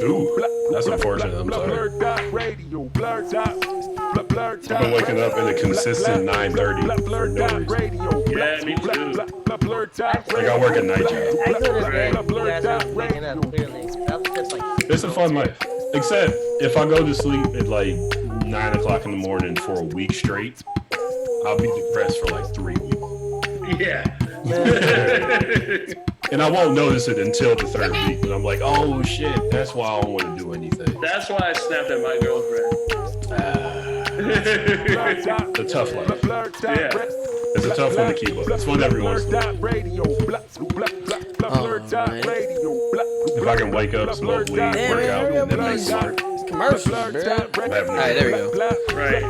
Ooh, that's unfortunate. I'm sorry. I've been waking up in a consistent 9:30 for no reason. Yeah, me too. Like I work a night job. I could have been you guys are waking up clearly. That was just like It's a fun life. Except if I go to sleep at like 9 o'clock in the morning for a week straight, I'll be depressed for like 3 weeks. Yeah. And I won't notice it until the third week. But I'm like, oh shit, that's why I don't want to do anything. That's why I snapped at my girlfriend. It's a tough life. Yeah. It's a tough one to keep up. It's fun every once in a while. If I can wake up, smoke weed, work out, and then make smart. Commercials, bro. Alright, there we go. Right.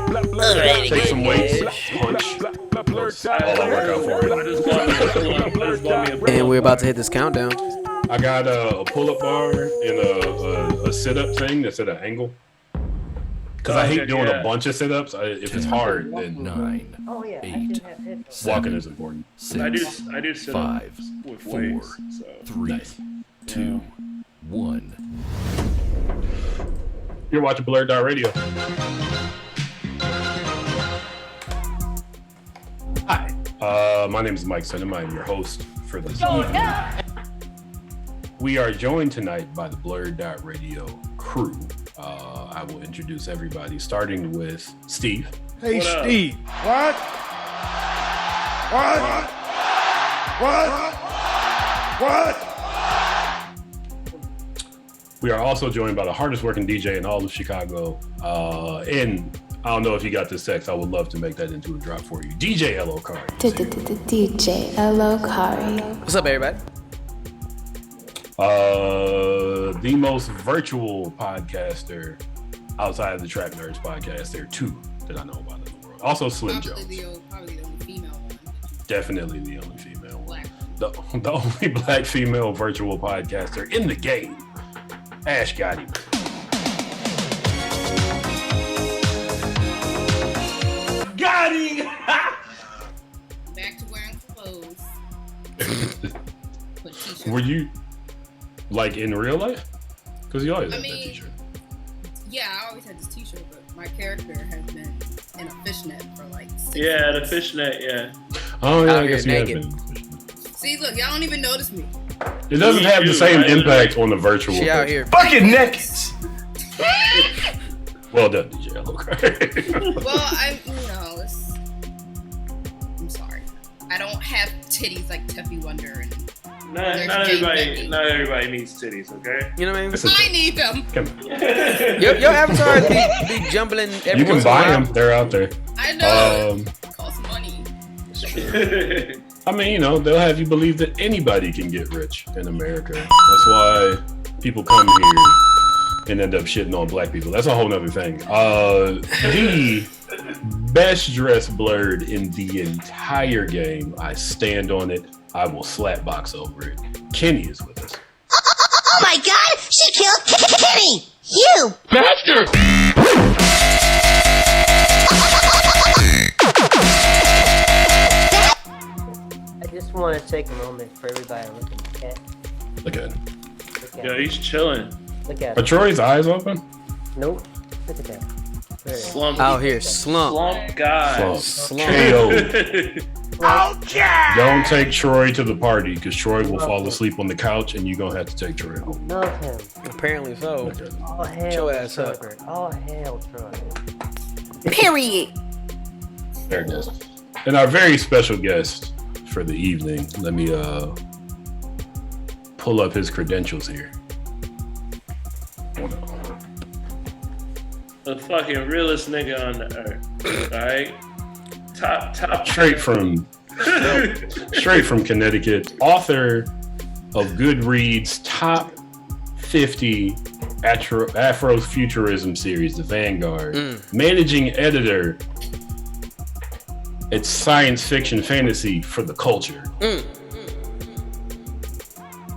Take some weights, punch. That's all I work out for. I just bought me a And we're about to hit this countdown. I got a pull-up bar and a sit-up thing that's at an angle. Because I hate doing a bunch of sit-ups. If it's hard, then 9, oh yeah, 8, walking is important. 6, I do sit 5, with 4, weights, so. 3, 2, 1. You're watching BlurdDotRadio. Hi, my name is Mike Sunham. I'm your host for this evening. We are joined tonight by the BlurdDotRadio crew. I will introduce everybody, starting with Steve. Hey, What up? Steve. What? We are also joined by the hardest working DJ in all of Chicago. And I don't know if you got this text. I would love to make that into a drop for you. DJ L.O. Kari. DJ L.O. Kari. What's up, everybody? The most virtual podcaster outside of the Trap Nerds podcast. There are two that I know about in the world. Also Slim Jones. Probably the only female one. Definitely the only female one. Black. The only black female virtual podcaster in the game. Ash Gotti. Back to wearing clothes. Put t-shirts. Were you like in real life? Because you always I have that mean, t-shirt. Yeah, I always had this t-shirt, but my character has been in a fishnet for like 6 Yeah, the months. fishnet, yeah. Oh yeah, Out I here guess you have naked. been. See, look, y'all don't even notice me. It doesn't have the same impact on the virtual. She out person. here. Fucking naked. Well done, DJ L.O. Kari. Well, I'm sorry. I don't have titties like Tuffy Wonder and Not everybody needs titties, okay? You know what I mean? It's a- I need them. Come- Your avatars be jumbling every You can once in a buy while. them. They're out there. I know. Um, Costs money. I mean, they'll have you believe that anybody can get rich in America. That's why people come here and end up shitting on black people. That's a whole nother thing. The best dressed blurred in the entire game. I stand on it. I will slap box over it. Kenny is with us. Oh my god, she killed Kenny! You! I just want to take a moment for everybody to look at the cat. Look at him. Look at Yo, it. he's chilling. Look at Are it. Troy's eyes open? Nope. Look at that. There it is. Slump. Out here, slump. Slump guy. Slump. KO. Don't take Troy to the party because Troy will fall asleep on the couch and you're going to have to take Troy home. Love him. Apparently so. Look at him. All hail your ass up. Troy. All hail Troy. Period. There it goes. And our very special guest for the evening, let me pull up his credentials here. Hold on. The fucking realest nigga on the earth. Alright? Top. Straight from Connecticut, author of Goodreads' top 50 Afrofuturism series, The Vanguard, managing editor at Science Fiction Fantasy for the Culture.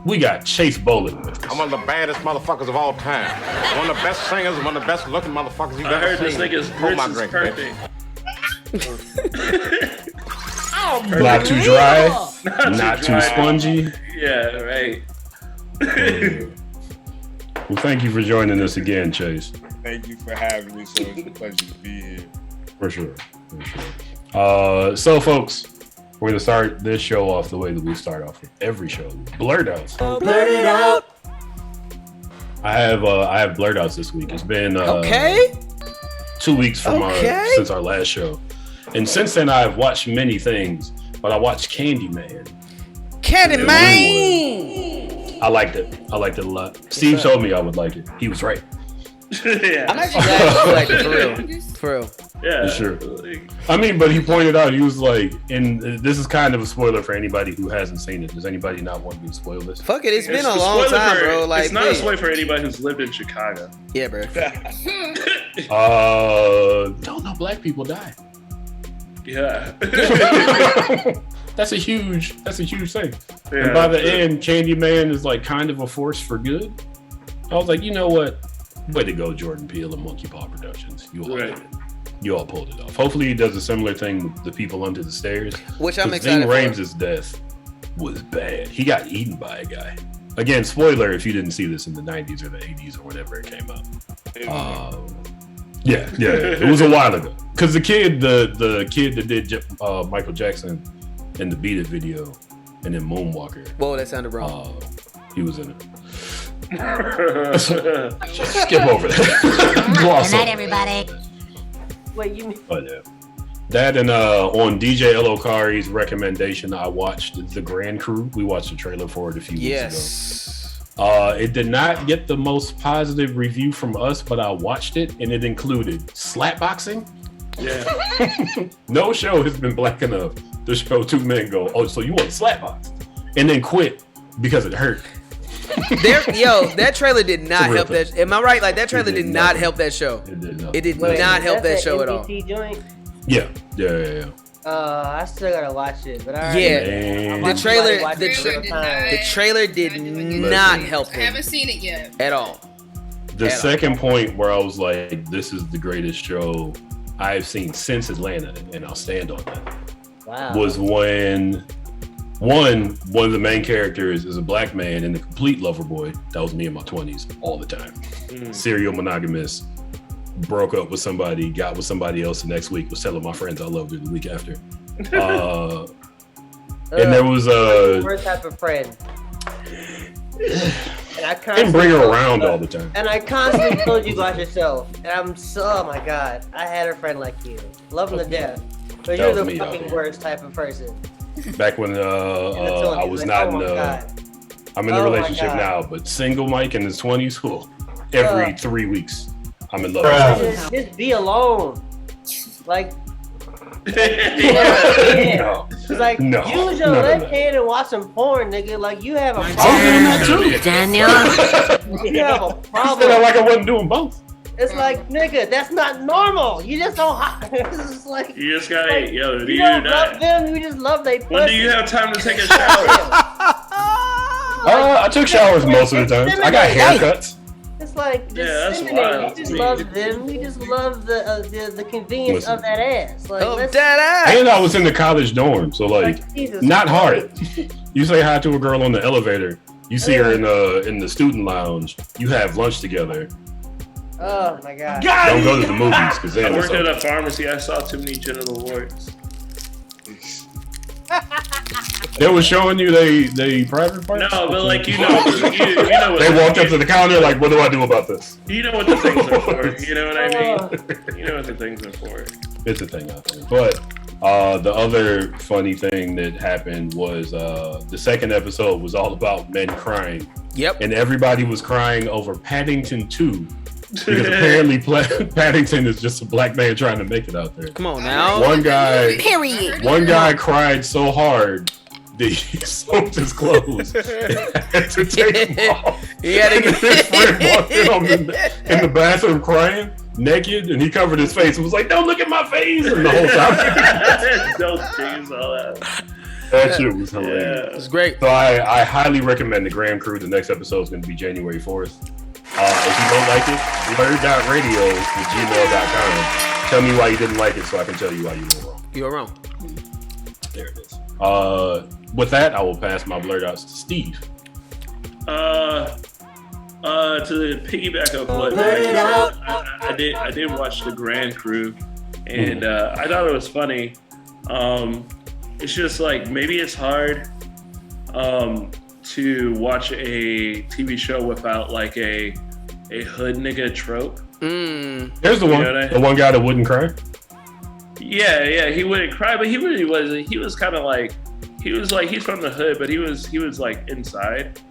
We got Chase Bolling with us. I'm one of the baddest motherfuckers of all time. One of the best singers, one of the best looking motherfuckers you've I ever heard seen. this nigga's Hold my grits is drink, bitch. perfect. Not too dry, not too dry. spongy. Yeah, right. Well, thank you for joining us again, Chase. Thank you for having me. So it's a pleasure to be here. For sure. So, folks, we're gonna start this show off the way that we start off with every show. Blurred outs. Blurt it out. I have blurred outs this week. It's been 2 weeks from since our last show, and since then I've watched many things. But I watched Candyman. I liked it. I liked it a lot. Steve told me I would like it. He was right. Yeah. I'm actually glad you liked it, for real. Yeah. For sure. I mean, but he pointed out, he was like, and this is kind of a spoiler for anybody who hasn't seen it. Does anybody not want me to spoil this? Fuck it, it's been a long time, bro. Like, it's not a spoiler for anybody who's lived in Chicago. Yeah, bro. Don't know black people die. Yeah. That's a huge thing. Yeah, and by the end, Candyman is like kind of a force for good. I was like, you know what? Way to go, Jordan Peele and Monkey Paw Productions. You all did it. You all pulled it off. Hopefully he does a similar thing with The People Under the Stairs. Which I'm excited Ving for. Rhames' death was bad. He got eaten by a guy. Again, spoiler if you didn't see this in the 90s or the 80s or whenever it came out. Yeah. It was a while ago. Because the kid that did Michael Jackson in the Beat It video and then Moonwalker. Whoa, that sounded wrong. He was in it. Skip over that. Good night, everybody. Wait, you mean? Oh, yeah. That and on DJ Elokari's recommendation, I watched The Grand Crew. We watched the trailer for it a few weeks ago. It did not get the most positive review from us, but I watched it and it included slapboxing. Yeah. No show has been black enough to show two men go, oh, so you want slapbox? And then quit because it hurt. That trailer did not help that. Am I right? Like, that trailer did not help that show. It did not. It did not help that show at all. Joint? Yeah. I still gotta watch it, but the trailer did not help I haven't seen it yet at all. The second point where I was like, this is the greatest show I've seen since Atlanta, and I'll stand on that. Wow. Was when one of the main characters is a black man and the complete lover boy. That was me in my 20s all the time. Serial monogamous, broke up with somebody, got with somebody else the next week, was telling my friends I loved her the week after. And there was a worst type of friend. And I didn't bring her around all the time. And I constantly told you about yourself. And I'm so, oh my God, I had a friend like you. Love him to death. But you're the fucking worst type of person. Back when I was not in I'm in a relationship now, but single Mike in his 20s, every 3 weeks, I'm in love with him. Just be alone. Like, It's like, use your left hand and watch some porn, nigga. Like, you have a problem. Daniel. You have a problem. I feel like I wasn't doing both. It's like, nigga, that's not normal. You just don't. It's just like, you just gotta, like, yo, do you you don't not? love them. You just love they pussy. When do you have time to take a shower? I took showers most of the time. I got haircuts. It's like, just that's you wild. just love them. We just love the convenience of that ass. Like, And I was in the college dorm, so like not hard. You say hi to a girl on the elevator. You see her in the student lounge. You have lunch together. Oh my God! Don't go to the movies because then I worked at a pharmacy. I saw too many genital warts. They were showing you they private parts? No, but like you know what they walked up to the counter like, what do I do about this? You know what the things are for. You know what I mean? You know what the things are for. It's a thing out there. But the other funny thing that happened was the second episode was all about men crying. Yep. And everybody was crying over Paddington 2. Because apparently Paddington is just a black man trying to make it out there. Come on now. One guy cried so hard that he soaked his clothes and had to take them off. He had to get his friend walked in the bathroom crying, naked, and he covered his face and was like, "Don't look at my face!" And the whole time, don't tease all that. That shit was hilarious. It's great. So I highly recommend the Graham Crew. The next episode is going to be January 4th. If you don't like it, BlurdDotRadio@gmail.com. Tell me why you didn't like it so I can tell you why you were wrong. You were wrong. There it is. With that, I will pass my blurred outs to Steve. To piggyback up what I did watch The Grand Crew, and I thought it was funny. It's just like maybe it's hard to watch a TV show without like a hood nigga trope. There's the one, the one guy that wouldn't cry. Yeah, he wouldn't cry, but he really wasn't. He was kind of like, he's from the hood, but he was like inside.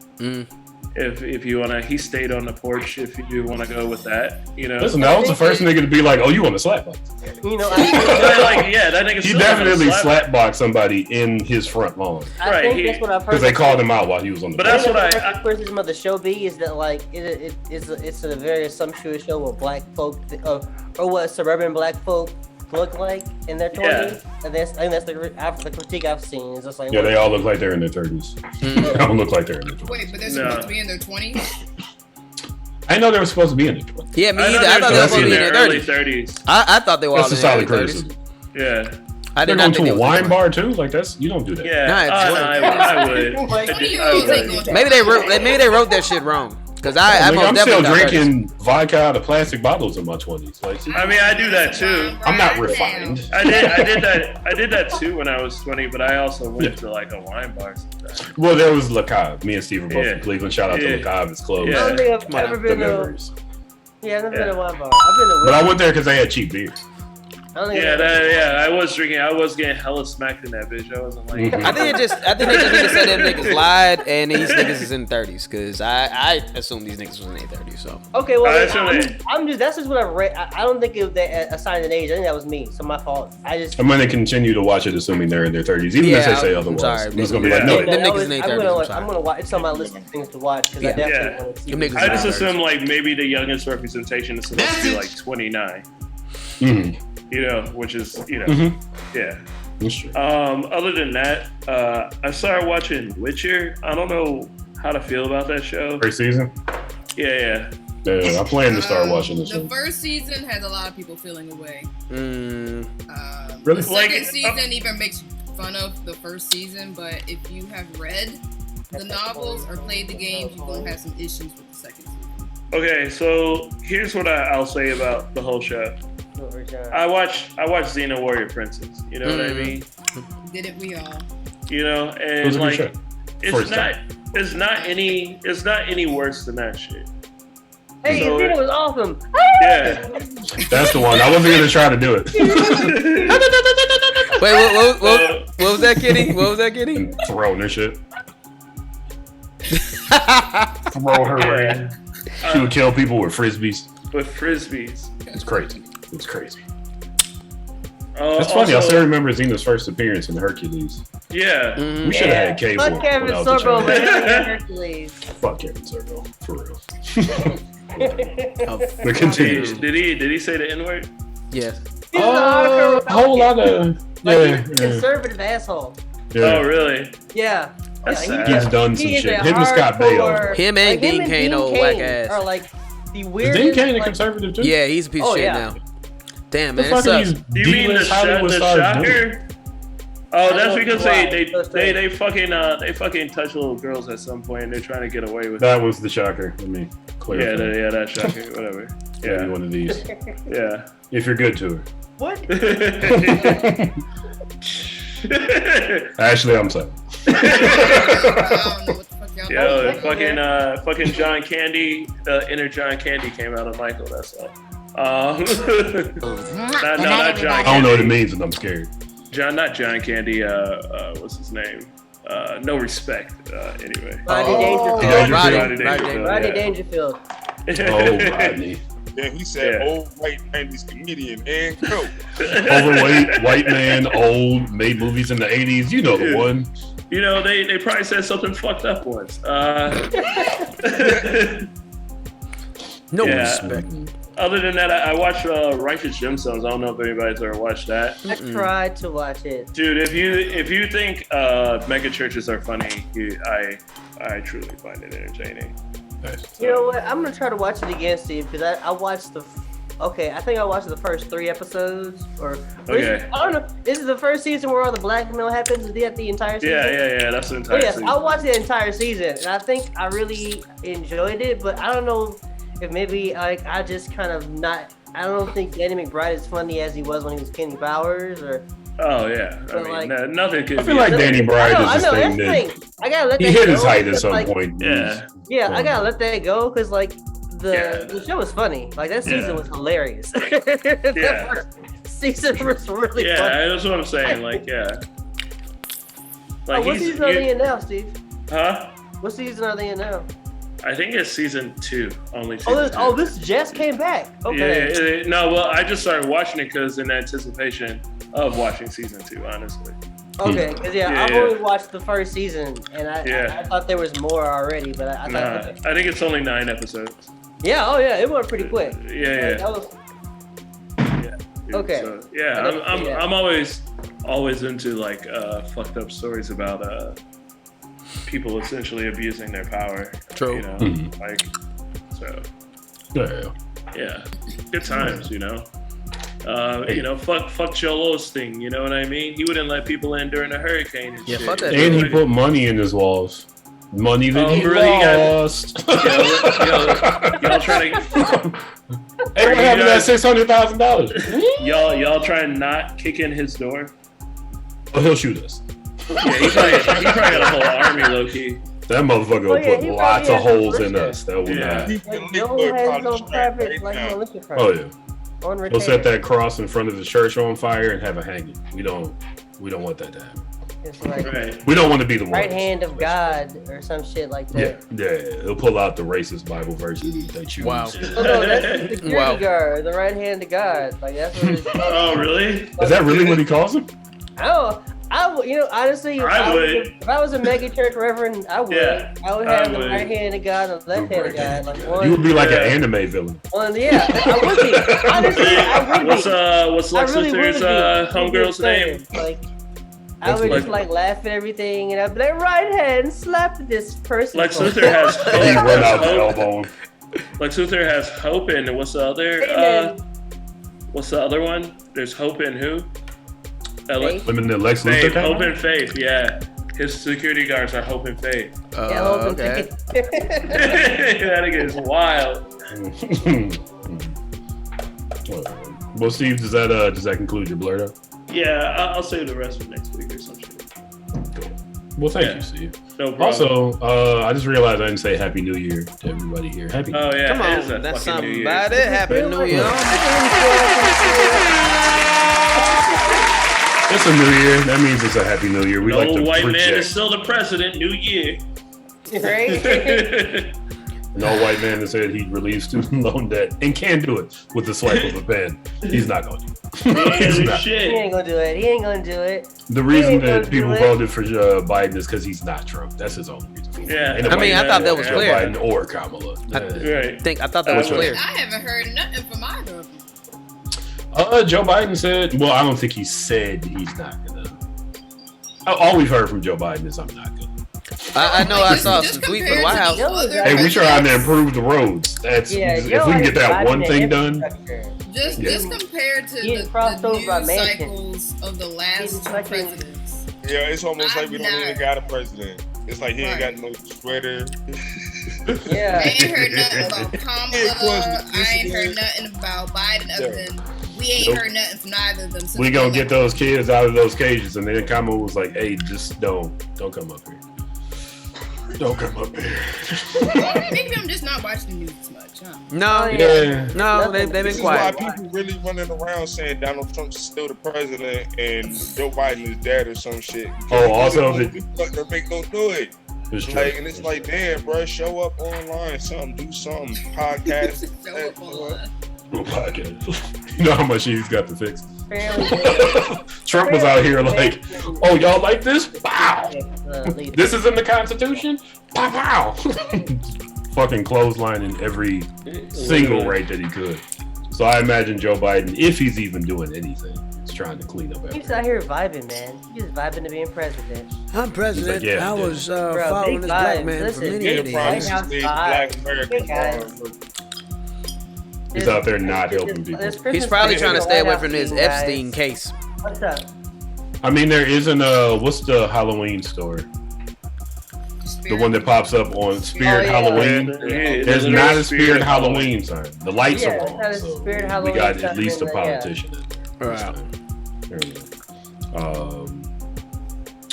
If you wanna, he stayed on the porch. If you do wanna go with that, you know. Listen, that was the first nigga to be like, "Oh, you want to slapbox?" You know, that nigga. He definitely slapboxed somebody in his front lawn. I think that's what I've heard. Because they called him out while he was on the. But that's what the criticism of the show be is that like it's a very sumptuous show what black folk or what suburban black folk look like in their 20s. And I think that's the critique I've seen. Is just like they all look like they're in their 30s. They don't look like they're in their 20s. Wait, but they're supposed to be in their 20s? I know they were supposed to be in their 20s. Yeah, me either. I thought they were supposed to be in their early 30s. I thought they were all in their early 30s. criticism. Yeah. I did They're not going think to a wine bar too. Like you don't do that. Yeah. I would. Maybe they wrote that shit wrong. Because I'm still drinking vodka out of plastic bottles in my 20s. Like, I mean, I do that too. I'm not refined. I did that too when I was 20, but I also went to like a wine bar sometimes. Well, there was Le Cave. Me and Steve were both from Cleveland. Shout out to Le Cave. It's closed. I don't think I've ever been to. Yeah, I've never been to a wine bar. I've been to. But I went there because they had cheap beer. I was drinking. I was getting hella smacked in that bitch. I wasn't like. I think they just need to say them niggas lied and these niggas is in 30s because I assume these niggas was in their 30s. So okay, well, I'm just that's just what I've read. I don't think it was assigned an age. I think that was me. So my fault. I'm going to continue to watch it assuming they're in their 30s, even if they say otherwise. Sorry, I'm just going to be like, no, them niggas in their 30s. I'm going to watch. It's on my list of things to watch because I definitely want to see. I just assume like maybe the youngest representation is supposed to be like 29. You know, which is, yeah. Other than that, I started watching Witcher. I don't know how to feel about that show. First season? Yeah. I plan to start watching this The one. first season has a lot of people feeling away. Really? The second season even makes fun of the first season, but if you have read the novels or played the games, you're going to have some issues with the second season. Okay, so here's what I'll say about the whole show. I watched Xena Warrior Princess. You know what I mean? Didn't we all? You know, and like it's not any worse than that shit. Hey, so Xena was awesome. Yeah, that's the one. I wasn't gonna try to do it. Wait, what was that, Kitty? What was that, Kitty? And throwing her shit. Throw her around. She would kill people with frisbees. It's crazy. It's crazy. It's funny. I still remember Xena's first appearance in Hercules. Yeah. We should have had cable. Fuck Kevin Sorbo, man. Hercules. Fuck Kevin Sorbo, for real. But continue. Did he say the N-word? Yes. A whole lot of conservative asshole. Yeah. Oh really? Yeah. That's he's done some shit. Him and Scott Baio. Him and Dean Cain, old whack ass. Are like the weirdest. Is Dean Cain a conservative too? Yeah, he's a piece of shit now. Damn, man. You mean the shocker? Oh, that's because they fucking touch little girls at some point and they're trying to get away with it. That was the shocker. Let me clarify. Yeah, that shocker. Whatever. Yeah. Maybe one of these. Yeah. If you're good to her. What? Actually, I'm sorry. Yo, fucking John Candy, the inner John Candy came out of Michael. That's all. Not John Candy. I don't know what it means, and I'm scared. Not John Candy. What's his name? No Respect. Anyway. Rodney Dangerfield. Oh, Rodney. Yeah, he said old white 90s comedian and coach. Overweight, white man, old, made movies in the 80s. You know the one. You know, they probably said something fucked up once. No respect. Other than that, I watched Righteous Gemstones. I don't know if anybody's ever watched that. I tried to watch it. Dude, if you think mega churches are funny, I truly find it entertaining. You know what? I'm gonna try to watch it again, Steve, because I watched the Okay, I think I watched the first 3 episodes, Okay. I don't know. This is the first season where all the blackmail happens. Is that the entire season? Yeah. That's the entire season. I watched the entire season, and I think I really enjoyed it. But I don't know if maybe like I just kind of not. I don't think Danny McBride is funny as he was when he was Kenny Powers, or. Oh yeah, I mean, like, nothing could. I feel like Danny Bride is the thing that I gotta let he that hit go, his height at some like, point. Yeah. I gotta let that go because like the show was funny. Like that season was hilarious. Yeah. First season was really Yeah, funny. that's what I'm saying. Like, yeah. Like what season are they in now, Steve? Huh? What season are they in now? I think it's season 2. Only season 2. This just came back. Okay. Yeah, no, well, I just started watching it because in anticipation of watching season 2, honestly. Okay, because I've only watched the first season, and I thought there was more already, but I thought. I think it's only 9 episodes. Yeah, it went pretty quick. Yeah. Okay. So, I'm always into like fucked up stories about people essentially abusing their power. True. You know, like so. Yeah. Good times, you know. You know, fuck Joel Osteen, you know what I mean? He wouldn't let people in during a hurricane and shit. Fuck that. And he put money in his walls. Money that he lost. Y'all trying to. Hey, what happened to that $600,000? Y'all try and not kick in his door. Oh, he'll shoot us. Yeah, he probably got a whole army, low key. That motherfucker will put lots of holes in us. That will not. Oh yeah. He'll set that cross in front of the church on fire and have a hanging. We don't want that to happen. It's like we don't want to be the right hand of God or some shit like that. Yeah. He'll pull out the racist Bible version they choose. Wow. Oh, no, that's the security guard, the right hand of God. Like that's what it's called. Oh, really? Is that really what he calls him? I would, honestly, if I was a mega church reverend, I would. Yeah, I would have the right hand of God and the left hand of God. Like one, you would be like an anime villain. I would be. Honestly, I would be. What's Lex Luthor's homegirl's name? Like, I would just like laugh at everything, and I'd be like, right hand, slap this person. Lex Luthor has hope. He run out the elbow. Lex Luthor has hope, and what's the other one? There's hope in who? Women that Lex Luthor. Hope and faith. Yeah, his security guards are hope and faith. Okay. That is wild. Well, Steve, does that conclude your blurred up? Yeah, I'll save the rest for next week or some shit. Cool. Well, thank you, Steve. No problem. Also, I just realized I didn't say Happy New Year to everybody here. Happy New Year. Oh, yeah. Come on, that's something about it. Happy New Year. It's a new year. That means it's a Happy New Year. We like to white project. man is still the president. New year. Right? An old white man that said he'd relieve student loan debt and can do it with the swipe of a pen. He's not going to. He's He ain't gonna do it. He ain't gonna do it. The reason that people voted for Biden is because he's not Trump. That's his only reason. Yeah. I mean, I thought that was Joe clear. Biden or Kamala. Right. I thought that was clear. I haven't heard nothing from either of them. Joe Biden said, well, I don't think he said he's not gonna. All we've heard from Joe Biden is I'm not gonna. I know I saw some tweets from the White House. Hey, we trying to improve the roads. That's if we can get that one thing done. Just compared to the news cycles of the last 2 presidents. Yeah, it's almost like we don't even got a president. It's like he ain't got no sweater. Yeah. I ain't heard nothing about Kamala. I ain't heard nothing about Biden other than we ain't heard nothing from neither of them. We gonna get those kids out of those cages, and then Kamala was like, "Hey, just don't come up here. Don't come up here." Maybe I'm just not watching the news as much, huh? No, they've been This quiet. is why people really running around saying Donald Trump's still the president and Joe Biden is dead or some shit. Oh, also they make no do it. It's true. Like, and it's like, damn, bro, show up online, do something, podcast. Show up online. Podcast. You know how much he's got to fix. Trump was out here like, "Oh, y'all like this? Wow! This is in the Constitution? Pow pow!" Fucking clotheslining every single right that he could. So I imagine Joe Biden, if he's even doing anything, is trying to clean up everything. He's out here vibing, man. He's just vibing to being president. I'm president. Like, yeah, I was following this black man for many years. Black America. is out there not helping people. He's probably trying to stay away from this Epstein case. What's up? I mean, there isn't a what's the Halloween store? The one that pops up on Spirit Halloween. There's not a Spirit Halloween sign. The lights are on, so we got at least a politician in there. Right.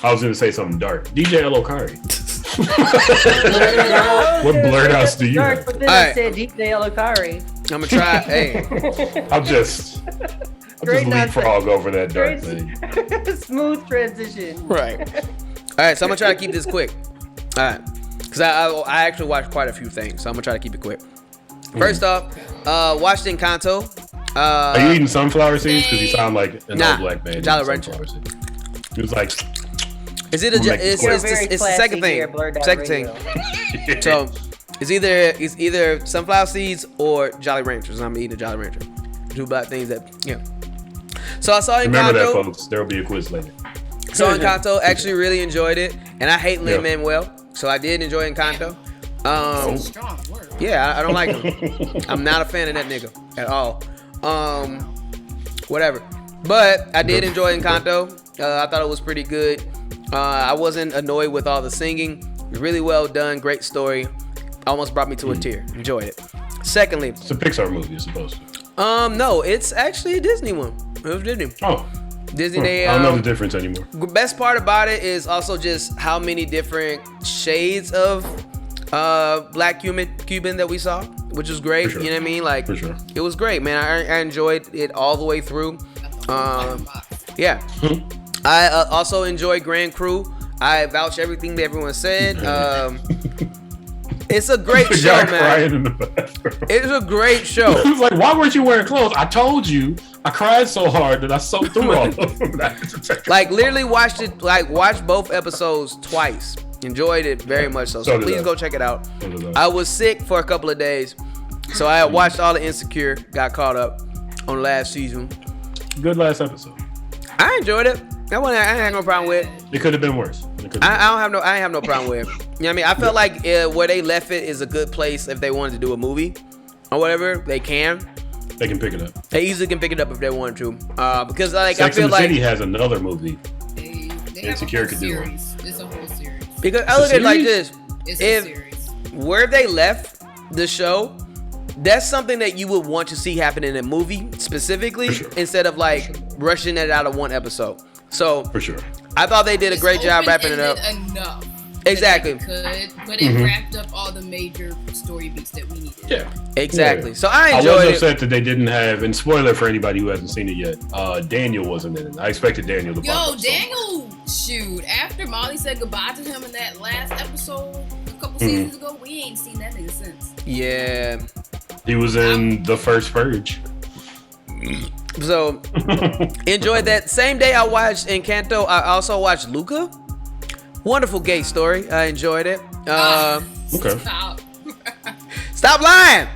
I was gonna say something dark. DJ Elokari. What blurred house do you have? But then I said DJ Elokari. I'm gonna try. Hey, I'll just leapfrog over that dark thing. Smooth transition. Right. All right, so I'm gonna try to keep this quick. All right, because I actually watched quite a few things, so I'm gonna try to keep it quick. First off, watched Encanto. Are you eating sunflower seeds? Because you sound like an old black man. Jolly Rancher. He was like, is it it's the second thing. Second thing. So it's either sunflower seeds or Jolly Ranchers. I'm eating a Jolly Rancher. Two black things that So I saw Encanto. Remember that, folks. There will be a quiz later. So Encanto, actually really enjoyed it, and I hate Lin-Manuel, so I did enjoy Encanto. Yeah, I don't like him. I'm not a fan of that nigga at all. Whatever. But I did enjoy Encanto. I thought it was pretty good. I wasn't annoyed with all the singing. Really well done. Great story. Almost brought me to a tear. Enjoyed it. Secondly, it's a Pixar movie, it's supposed to. No, it's actually a Disney one. It was Disney. Oh. Disney. They, I don't know the difference anymore. Best part about it is also just how many different shades of black Cuban that we saw, which was great. Sure. You know what I mean? Like, it was great, man. I enjoyed it all the way through. Yeah. I also enjoyed Grand Crew. I vouch everything that everyone said. It's a great show, man. Crying in the bathroom. It's a great show. He was like, "Why weren't you wearing clothes?" I told you. I cried so hard that I soaked through all of them. Like, literally watched it. Like, watched both episodes twice. Enjoyed it very much so. So please go check it out. I was sick for a couple of days, so I watched all the Insecure. Got caught up on last season. Good last episode. I enjoyed it. I ain't have no problem with it. It could have been worse. I ain't have no problem with it. You know what I mean? I felt like where they left it is a good place if they wanted to do a movie or whatever. They can pick it up. They easily can pick it up if they wanted to. Because like Sex I feel and the like City has another movie. They Insecure could do one. It's a whole series. Because I look at it like this: it's a series. Where they left the show, that's something that you would want to see happen in a movie specifically, instead of like rushing it out of one episode. So for sure, I thought they did a great job wrapping it up. Enough. Exactly. But it wrapped up all the major story beats that we needed. Yeah. Exactly. Yeah. So I enjoyed it. I was upset that they didn't have, and spoiler for anybody who hasn't seen it yet, Daniel wasn't in it. I expected Daniel to pop up. Daniel, shoot. After Molly said goodbye to him in that last episode a couple seasons ago, we ain't seen that nigga since. Yeah. He was in the first Purge. So, enjoyed that. Same day I watched Encanto, I also watched Luca. Wonderful gay story. I enjoyed it. Okay. Stop lying.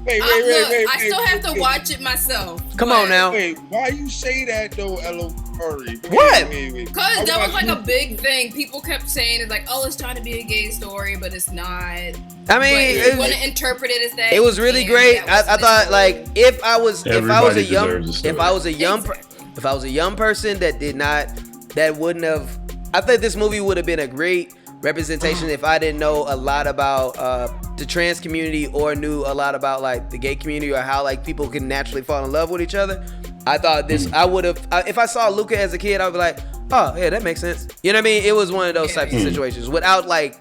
Wait. I still have to watch it myself. Come on now. Wait, why you say that though, Elo Curry? What? Because that was like a big thing. People kept saying it's like, oh, it's trying to be a gay story, but it's not. I mean, you want to interpret it as that. It was really great. I thought like if I was a young person that wouldn't have. I think this movie would have been a great representation if I didn't know a lot about the trans community or knew a lot about like the gay community or how like people can naturally fall in love with each other. I thought I would have, if I saw Luca as a kid, I'd be like, oh yeah, that makes sense. You know what I mean? It was one of those types of situations without like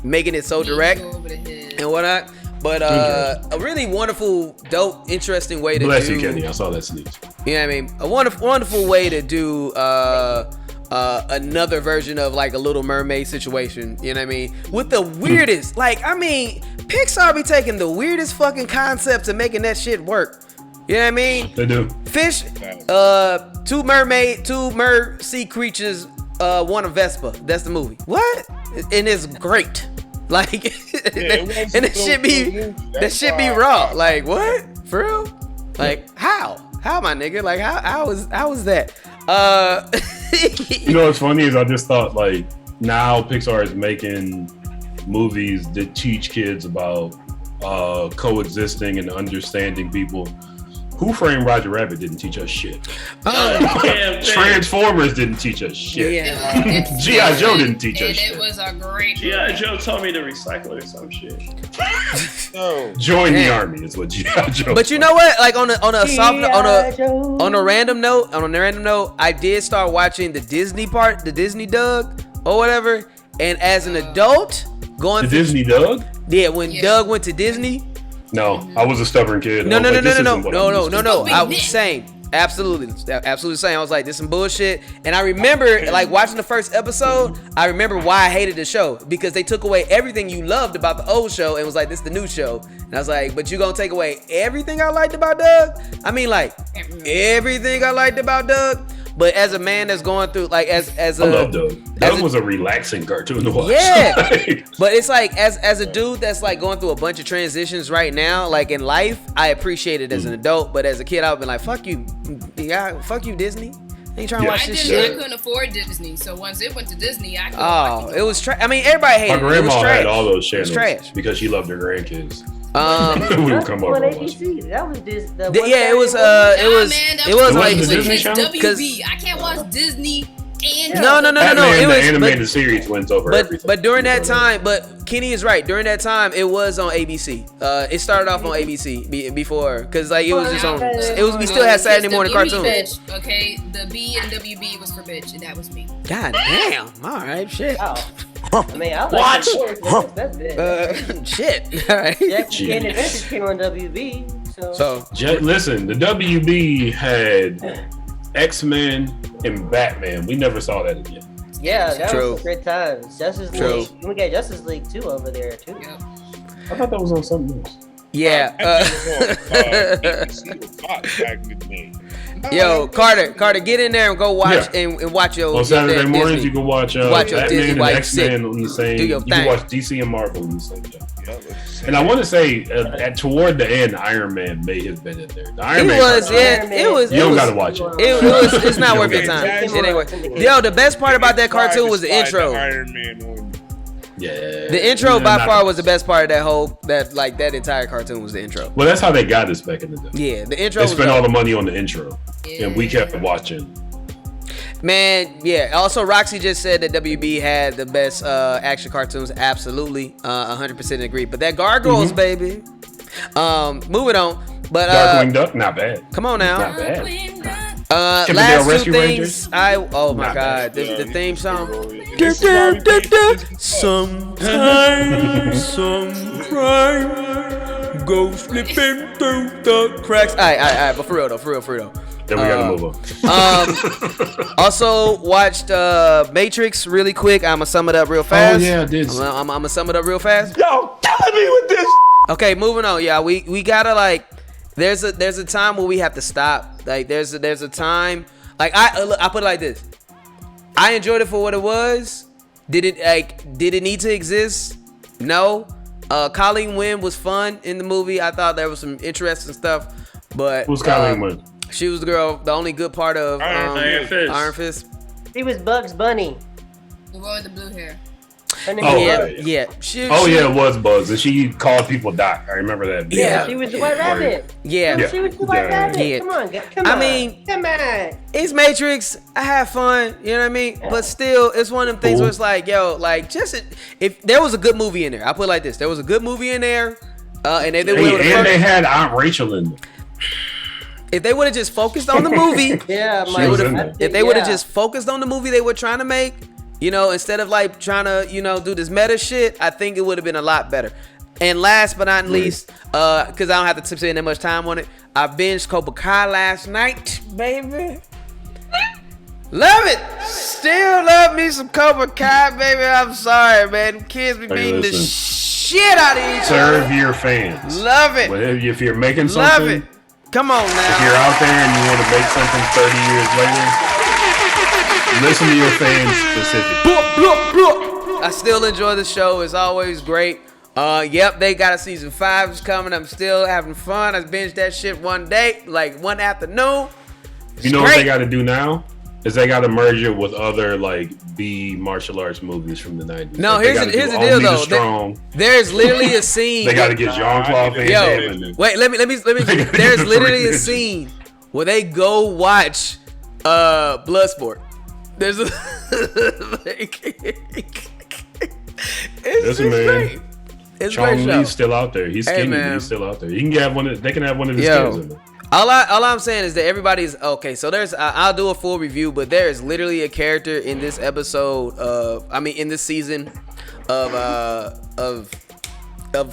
making it so direct and whatnot. But a really wonderful, dope, interesting way to Bless you, Kenny. I saw that sneeze. You know what I mean? A wonderful way to do another version of like a Little Mermaid situation, you know what I mean? With the weirdest, Pixar be taking the weirdest fucking concepts and making that shit work. You know what I mean? They do. Fish, two mer sea creatures, one a Vespa. That's the movie. What? And it's great. Like, and that shit be raw. Like, what? For real? Like, how? How, my nigga? Like, how is that? You know what's funny is I just thought like now Pixar is making movies that teach kids about coexisting and understanding people. Who Framed Roger Rabbit didn't teach us shit. Transformers didn't teach us shit. Yeah. G.I. Joe didn't teach us shit. It was a great G.I. Joe told me to recycle or some shit. Join the army is what G.I. Joe. But you know what? Like on a random note, I did start watching the Disney part, the Disney Doug or whatever. And as an adult, going Disney Doug? Yeah, when Doug went to Disney. No, I was a stubborn kid. No. I was saying, absolutely saying. I was like, this is some bullshit. And I remember, like, watching the first episode, I remember why I hated the show. Because they took away everything you loved about the old show and was like, this is the new show. And I was like, but you gonna take away everything I liked about Doug? I mean, like, everything I liked about Doug? But as a man that's going through, like, I love Doug. Doug was a relaxing cartoon to watch. Yeah, but it's like as a dude that's like going through a bunch of transitions right now, like in life, I appreciate it as an adult. But as a kid, I've been like, fuck you, fuck you, Disney. I ain't trying to watch this shit. I couldn't afford Disney, so once it went to Disney, I it was trash. I mean, everybody hated it. My grandma had all those channels trash because she loved her grandkids. We would come over and watch it. That was this. It was like WB. I can't watch Disney. No. It was the animated series went over everything. But during that time, but Kenny is right. During that time, it was on ABC. It started off on ABC before, because like it was just on. It was we still had Saturday morning cartoons. Bitch, okay, the B and WB was for bitch, and that was me. God damn! All right, shit. I mean, I like that's big. Shit. All right. Jackie Chan Adventures came on WB. So listen, the WB had X-Men and Batman. We never saw that again. Yeah, that was great times. Justice League. We got Justice League 2 over there too. Yep. I thought that was on something else. Yeah. Yo, Carter, get in there and go watch and watch your. On Saturday mornings, you can watch Batman Disney and X-Men on the same. You can watch DC and Marvel on the same day. And I want to say, toward the end, Iron Man may have been in there. The Iron Man was. You don't gotta watch it. It's not worth your time. It ain't worth. Yo, the best part about that cartoon was the intro. Yeah. The intro by far was the best part of that entire cartoon was the intro. Well, that's how they got us back in the day. Yeah, the intro. They spent all the money on the intro, and we kept watching. Man, yeah. Also, Roxy just said that WB had the best action cartoons. Absolutely, 100% agree. But that Gargoyles, baby. Moving on. But Darkwing Duck, not bad. Come on now. Not bad. Last Rescue two Rangers? things. Oh my God, the theme song. Sometimes some crime goes slipping through the cracks. All right. But for real though. Then we gotta move on. Also watched Matrix really quick. I'ma sum it up real fast. Oh yeah, I did. I'm gonna sum it up real fast. Yo, killing me with this. Okay, moving on. Yeah, we gotta like. There's a time where we have to stop. Like there's a time. Like I put it like this. I enjoyed it for what it was. Did it need to exist? No. Colleen Wynn was fun in the movie. I thought there was some interesting stuff. But who's Colleen Wynn? She was the girl, the only good part of Iron Fist. He was Bugs Bunny. The one with the blue hair. Yeah. It was Bugs, and she called people Doc. I remember that. Yeah, she was the White Rabbit. Yeah, she was the White Rabbit. Yeah. Come on. It's Matrix. I have fun. You know what I mean? But still, it's one of them things where it's like, yo, like if there was a good movie in there, I put it like this: there was a good movie in there, and they had Aunt Rachel in there. If they would have just focused on the movie, if they would have just focused on the movie they were trying to make. You know, instead of like trying to, do this meta shit, I think it would have been a lot better. And last but not least, because I don't have to spend that much time on it, I binged Cobra Kai last night, baby. Love it. Still love me some Cobra Kai, baby. I'm sorry, man. Kids be beating the shit out of each other. Serve your fans. Love it. If you're making something. Love it. Come on now. If you're out there and you want to make something 30 years later, listen to your fans specifically. I still enjoy the show. It's always great. Yep, they got a season 5 is coming. I'm still having fun. I binged that shit one day, like one afternoon. You know what they got to do now? is they got to merge it with other like B martial arts movies from the 90s. No, like, here's the deal though. There's literally a scene. They got to get Jean-Claude Van Damme. Wait, let me. There's literally a scene where they go watch Bloodsport. There's a it's great. It's Chong great Lee's still out there. He's skinny, but he's still out there. He can have one. They can have one of his kids in there. All I'm saying is that everybody's okay. So there's, I'll do a full review, but there is literally a character in this episode in this season of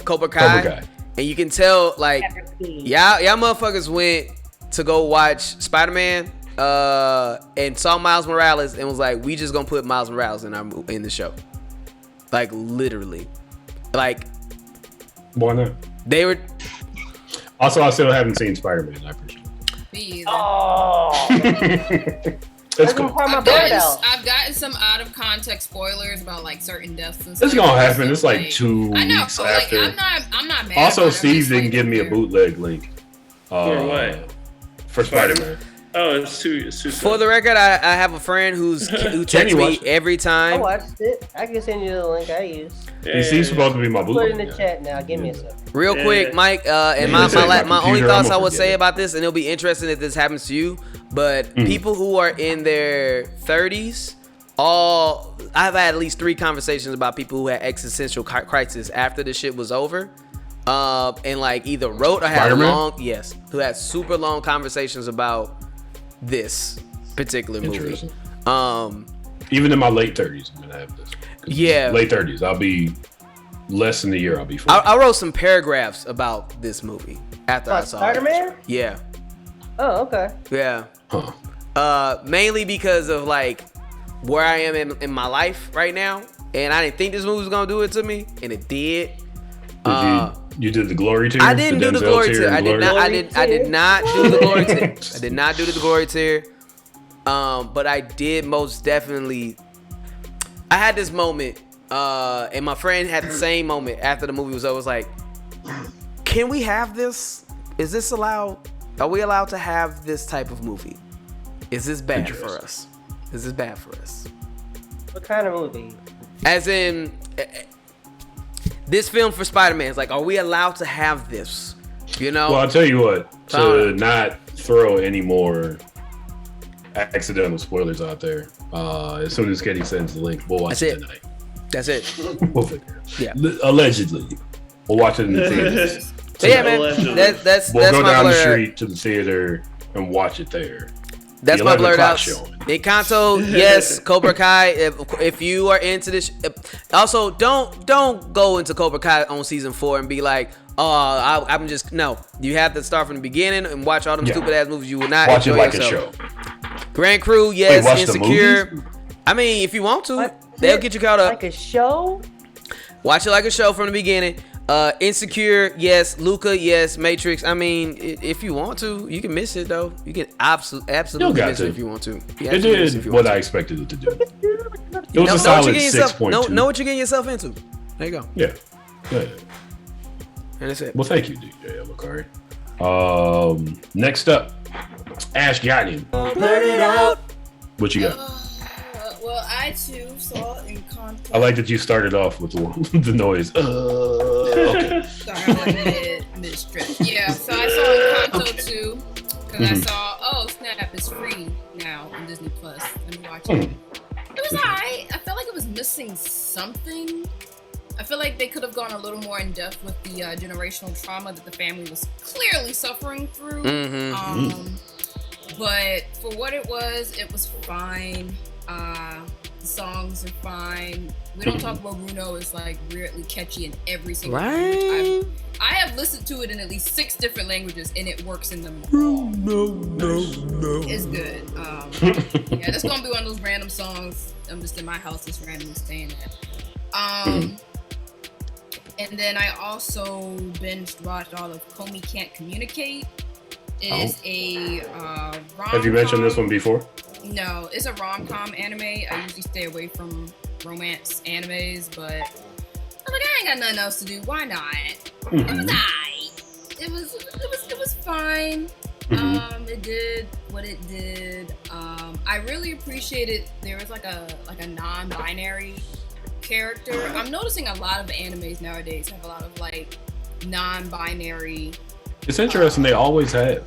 Cobra Kai, and you can tell like y'all motherfuckers went to go watch Spider-Man and saw Miles Morales and was like, we just gonna put Miles Morales in the show, like literally, like why not? They were. Also, I still haven't seen Spider-Man. I appreciate it. Me either. Oh. It's cool. I've gotten some out of context spoilers about like certain deaths and stuff. It's gonna happen. It's like 2 weeks after. Like, I'm not mad. Also, Steve didn't give me a bootleg link. For what? For Spider-Man. Oh, it's too For the record, I have a friend who texts me every time. I watched it. I can send you the link I use. He's supposed to be my bootleg. Put it in the chat now. Give me a second. Real quick, Mike, and my only thoughts I would say about this, and it'll be interesting if this happens to you, but people who are in their 30s, I've had at least 3 conversations about people who had existential crisis after the shit was over. And like either wrote or had who had super long conversations about this particular movie. Even in my late 30s, I'm gonna have this. Yeah, late 30s. I'll be less than a year. I'll be. I wrote some paragraphs about this movie after I saw Spider-Man? Yeah. Oh, okay. Yeah. Mainly because of like where I am in my life right now, and I didn't think this movie was gonna do it to me, and it did. You did the glory tier? I didn't do the glory tier. I did not do the glory tier. I did not do the glory tier. But I did most definitely. I had this moment, and my friend had the same moment after the movie was over. I was like, "Can we have this? Is this allowed? Are we allowed to have this type of movie? Is this bad for us? Is this bad for us?" What kind of movie? As in. This film for Spider-Man is like, are we allowed to have this? You know? Well, I'll tell you what, to not throw any more accidental spoilers out there, as soon as Kenny sends the link, we'll watch it tonight. That's it. We'll figure it out. Yeah. Allegedly. We'll watch it in the theaters. Yeah, man. We'll go down the street to the theater and watch it there. That's my blurred out. Encanto, yes. Cobra Kai. If you are into this, also don't go into Cobra Kai on season 4 and be like, oh, I'm just no. You have to start from the beginning and watch all them stupid ass movies. You will not watch enjoy it like yourself. A show. Grand Crew, yes. Wait, Insecure. I mean, if you want to, they'll get you caught up. Like a show. Watch it like a show from the beginning. Insecure, yes. Luca, yes. Matrix. I mean, if you want to, you can miss it though. You can absolutely miss it if you want to. It did what I expected it to do. It was a solid 6.2. Know what you're getting yourself into. There you go. Yeah. And that's it. Well, thank you, DJ Elokari. Next up, Ash Gagnon. Blurt it out. What you got? Well, I too saw Encanto. I like that you started off with the noise. Okay. Sorry, I'm like mid-stretch. Yeah, so I saw Encanto too, because I saw, oh snap, it's free now on Disney Plus. Let me watch it. It was alright. I felt like it was missing something. I feel like they could have gone a little more in depth with the generational trauma that the family was clearly suffering through. But for what it was fine. The songs are fine. We Don't Talk About Bruno is like weirdly catchy in every single language. I have listened to it in at least 6 different languages and it works in them all. No. It's good. Yeah, that's gonna be one of those random songs. I'm just in my house, just randomly staying there. And then I also binge watched all of Comey Can't Communicate. It is a rom-com. Have you mentioned this one before? No, it's a rom-com anime. I usually stay away from romance animes, but I'm like, I ain't got nothing else to do. Why not? It was alright. It was fine. It did what it did. I really appreciated there was like a non-binary character. I'm noticing a lot of animes nowadays have a lot of like non-binary. It's interesting. They always have.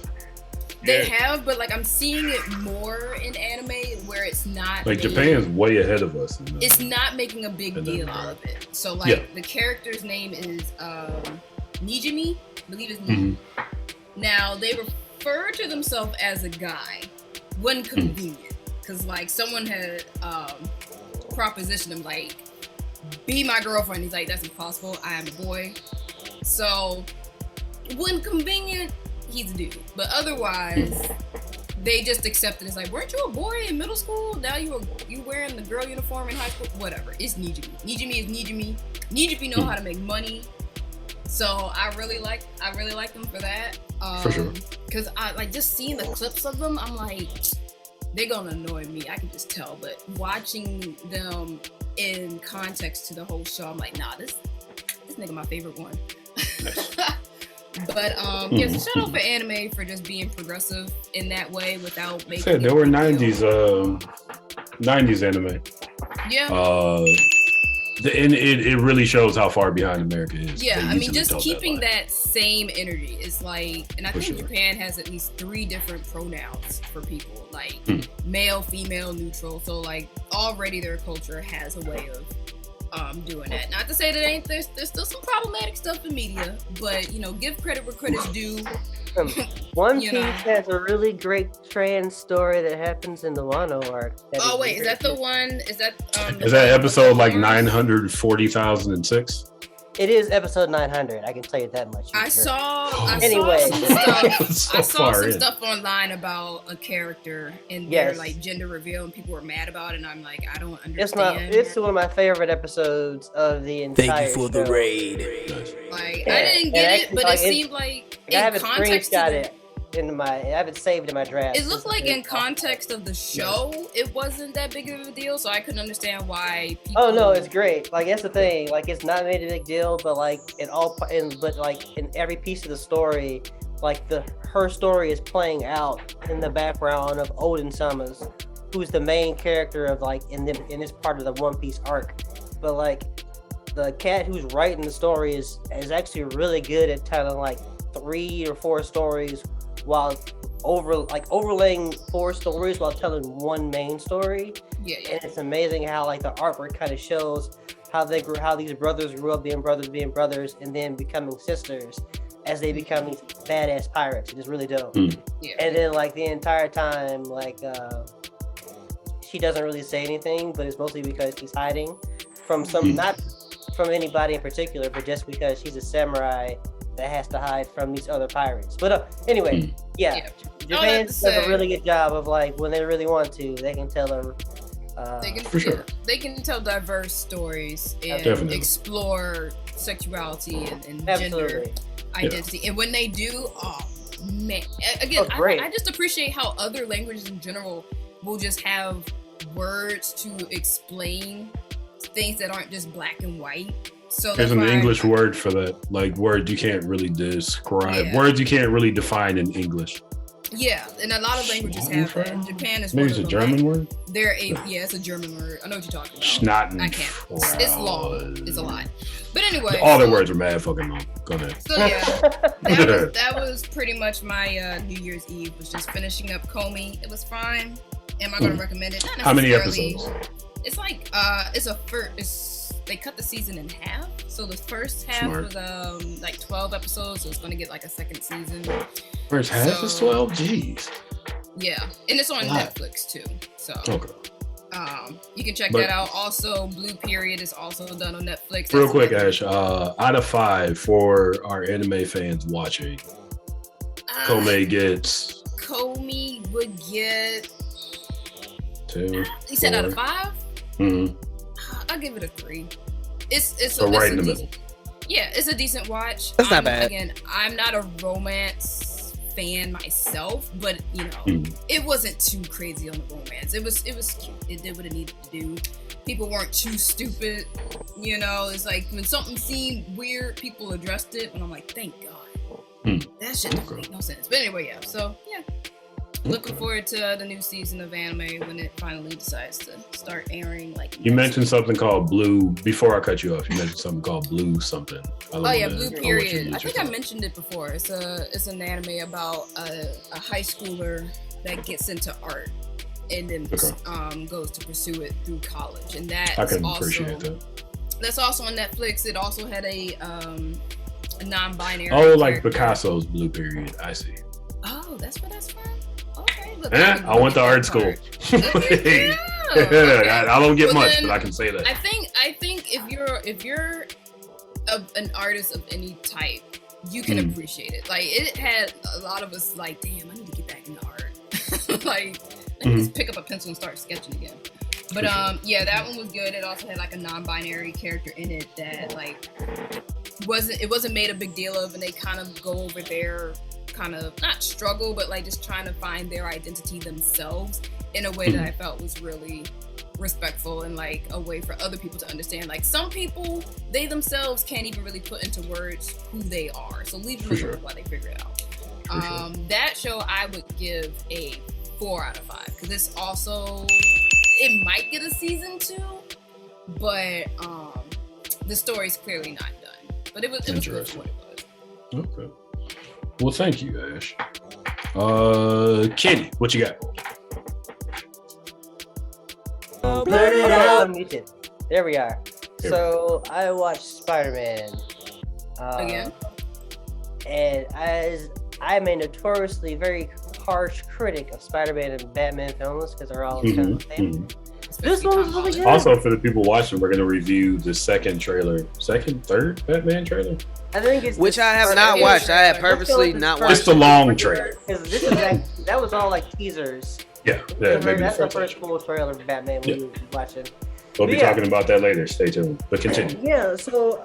They have, but like I'm seeing it more in anime where it's not like Japan's way ahead of us. It's not making a big deal out of it. So like the character's name is Nijimi, I believe it's Nijimi. Now they refer to themselves as a guy when convenient, because like someone had propositioned him like, be my girlfriend. He's like, that's impossible. I am a boy. So when convenient, he's a dude. But otherwise, they just accept it as like, weren't you a boy in middle school? Now you wearing the girl uniform in high school? Whatever. It's Nijimi. Nijimi is Nijimi. Nijimi know how to make money. So I really like them for that. For sure. Because I like just seeing the clips of them, I'm like, they're gonna annoy me. I can just tell. But watching them in context to the whole show, I'm like, nah, this nigga my favorite one. But so shout out for anime for just being progressive in that way without making. Said there were '90s anime. Yeah. And it really shows how far behind America is. Yeah, I mean, just keeping that same energy is like, and I think Japan has at least 3 different pronouns for people, like male, female, neutral. So like already their culture has a way of doing that. Not to say that there's still some problematic stuff in media, but you know, give credit where credit's due. One Piece has a really great trans story that happens in the Wano arc. Oh wait, is that the one? Is that episode like 940,006? It is episode 900. I can tell you that much. I saw some stuff online about a character and their like gender reveal, and people were mad about it. And I'm like, I don't understand. It's one of my favorite episodes of the entire. Thank you for the show. raid. Like I didn't get it, but it seemed like I have it screenshotted I have it saved in my draft. It looked like in context of the show, it wasn't that big of a deal, so I couldn't understand why people... Oh no, it's great. Like that's the thing. Like it's not made a big deal, but like in every piece of the story, like her story is playing out in the background of Odin Summers, who's the main character of like in this part of the One Piece arc. But like the cat who's writing the story is actually really good at telling like 3 or 4 stories while overlaying 4 stories while telling one main story. Yeah. And it's amazing how like the artwork kind of shows how these brothers grew up being brothers and then becoming sisters as they become these badass pirates. It's really dope. Yeah. And then like the entire time, like she doesn't really say anything, but it's mostly because she's hiding from not from anybody in particular, but just because she's a samurai that has to hide from these other pirates. But anyway, Japan does a really good job of like when they really want to, they can tell they can tell diverse stories and explore sexuality and gender identity. And when they do, oh man, again, I just appreciate how other languages in general will just have words to explain things that aren't just black and white. So there's an English word for that, like words you can't really describe, words you can't really define in English. Yeah, and a lot of languages have that. Japan is maybe it's a German word. It's a German word. I know what you're talking about. Schnatten. I can't. It's long. It's a lot. But anyway, all their words are mad fucking long. Go ahead. So yeah, that was pretty much my New Year's Eve. Was just finishing up Comey. It was fine. Am I going to recommend it? Not necessarily. How many episodes? It's like they cut the season in half. So the first half was like 12 episodes. So it's going to get like a second season. First half is 12. Jeez. Yeah, and it's on Netflix too. So okay. You can check that out. Also, Blue Period is also done on Netflix. Real quick, Ash. Out of 5 for our anime fans watching, Comey would get 2. You said 4. Out of 5? Mm-hmm. I'll give it a 3. It's right in the middle. Yeah, it's a decent watch. That's not bad. Again, I'm not a romance fan myself, but you know, it wasn't too crazy on the romance. It was cute. It did what it needed to do. People weren't too stupid. You know, it's like when something seemed weird, people addressed it, and I'm like, thank God. That shit doesn't make no sense. But anyway, yeah. So yeah, looking forward to the new season of anime when it finally decides to start airing. Like you mentioned something called Blue before I cut you off. You mentioned something called Blue something. Blue Period. I think I mentioned it before. It's an anime about a high schooler that gets into art and then goes to pursue it through college, and that's I can appreciate that. That's also on Netflix. It also had a non-binary. Oh, like Picasso's Blue Period. I see. Oh, that's where that's from. Okay. Look, I went to art school. I don't get much, but I can say that. I think if you're an artist of any type, you can appreciate it. Like it had a lot of us like, damn, I need to get back into art. Like, just pick up a pencil and start sketching again. But yeah, that one was good. It also had like a non-binary character in it that like wasn't made a big deal of, and they kind of go over their kind of not struggle, but like just trying to find their identity themselves in a way that I felt was really respectful and like a way for other people to understand. Like some people, they themselves can't even really put into words who they are. So leave them alone while they figure it out. That show I would give a 4 out of 5 because it's also. It might get a season 2, but the story's clearly not done. But it was good for what it was. Okay. Well, thank you, Ash. Kenny, what you got? There we are. So I watched Spider-Man. Again? And as I'm a notoriously very harsh critic of Spider-Man and Batman films because they're all kind of the same. This one was really good. Also, for the people watching, we're going to review the third Batman trailer. I think it's which I have not watched. I have purposely not watched. It's the long trailer. Because that was all like teasers. Yeah, maybe that's the first cool trailer of Batman we were watching. We'll be talking about that later. Stay tuned. But continue. Yeah, so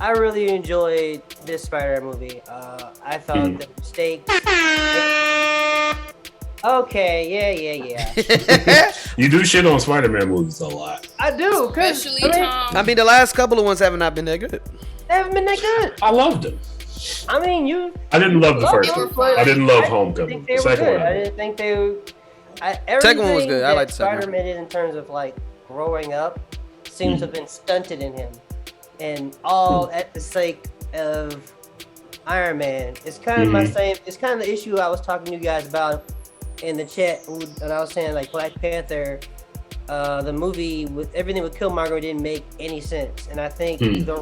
I really enjoyed this Spider-Man movie. I thought the mistakes. Okay, yeah. You do shit on Spider-Man movies a lot. I do, especially Tom. I mean, the last couple of ones have not been that good. They haven't been that good. I loved them. I mean, I didn't love the first one. I didn't love Homecoming. The second one. I didn't think they were. Second one was good. I like the second one. Spider-Man did in terms of like growing up seems to have been stunted in him, and all at the sake of Iron Man. It's kind of my same. It's kind of the issue I was talking to you guys about in the chat, and I was saying like Black Panther, the movie with everything with Killmonger didn't make any sense, and I think the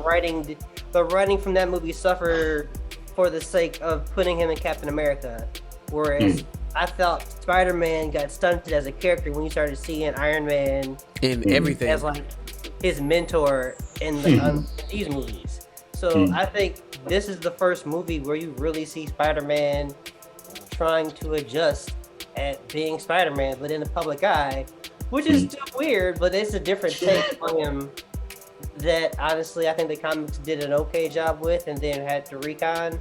writing from that movie suffered for the sake of putting him in Captain America, whereas I felt Spider-Man got stunted as a character when you started seeing Iron Man in everything as like his mentor in these movies. So I think this is the first movie where you really see Spider-Man trying to adjust at being Spider-Man, but in the public eye, which is still weird, but it's a different take on him that honestly I think the comics did an okay job with and then had to recon,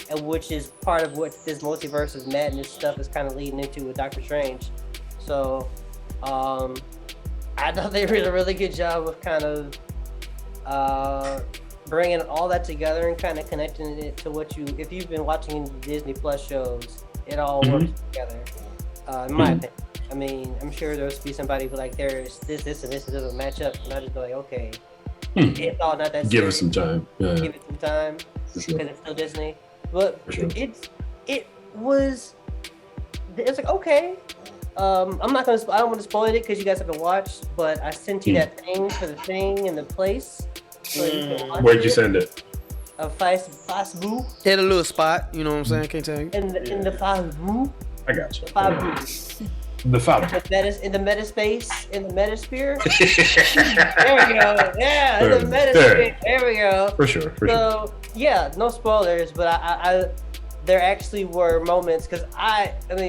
and which is part of what this multiverse of madness stuff is kind of leading into with Doctor Strange. So I thought they did a really good job of kind of bringing all that together and kind of connecting it to what if you've been watching Disney Plus shows, it all works together. In my opinion. I mean, I'm sure there'll be somebody who like there's this and this doesn't match up, and I just be like, okay, it's all not that serious. Give it some time. Yeah. Give it some time because it's still Disney. But it's like okay. I don't want to spoil it because you guys haven't watched, but I sent you that thing for the thing and the place. So where'd you send it? Facebook. Hit a little spot, you know what I'm saying? Can't tell you. In the Facebook. I got you. In the meta space, in the metasphere. There we go. Yeah, in the metasphere. There we go. For sure. So yeah, no spoilers, but I there actually were moments because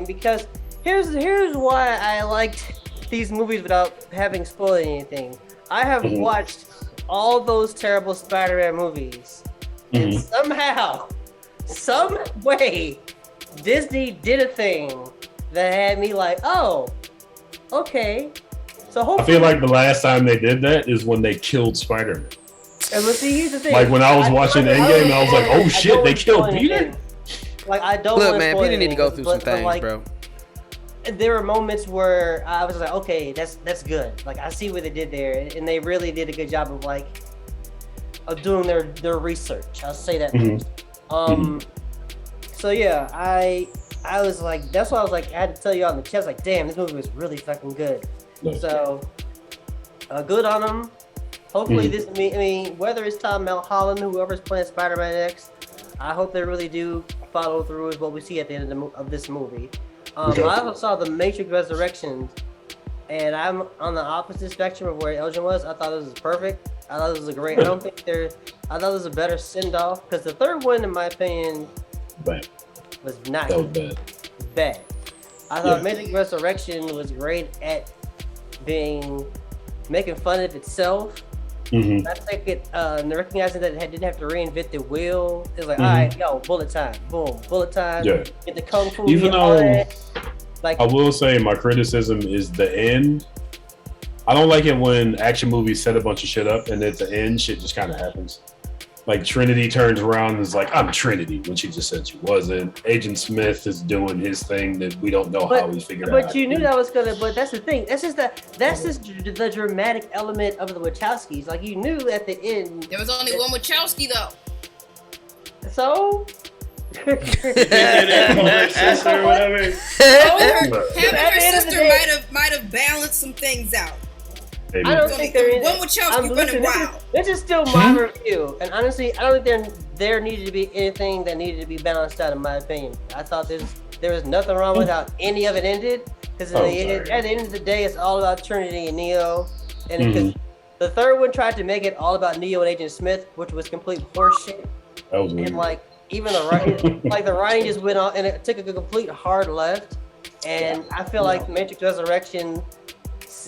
because here's why I liked these movies without having spoiled anything. I have watched all those terrible Spider-Man movies, and somehow, some way, Disney did a thing that had me like, oh, okay. So hopefully, I feel like the last time they did that is when they killed Spider-Man. but see, here's the thing. Like when I was watching Endgame, I was like, oh shit, they killed Peter. Like I don't. Look, man, Peter need to go through some things, like, bro. There were moments where I was like, okay, that's good. Like I see what they did there, and they really did a good job of doing their research. I'll say that first. So yeah, I was like, that's why I was like, I had to tell you on the chest, like, damn, this movie was really fucking good. Nice. So good on them. Hopefully this, I mean, whether it's Tom Holland, whoever's playing Spider-Man X, I hope they really do follow through with what we see at the end of this movie. I also saw The Matrix Resurrections, and I'm on the opposite spectrum of where Elgin was. I thought this was perfect. I thought this was a great. I thought this was a better send-off because the third one, in my opinion, was not that was bad. Bad. I thought Matrix Resurrection was great at making fun of itself. I think it recognizing that it didn't have to reinvent the wheel. It's like, all right, yo, bullet time, boom, bullet time. Yeah. Get the kung fu. Even though, like, I will say my criticism is the end. I don't like it when action movies set a bunch of shit up and at the end, shit just kind of happens. Like Trinity turns around and is like, I'm Trinity, when she just said she wasn't. Agent Smith is doing his thing that we don't know how he figured out. But you knew that was gonna. But that's the thing. That's just the dramatic element of the Wachowskis. Like you knew at the end. There was only one Wachowski though. So. Her sister or whatever. Having her sister might have balanced some things out. Maybe. I don't think there is. One Wachowski running wild. This is still my review, and honestly, I don't think there needed to be anything that needed to be balanced out, in my opinion. I thought there was nothing wrong with how any of it ended, because at the end of the day, it's all about Trinity and Neo, and because the third one tried to make it all about Neo and Agent Smith, which was complete horseshit. That was weird. And like even the writing, the writing just went on, and it took a complete hard left. And I feel like Matrix Resurrection,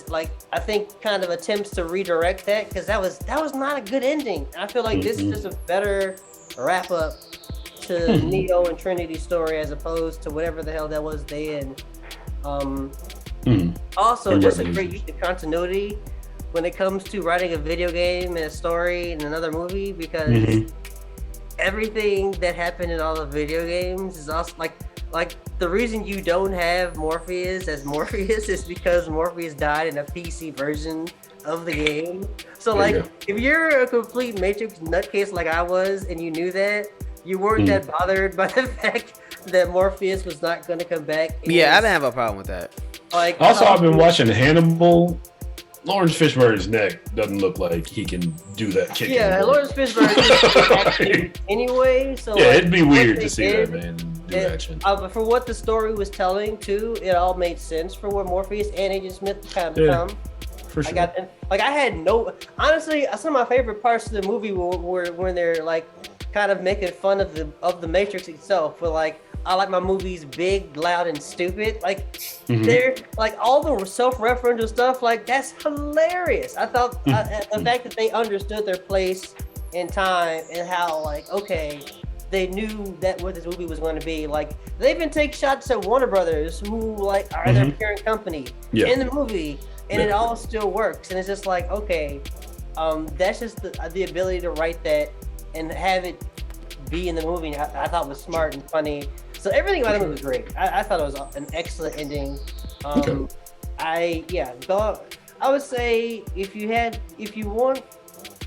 like I think kind of attempts to redirect that, because that was not a good ending. I feel like this is just a better wrap up to Neo and Trinity's story as opposed to whatever the hell that was at the end. Also, just a great use of continuity when it comes to writing a video game and a story in another movie, because everything that happened in all the video games is also like the reason you don't have Morpheus as Morpheus is because Morpheus died in a PC version of the game. So like if you're a complete Matrix nutcase like I was and you knew that, you weren't that bothered by the fact that Morpheus was not going to come back. I didn't have a problem with that. Like also, I've been watching Hannibal. Lawrence Fishburne's neck doesn't look like he can do that kick. Yeah, Lawrence Fishburne anyway. So yeah, it'd be weird to see that man do action. But for what the story was telling too, it all made sense for what Morpheus and Agent Smith kind of become. For sure. I had honestly, some of my favorite parts of the movie were when they're like kind of making fun of the Matrix itself. But like, I like my movies big, loud, and stupid. Like they're like all the self-referential stuff. Like that's hilarious. I thought the fact that they understood their place in time and how like they knew that what this movie was going to be. Like they even take shots at Warner Brothers, who like are their parent company in the movie, and it all still works. And it's just like that's just the ability to write that and have it be in the movie. I thought was smart and funny. So everything about it was great. I thought it was an excellent ending. I would say if you want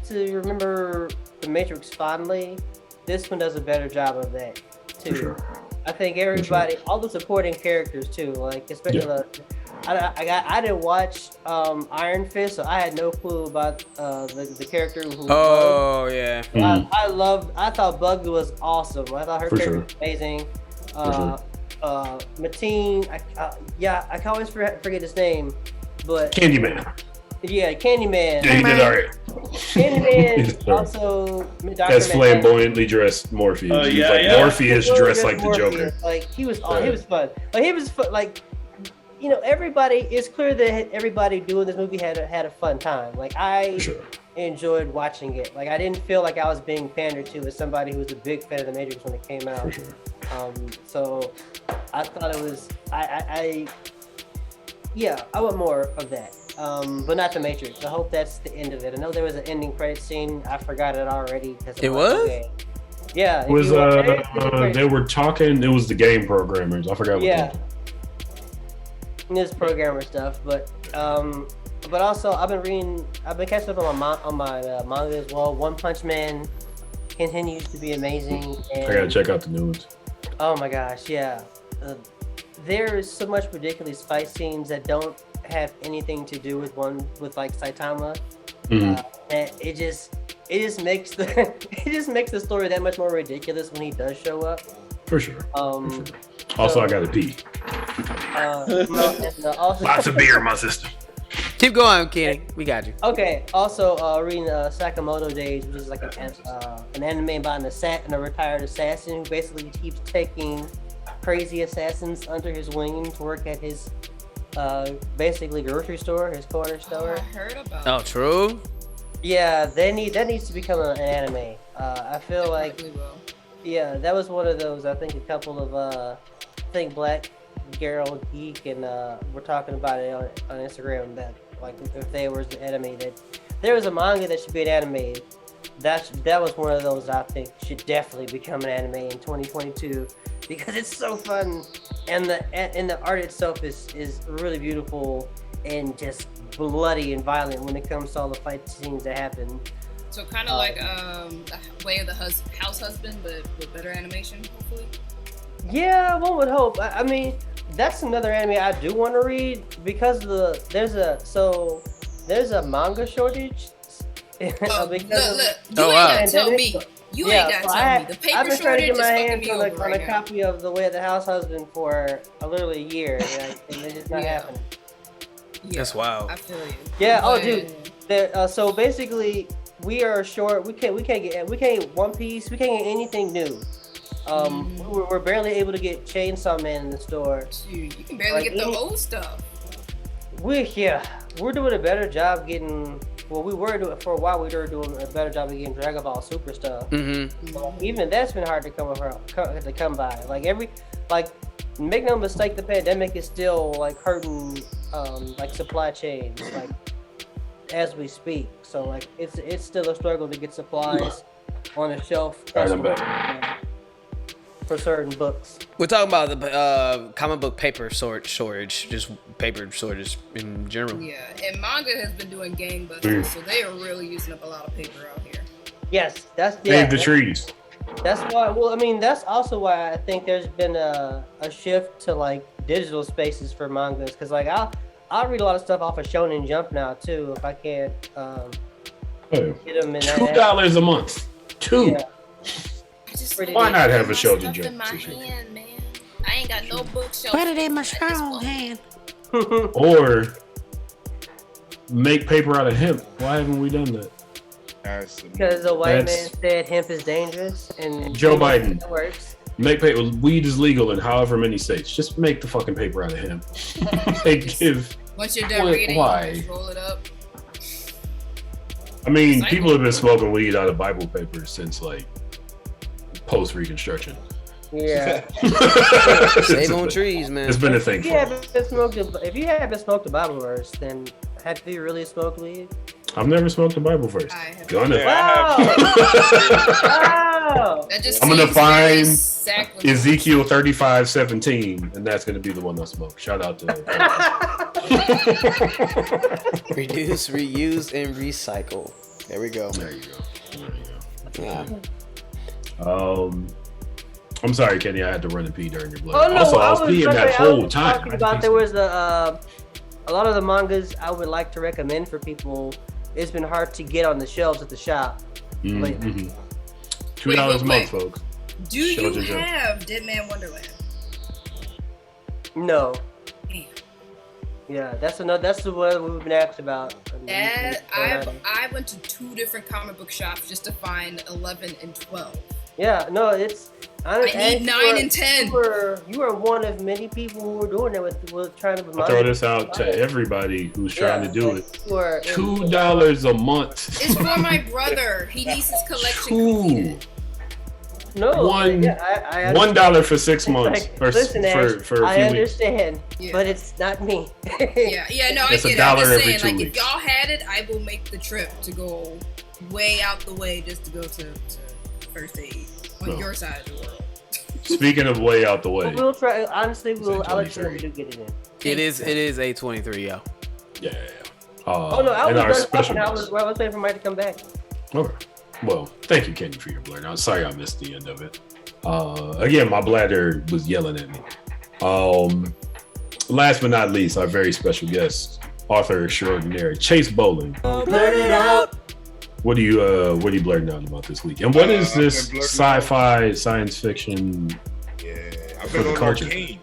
to remember The Matrix fondly, this one does a better job of that too. Sure. I think everybody, all the supporting characters too, like especially I didn't watch Iron Fist, so I had no clue about the character who. Oh yeah. I thought Bug was awesome. I thought her character was amazing. Mateen, I can always forget his name, but Candyman. Yeah, Candyman. Yeah, he did alright. Candyman also. That's flamboyantly dressed Morpheus. Morpheus dressed like the Joker. Like he was fun. Like he was fun. Like everybody. It's clear that everybody doing this movie had a fun time. Like I enjoyed watching it. Like I didn't feel like I was being pandered to as somebody who was a big fan of The Matrix when it came out. So I thought it was I want more of that. but not the Matrix. I hope that's the end of it. I know there was an ending credit scene. I forgot it already. It was? Okay. Yeah. It was they were talking. It was the game programmers. I forgot. Yeah. This programmer stuff, but also I've been catching up on my manga as well. One Punch Man continues to be amazing. And, I gotta check out the news. Oh my gosh, yeah. There is so much ridiculous fight scenes that don't have anything to do with like Saitama. And it just makes the story that much more ridiculous when he does show up. For sure. Also, I gotta pee. Lots of beer, my sister. Keep going, Kenny. We got you. Okay. Also, reading Sakamoto Days, which is like an anime about a retired assassin who basically keeps taking crazy assassins under his wing to work at his basically grocery store, his corner store. I heard about. Oh, true. Yeah, that needs to become an anime. I feel like. Yeah, that was one of those. I think a couple of Black Girl Geek and we're talking about it on Instagram that like if there was an anime that there was a manga that should be an anime. That was one of those I think should definitely become an anime in 2022 because it's so fun and the art itself is really beautiful and just bloody and violent when it comes to all the fight scenes that happen. So kind of like Way of the House Husband, but with better animation, hopefully. Yeah, one would hope. I mean, that's another anime I do want to read because there's a manga shortage. Look, you ain't gotta tell me. You ain't gotta tell me. The paper shortage is fucking me over on a copy of The Way of the House Husband for literally a year, and it's just not happening. Yeah, that's wild. I feel you. Yeah. Oh, dude. So basically, we are short. We can't get One Piece. We can't get anything new. We're barely able to get Chainsaw Man in the store. Dude, you can barely get the old stuff. We're doing a better job getting. Well, we were doing for a while. We were doing a better job of getting Dragon Ball Super stuff. Even that's been hard to come by. Make no mistake, the pandemic is still like hurting like supply chains like as we speak. So like it's still a struggle to get supplies on the shelf. For certain books. We're talking about the comic book paper shortage, just paper shortage in general. Yeah, and manga has been doing gangbusters, so they are really using up a lot of paper out here. Yes, that's save the trees. That's why. Well, I mean, that's also why I think there's been a shift to like digital spaces for mangas, because like I'll read a lot of stuff off of Shonen Jump now too if I can't get them in $2 a month. Yeah. Why not have a Shonen Jump? In my hand, man. I ain't got no bookshelf. Put it in my strong hand. Or make paper out of hemp. Why haven't we done that? Because the white man said hemp is dangerous, and Joe Biden works. Make paper. Weed is legal in however many states. Just make the fucking paper out of hemp. Once you're done reading, you just roll it up. I mean, people have been smoking weed out of Bible paper since like post-Reconstruction. Yeah. Save on trees, man. It's been a thing. If you haven't smoked a Bible verse, then have you really smoked weed? I've never smoked a Bible verse. Gonna. Wow. I'm gonna find Ezekiel 35:17, and that's gonna be the one I smoke. Shout out to reduce, reuse, and recycle. There we go. There you go. Yeah. I'm sorry, Kenny. I had to run and pee during your blood. Oh, no, also, I was peeing that whole time. Talking about there was a lot of the mangas I would like to recommend for people. It's been hard to get on the shelves at the shop. $2 a month, folks. Do you have Dead Man Wonderland? No. Yeah, that's the one we've been asked about. I went to 2 different comic book shops just to find 11 and 12. Yeah, no, it's. I need 9 and 10. You are one of many people who are doing it with trying to. I'll throw this out to everybody who's trying to do it. $2 a month. It's for my brother. He needs his collection completed. No, $1 for 6 months. Like, listen, Ash, for a I few understand, Yeah. but it's not me. No, I It's get it. I'm $1 just every saying, 2 like, weeks. if y'all had it, I will make the trip to go way out the way just to go to first aid on your side of the world. Speaking of way out the way. We'll try. Honestly, I'll let you know if we do get it in. It is 8:23, yo. Yeah. Oh no, I and our was special done. I guest. was waiting for Mike to come back. Okay. Well, thank you, Kenny, for your blur. I'm sorry I missed the end of it. Again, my bladder was yelling at me. Last but not least, our very special guest, author extraordinary, Chase Bolling. Blurt it out. What are you blurting out about this week? And what is this sci-fi science fiction? Yeah, I've for been the on culture? Arcane.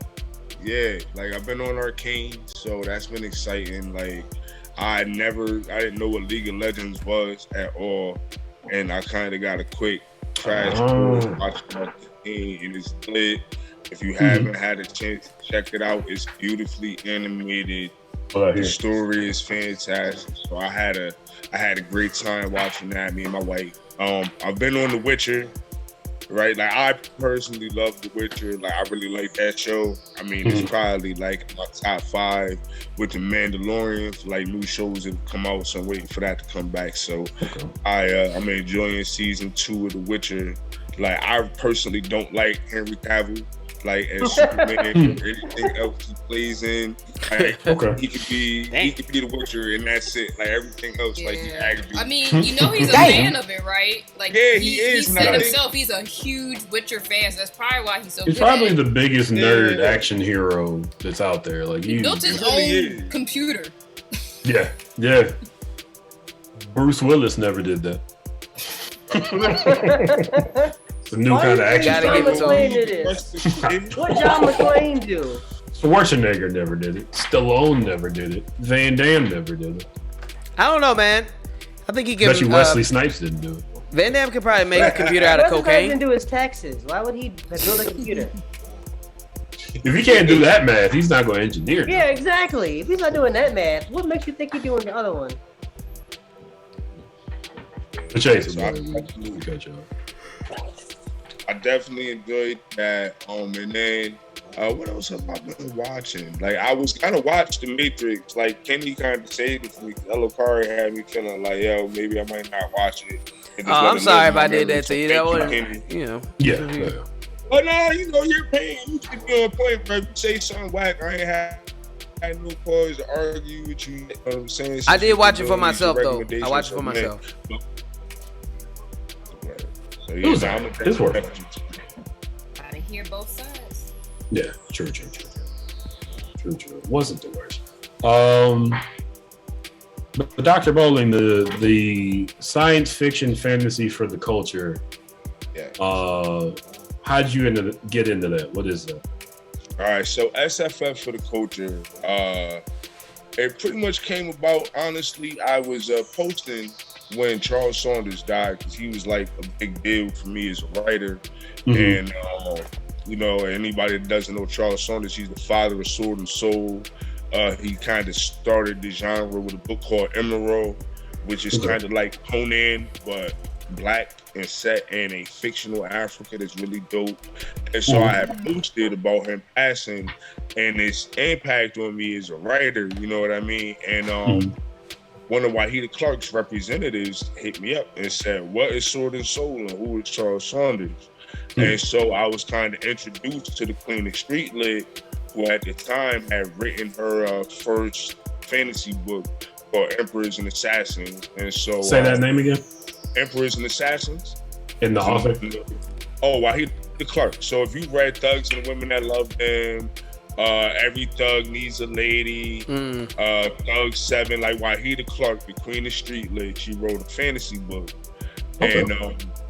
Yeah, like I've been on Arcane, so that's been exciting. Like I didn't know what League of Legends was at all, and I kind of got a quick crash course watching Arcane, and it's lit. If you haven't had a chance to check it out, it's beautifully animated. The story is fantastic. So I had a great time watching that. Me and my wife. I've been on The Witcher, right? Like I personally love The Witcher. Like I really like that show. I mean, it's probably like my top 5 with The Mandalorian. For, like new shows that have come out, so I'm waiting for that to come back. So I'm enjoying season 2 of The Witcher. Like I personally don't like Henry Cavill. Like as Superman or anything else he plays in, like, he could be the Witcher and that's it. Like everything else, like he aggravates. I mean, you know he's a fan of it, right? Like he is. He said himself he's a huge Witcher fan, so that's probably why he's so He's good probably at it. the biggest nerd action hero that's out there. Like He built his own computer. Yeah. Bruce Willis never did that. It's a new kind of action. What John McClane do? Schwarzenegger never did it. Stallone never did it. Van Damme never did it. I don't know, man. I think he can. Bet you Wesley Snipes didn't do it. Van Damme could probably make a computer out of Wesley cocaine. Snipes didn't do his taxes. Why would he build a computer? If he can't do that math, he's not going to engineer. Yeah, exactly. If he's not doing that math, what makes you think he's doing the other one? The Chase, I definitely enjoyed that. And then what else have I been watching? Like I was kind of watching The Matrix. Like Kenny kind of saved it for me. Elokari had me feeling like, yo, maybe I might not watch it. I'm sorry if I did that to you. That would, you know. Yeah. But no, you know you're paying. You should be on point, bro. If you say something whack, I ain't had no cause to argue with you. You know what I'm saying? I did watch it for myself though. I watched it for myself. So yeah, it's worth it. Gotta hear both sides. Yeah, true. It wasn't the worst. But Dr. Bolling, the science fiction fantasy for the culture. Yeah. How'd you get into that? What is that? All right, so SFF for the culture. It pretty much came about. Honestly, I was posting when Charles Saunders died because he was like a big deal for me as a writer. And you know, anybody that doesn't know Charles Saunders, he's the father of Sword and Soul. He kind of started the genre with a book called Emerald, which is kind of like Conan, but black and set in a fictional Africa that's really dope. And so I had posted about him passing and his impact on me as a writer, you know what I mean? And one of Wahida Clark's representatives hit me up and said, what is Sword and Soul and who is Charles Saunders? And so I was kind of introduced to the Queen of Streetlit, who at the time had written her first fantasy book called Emperors and Assassins. And so say that name again. Emperors and Assassins. And the author? Oh, Wahida Clark. So if you read Thugs and the Women That Love Them, Every Thug Needs a Lady, Thug 7, like Wahida Clark, the Queen of Streetlit, she wrote a fantasy book. And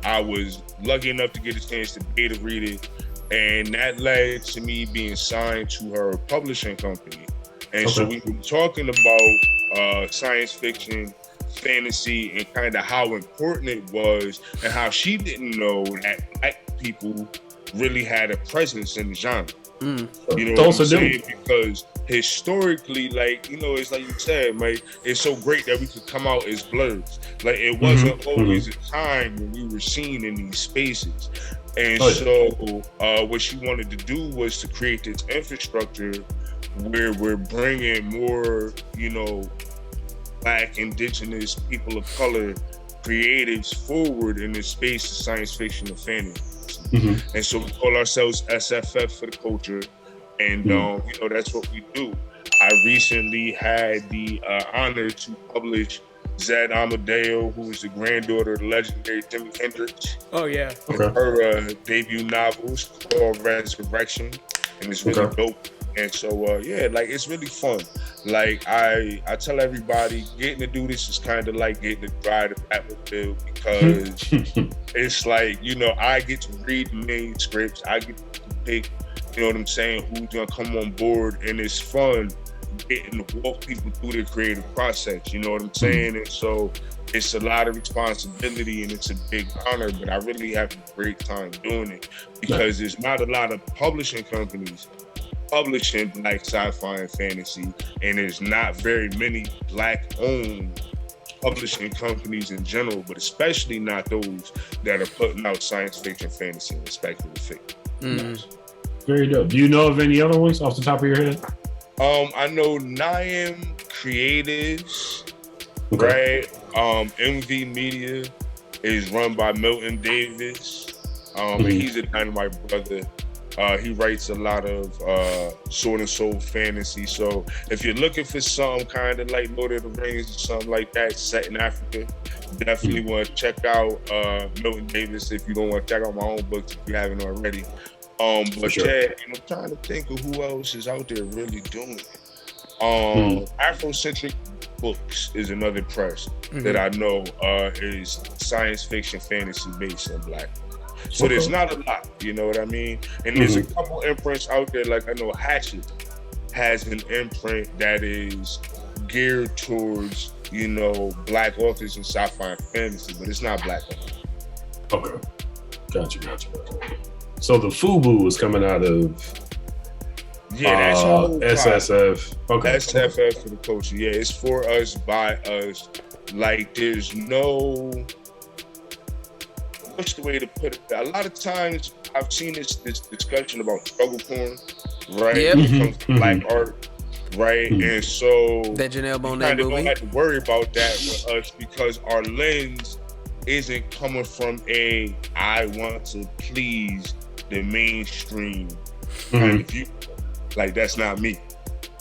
I was lucky enough to get a chance to beta read it. And that led to me being signed to her publishing company. And so we were talking about science fiction, fantasy, and kind of how important it was and how she didn't know that black people really had a presence in the genre. You know what I'm saying? Because historically, like, you know, it's like you said, Mike, it's so great that we could come out as blurs. Like, it wasn't always a time when we were seen in these spaces. And so what she wanted to do was to create this infrastructure where we're bringing more, you know, Black, indigenous, people of color creatives forward in this space of science fiction and fantasy. Mm-hmm. And so we call ourselves SFF for the culture. And, you know, that's what we do. I recently had the honor to publish Zed Amadeo, who is the granddaughter of the legendary Jimi Hendrix. Oh, yeah. Okay. Her debut novel is called Resurrection, and it's really dope. And so, yeah, like, it's really fun. Like, I tell everybody, getting to do this is kind of like getting to ride a Batmobile, because it's like, you know, I get to read the main scripts, I get to pick, you know what I'm saying, who's gonna come on board, and it's fun getting to walk people through the creative process, you know what I'm saying? And so it's a lot of responsibility and it's a big honor, but I really have a great time doing it, because there's not a lot of publishing companies publishing Black sci-fi and fantasy, and there's not very many Black-owned publishing companies in general, but especially not those that are putting out science fiction, fantasy, and speculative fiction. Nice. Very dope. Do you know of any other ones off the top of your head? I know Niam Creatives, right? MV Media is run by Milton Davis. He's a dynamite brother. He writes a lot of Sword and Soul fantasy. So if you're looking for something kind of like Lord of the Rings or something like that set in Africa, definitely want to check out Milton Davis if you don't want to check out my own books if you haven't already. But yeah, I'm trying to think of who else is out there really doing it. Afrocentric Books is another press that I know is science fiction, fantasy based in Black. So there's not a lot, you know what I mean? And there's a couple imprints out there, like I know Hatchet has an imprint that is geared towards, you know, Black authors in sci-fi and fantasy, but it's not Black authors. Okay. Gotcha. So the FUBU is coming out of that's SSF. Okay. SFF for the culture. Yeah, it's for us, by us. Like, there's no, what's the way to put it? A lot of times I've seen this discussion about struggle porn, right? Yep. When it comes to Black art, right? And so that Janelle Monáe kind of movie. don't have to worry about that with us, because our lens isn't coming from a I want to please the mainstream kind of view. Like, that's not me,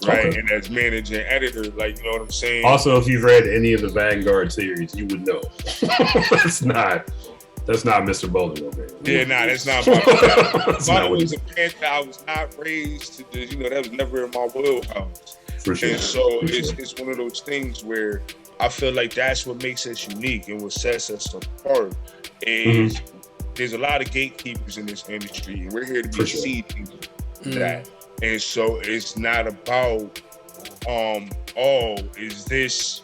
right? And as manager and editor, like, you know what I'm saying? Also, if you've read any of the Vanguard series, you would know. That's not Mr. Bolling over there. Yeah, that's not my Mama was a Panther. I was not raised to do, you know, that was never in my wheelhouse. For sure. And so it's one of those things where I feel like that's what makes us unique and what sets us apart is there's a lot of gatekeepers in this industry, and we're here to be seeding that. And so it's not about, is this,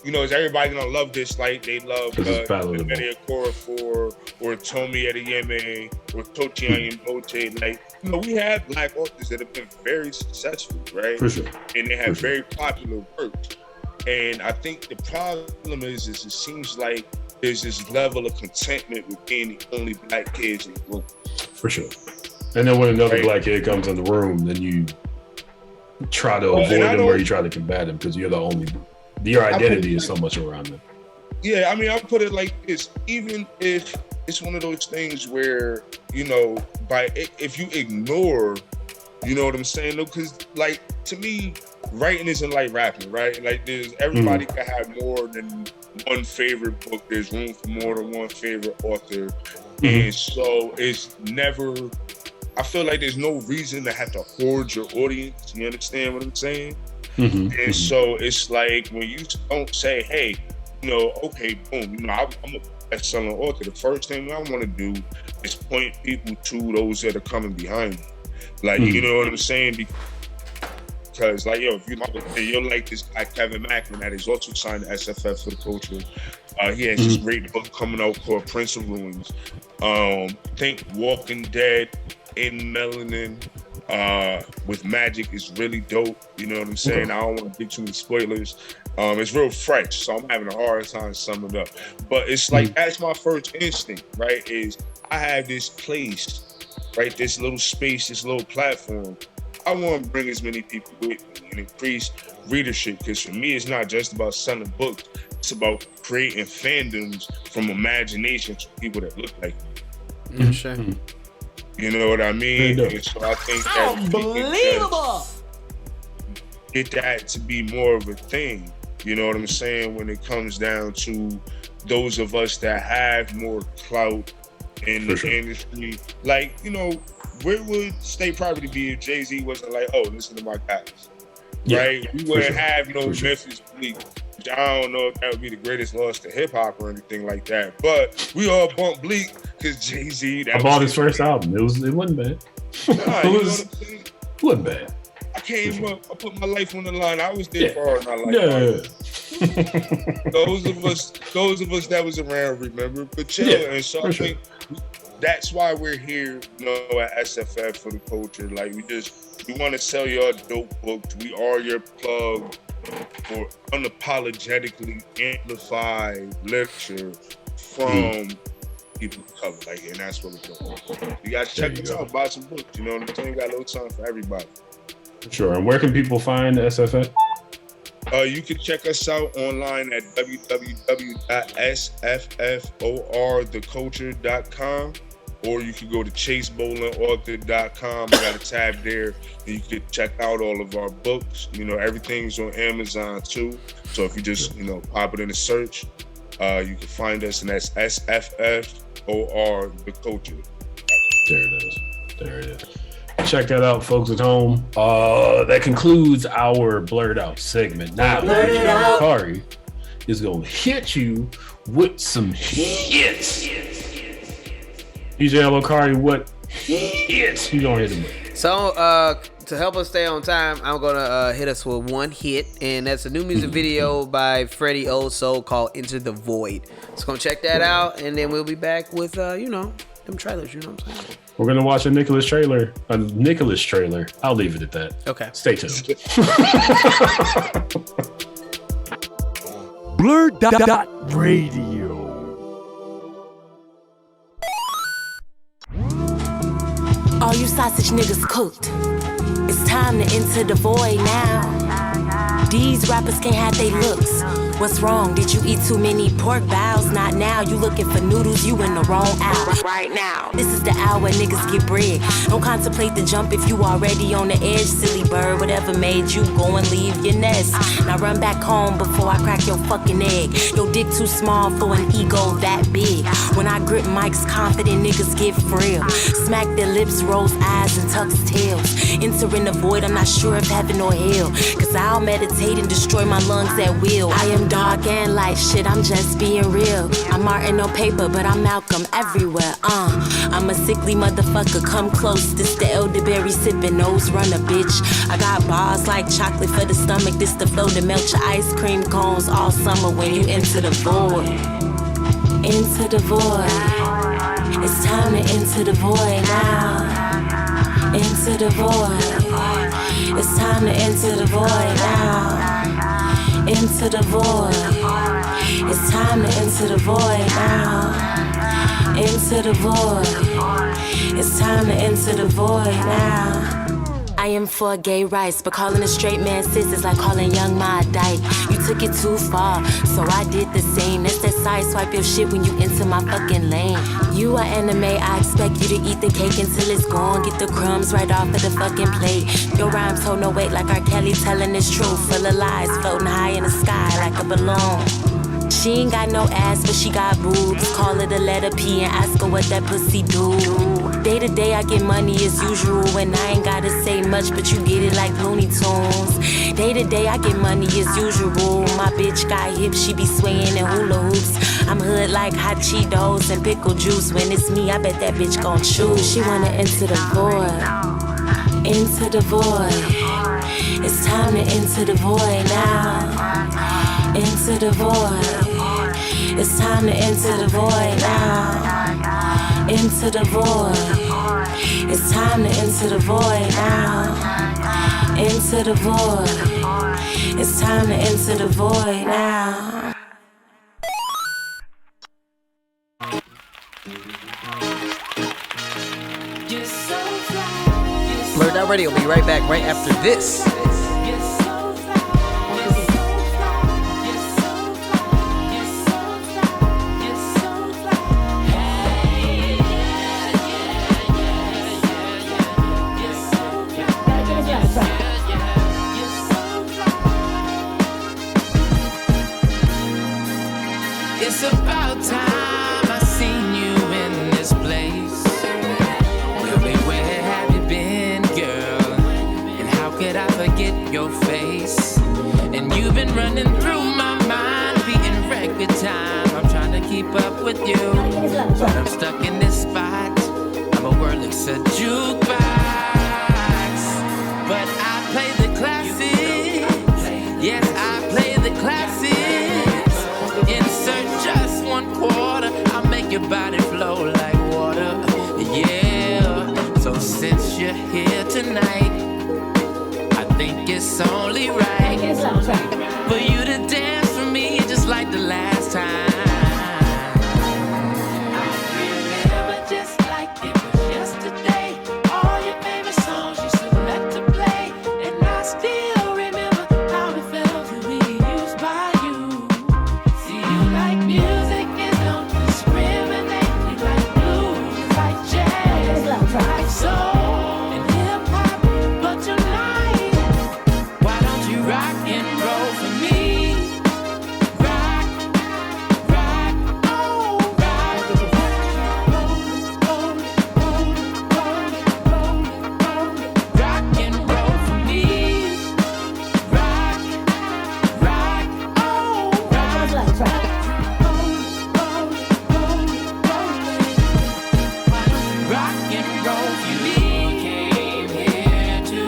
you know, is everybody gonna love this like they love Media Korafor or Tomi Adeyemi or Tochi Ayenbote? Like, you know, we have Black authors that have been very successful, right? For sure. And they have very popular works. And I think the problem is it seems like there's this level of contentment with being the only Black kids in the room. For sure. And then when another Black kid comes in the room, then you try to avoid them or you try to combat them because you're the only. Your identity is so much around them. Yeah, I mean, I'll put it like this. Even if it's one of those things where, you know, if you ignore, you know what I'm saying? Because, like, to me, writing isn't like rapping, right? Like, everybody can have more than one favorite book. There's room for more than one favorite author. And so it's never, I feel like there's no reason to have to hoard your audience. You understand what I'm saying? And so it's like when you don't say, hey, you know, okay, boom, you know, I'm a best-selling author. The first thing I want to do is point people to those that are coming behind me. Like, you know what I'm saying? Because, like, yo, if you're like this guy, Kevin Macklin, that is also signed to SFF for the culture. He has this great book coming out called Prince of Ruins. Think Walking Dead in Melanin with magic is really dope. You know what I'm saying? I don't want to give too many spoilers. It's real fresh, so I'm having a hard time summing it up. But it's like, that's my first instinct, right? Is I have this place, right? This little space, this little platform. I want to bring as many people with me and increase readership, because for me, it's not just about selling books. It's about creating fandoms from imagination to people that look like me. Sure. You know what I mean? And so I think that unbelievable. Get that to be more of a thing. You know what I'm saying? When it comes down to those of us that have more clout in the industry, like, you know, where would State Property be if Jay-Z wasn't like, oh, listen to my guys, right? We wouldn't have no Memphis Bleak. I don't know if that would be the greatest loss to hip hop or anything like that, but we all bump Bleak because Jay-Z. I bought his first album. It wasn't bad. It wasn't bad. I came up. I put my life on the line. I was there for all my life. Those of us that was around remember, but and so I think that's why we're here, you know, at SFF for the culture. Like we want to sell y'all dope books. We are your plug for unapologetically amplified literature from people of color. Like, and that's what we're doing. You guys check us out, buy some books. You know what I'm saying? We got a little time for everybody. Sure. And where can people find SFF? You can check us out online at www.sffortheculture.com, or you can go to chaseBollingAuthor.com. We got a tab there, and you can check out all of our books. You know, everything's on Amazon too. So if you just, you know, pop it in the search, you can find us, and that's SFFOR The Culture. There it is. Check that out, folks at home. That concludes our Blurred Out segment. Now, DJ Kari is going to hit you with some hits. DJ Kari, what hits you going to hit him with? So, to help us stay on time, I'm going to hit us with one hit, and that's a new music video by Freddie Old Soul called Into the Void. So, going to check that out, and then we'll be back with, you know, them trailers, you know what I'm saying? We're going to watch a Nicholas trailer. I'll leave it at that. Okay. Stay tuned. BlurdDotRadio. All you sausage niggas cooked. It's time to enter the void now. These rappers can't have they looks. What's wrong? Did you eat too many pork bows? Not now. You looking for noodles, you in the wrong hour. Right now. This is the hour niggas get bread. Don't contemplate the jump if you already on the edge, silly bird. Whatever made you go and leave your nest. Now run back home before I crack your fucking egg. Your dick too small for an ego that big. When I grip mics, confident niggas get frail. Smack their lips, rose eyes, and tucks tails. Entering the void, I'm not sure if heaven or hell. Cause I'll meditate and destroy my lungs at will. I am dark and light, shit, I'm just being real. I'm Martin on paper, but I'm Malcolm everywhere, I'm a sickly motherfucker, come close. This the elderberry sipping, nose runner, bitch. I got bars like chocolate for the stomach. This the flow to melt your ice cream cones all summer when you enter the void. Into the void. It's time to enter the void now. Into the void. It's time to enter the void now. Into the void. It's time to enter the void now. Into the void. It's time to enter the void now. I am for gay rights, but calling a straight man sis is like calling young Ma a dyke. You took it too far, so I did the same. That's that side swipe your shit when you enter my fucking lane. You are anime, I expect you to eat the cake until it's gone. Get the crumbs right off of the fucking plate. Your rhymes hold no weight like R. Kelly telling this truth. Full of lies, floating high in the sky like a balloon. She ain't got no ass, but she got boobs. Call it a letter P and ask her what that pussy do. Day to day, I get money as usual, and I ain't gotta say much, but you get it like Looney Tunes. Day to day, I get money as usual. My bitch got hips, she be swaying in hula hoops. I'm hood like hot Cheetos and pickle juice. When it's me, I bet that bitch gon' choose. She wanna enter the void. Into the void. It's time to enter the void now. Into the void. It's time to enter the void now. Into the void. It's time to enter the void now. Into the void. It's time to enter the void now. Radio. We'll be right back right after this. It's about time I seen you in this place. Well, baby, where have you been, girl? And how could I forget your face? And you've been running through my mind, beating record time. I'm trying to keep up with you, but I'm stuck in this spot. I'm a wordless a jukebox, but I play the classics. Yes, I play the classics. Insert just 1/4. I'll make your body flow like water. Yeah. So since you're here tonight, I think it's only right for you to dance for me just like the last time. I remember just like it was yesterday. All your favorite songs you select to play, and I still remember how it felt to be used by you. See, you like music and don't discriminate. You like blues, like jazz, like soul and hip hop. But tonight, why don't you rock and roll for me? Rock, rock, oh, rock. Rock and roll for me. Rock, rock, oh, rock. Rock and roll for me. Came here to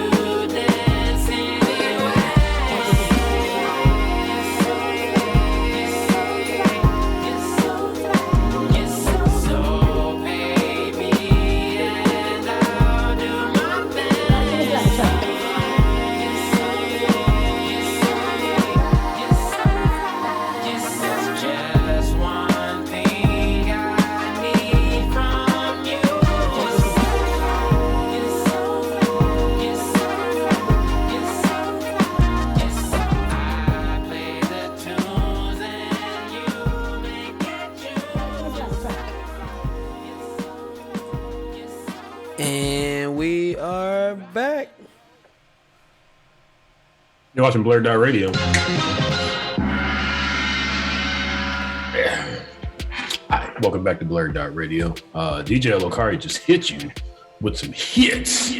dance anyway. So baby, and I'll do my best. Just one thing I need from you. I play the tunes and you make it And we are back. You're watching BlurdDotRadio. Hi, welcome back to BlurdDotRadio. DJ Lokari just hit you with some hits.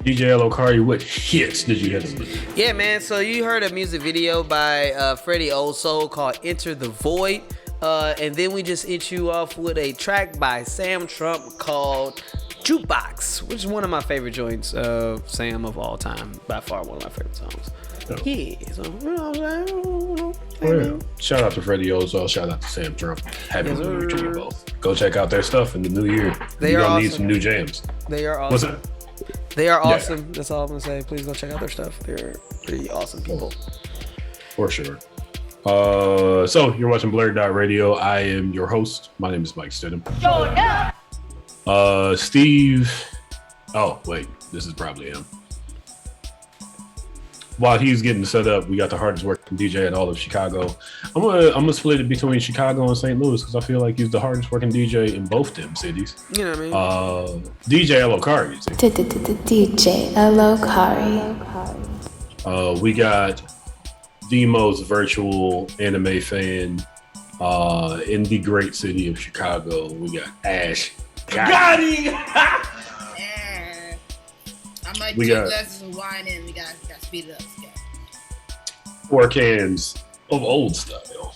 DJ Lokari, what hits did you hit him with? Yeah, man. So you heard a music video by Freddie Old Soul called "Enter the Void," and then we just hit you off with a track by Sam Trump called "Jukebox," which is one of my favorite joints of Sam of all time. By far, one of my favorite songs. Oh. Yeah. So you know what I'm saying? Oh, yeah. Shout out to Freddie Ozol. Shout out to Sam Trump. Happy Yes, New Year to sir. you both. Go check out their stuff in the new year. They You're are gonna need awesome. some new jams. They are What's awesome. that? They are Yeah. awesome. That's all I'm gonna say. Please go check out their stuff. They're pretty awesome people. For sure. So you're watching BlurdDotRadio. I am your host. My name is Mike Stidham. Steve. Oh wait, this is probably him. While he's getting set up, we got the hardest working DJ in all of Chicago. I'm gonna split it between Chicago and St. Louis because I feel like he's the hardest working DJ in both them cities. You know what I mean? DJ Lokari. DJ Lokari. We got the most virtual anime fan in the great city of Chicago. We got Ash. Got him! I'm like We two got- glasses of wine in. We got to speed it up. Okay. 4 cans of old style.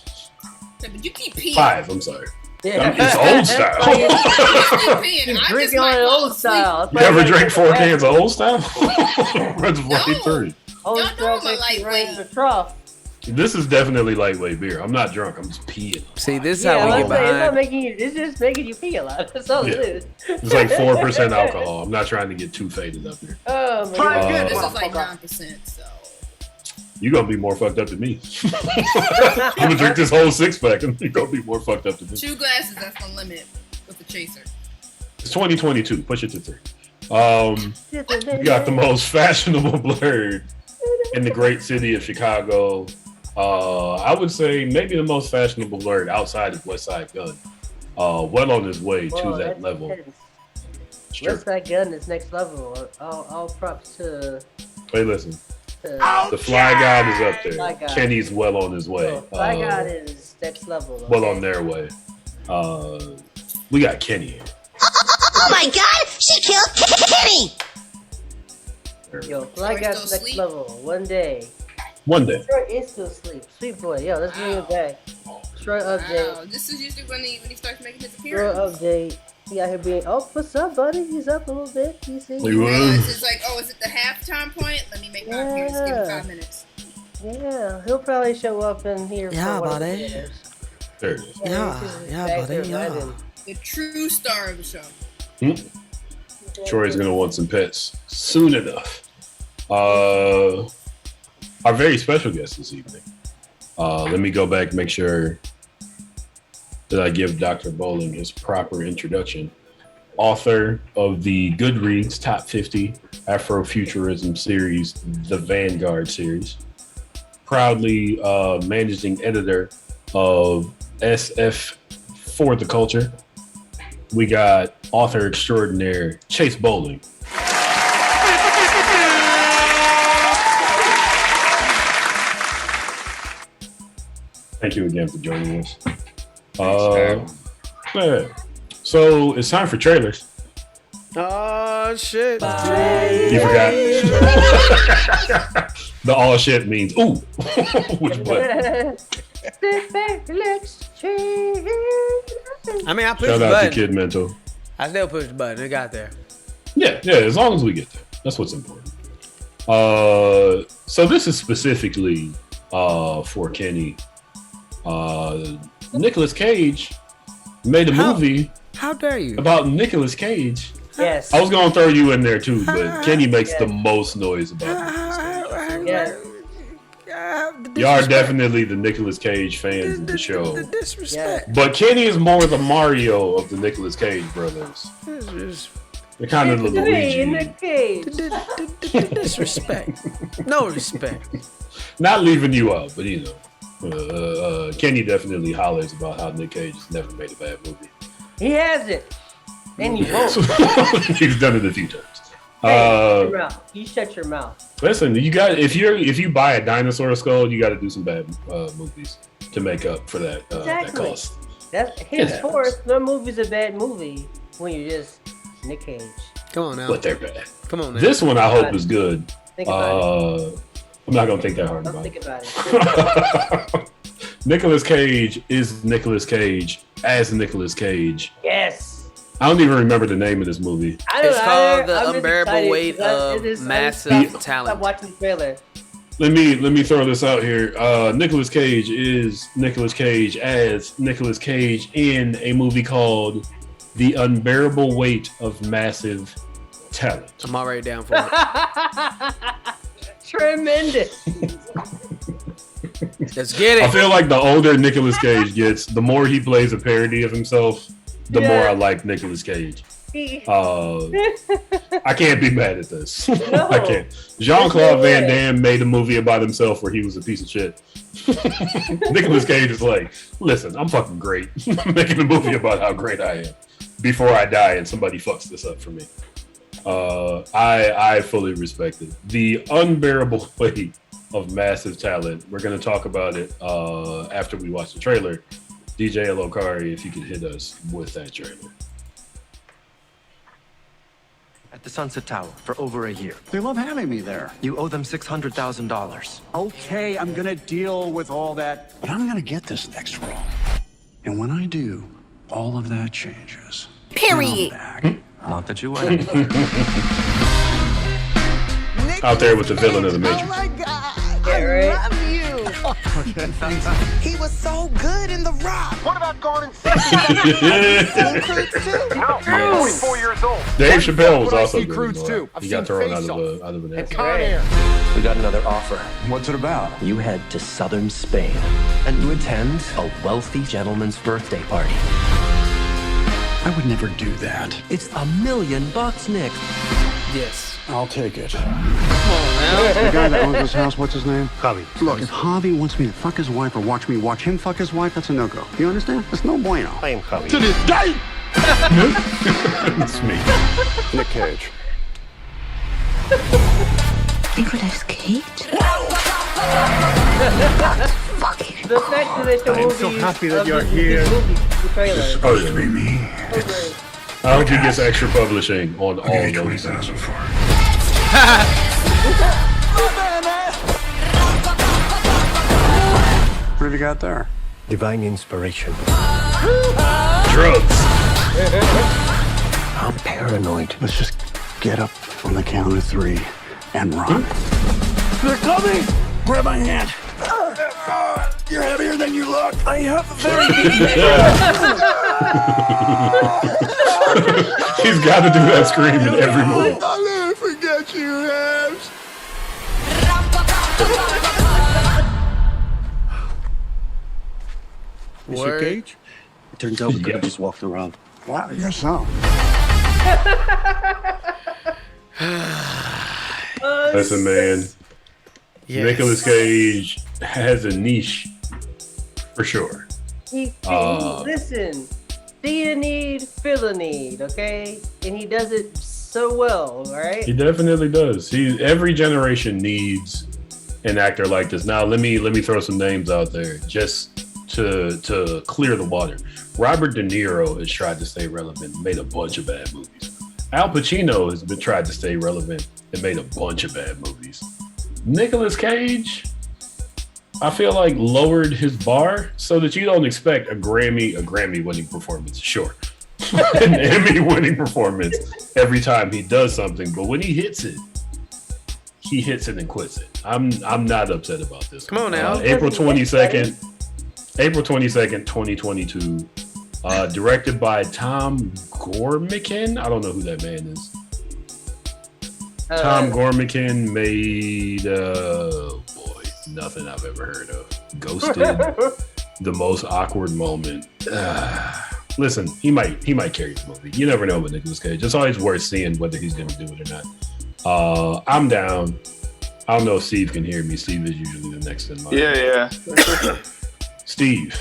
So, but you keep peeing. 5, I'm sorry. Yeah. It's old style. You keep peeing. He's I just drinking might on fall old asleep. style. You ever drank 4 cans of old style? That's way 30. Old Y'all know style I'm a makes you lightweight. raise the trough. This is definitely lightweight beer. I'm not drunk. I'm just peeing. See, this is Yeah, how we get it's not behind. making you. It's just making you pee a lot. That's all it Yeah. is. It's like 4% alcohol. I'm not trying to get too faded up here. Oh my god. This is like 9%. So You're going to be more fucked up than me. I'm going to drink this whole 6-pack and you're going to be more fucked up than me. 2 glasses. That's the limit with the chaser. It's 2022. Push it to 3. You got the most fashionable blurred in the great city of Chicago. I would say maybe the most fashionable blurred outside of West Side Gun. Well on his way to that level. West Side Gun is next level. All props to. Hey, listen. The Fly God is up there. Kenny's well on his way. Fly God is next level. Okay? Well on their way. We got Kenny here. Oh my God! She killed Kenny. Yo, Fly God's next level. One day. Troy is still asleep. Sweet boy. Yo, let's bring him back. Troy update. Wow. This is usually when he starts making his Troy appearance. update. He out here being, oh, what's up, buddy? He's up a little bit. You see? It's like, oh, is it the halftime point? Let me make my appearance. Give him 5 minutes. Yeah, he'll probably show up in here. Yeah, for buddy. There it is. Yeah, buddy. Yeah. The true star of the show. Troy's gonna want some pets soon enough. Our very special guest this evening. Let me go back and make sure that I give Dr. Bolling his proper introduction. Author of the Goodreads Top 50 Afrofuturism series, the Vanguard series. Proudly managing editor of SF for the Culture. We got author extraordinaire Chase Bolling. Thank you again for joining us. Yeah. So it's time for trailers. Oh shit! You forgot. The all shit means ooh. Which button? I mean, I pushed Shout the out button. to Kid Mental. I still pushed the button. It got there. Yeah, as long as we get there. That's what's important. So this is specifically for Kenny. Nicolas Cage made a movie. How dare you? About Nicolas Cage. Yes. I was gonna throw you in there too, but Kenny makes the most noise about Nicolas Cage. Yes. Y'all are definitely the Nicolas Cage fans of the show. The disrespect. But Kenny is more the Mario of the Nicolas Cage brothers. They're kind of the Luigi. In the cage. The disrespect. No respect. Not leaving you out, but you know. Kenny definitely hollers about how Nick Cage has never made a bad movie. He hasn't. And he won't. He's done it a few times. Hey, shut your mouth. You shut your mouth. Listen, you got if you buy a dinosaur skull, you got to do some bad movies to make up for that that cost. That's henceforth. No movie's a bad movie when you're just Nick Cage. Come on now. But they're bad. Come on now. This one I hope is good. Think about it. I'm not gonna think that hard about Think about it. Nicolas Cage is Nicolas Cage as Nicolas Cage. Yes. I don't even remember the name of this movie. It's called The Unbearable Weight of Massive Talent. I'm watching the trailer. Let me throw this out here. Nicolas Cage is Nicolas Cage as Nicolas Cage in a movie called The Unbearable Weight of Massive Talent. I'm already down for it. Tremendous. Let's get it. I feel like the older Nicolas Cage gets, the more he plays a parody of himself, the more I like Nicolas Cage. I can't be mad at this. No. I can't. Jean-Claude Van Damme made a movie about himself where he was a piece of shit. Nicolas Cage is like, listen, I'm fucking great. I'm making a movie about how great I am before I die and somebody fucks this up for me. I fully respect it. The Unbearable Weight of Massive Talent. We're going to talk about it after we watch the trailer. DJ Elokari, if you could hit us with that trailer. At the Sunset Tower for over a year. They love having me there. You owe them $600,000. Okay, I'm gonna deal with all that, but I'm gonna get this next role. And when I do, all of that changes. Period. Not that you would. Out there with the villain of the Matrix. Oh my God, I love you. He was so good in The Rock. What about Garden City? No, I'm 44 years old. Dave Chappelle was also good. Crudes too. He got thrown out of an airplane. We got another offer. What's it about? You head to southern Spain and you attend a wealthy gentleman's birthday party. I would never do that. It's $1 million, Nick. Yes. I'll take it. Come on now. The guy that owns this house, what's his name? Javi. Look, if Javi wants me to fuck his wife or watch me watch him fuck his wife, that's a no-go. You understand? That's no bueno. I am Javi. To this day! It's me. Nick Cage. Nicolas Cage? The fact that they show I am so movies happy that of you're these here. movies, the trailer. It's supposed to be me. I hope he gets extra publishing on all of those. What have you got there? Divine inspiration. Drugs. I'm paranoid. Let's just get up on the count of 3 and run. They're coming! Grab my hand. You're heavier than you look. I have a very He's got to do that scream in every movie. I'll never forget you, Habs. Mr. Cage? It turns out we could have just walked around. Wow, I guess so. Listen, man. Yes. Nicolas Cage has a niche for sure. Listen, see a need, feel a need, okay? And he does it so well, all right? He definitely does. Every generation needs an actor like this. Now, let me throw some names out there just to clear the water. Robert De Niro has tried to stay relevant, made a bunch of bad movies. Al Pacino has been tried to stay relevant and made a bunch of bad movies. Nicolas Cage, I feel like lowered his bar so that you don't expect a Grammy winning performance, sure. An Emmy winning performance every time he does something, but when he hits it and quits it. I'm not upset about this. Come on now. April 22nd, 2022. Directed by Tom Gormican. I don't know who that man is. Tom Gormican made nothing I've ever heard of. Ghosted. The most awkward moment. Listen, he might carry the movie. You never know with Nicolas Cage. It's always worth seeing whether he's going to do it or not. I'm down. I don't know if Steve can hear me. Steve is usually the next in line. Yeah. Steve,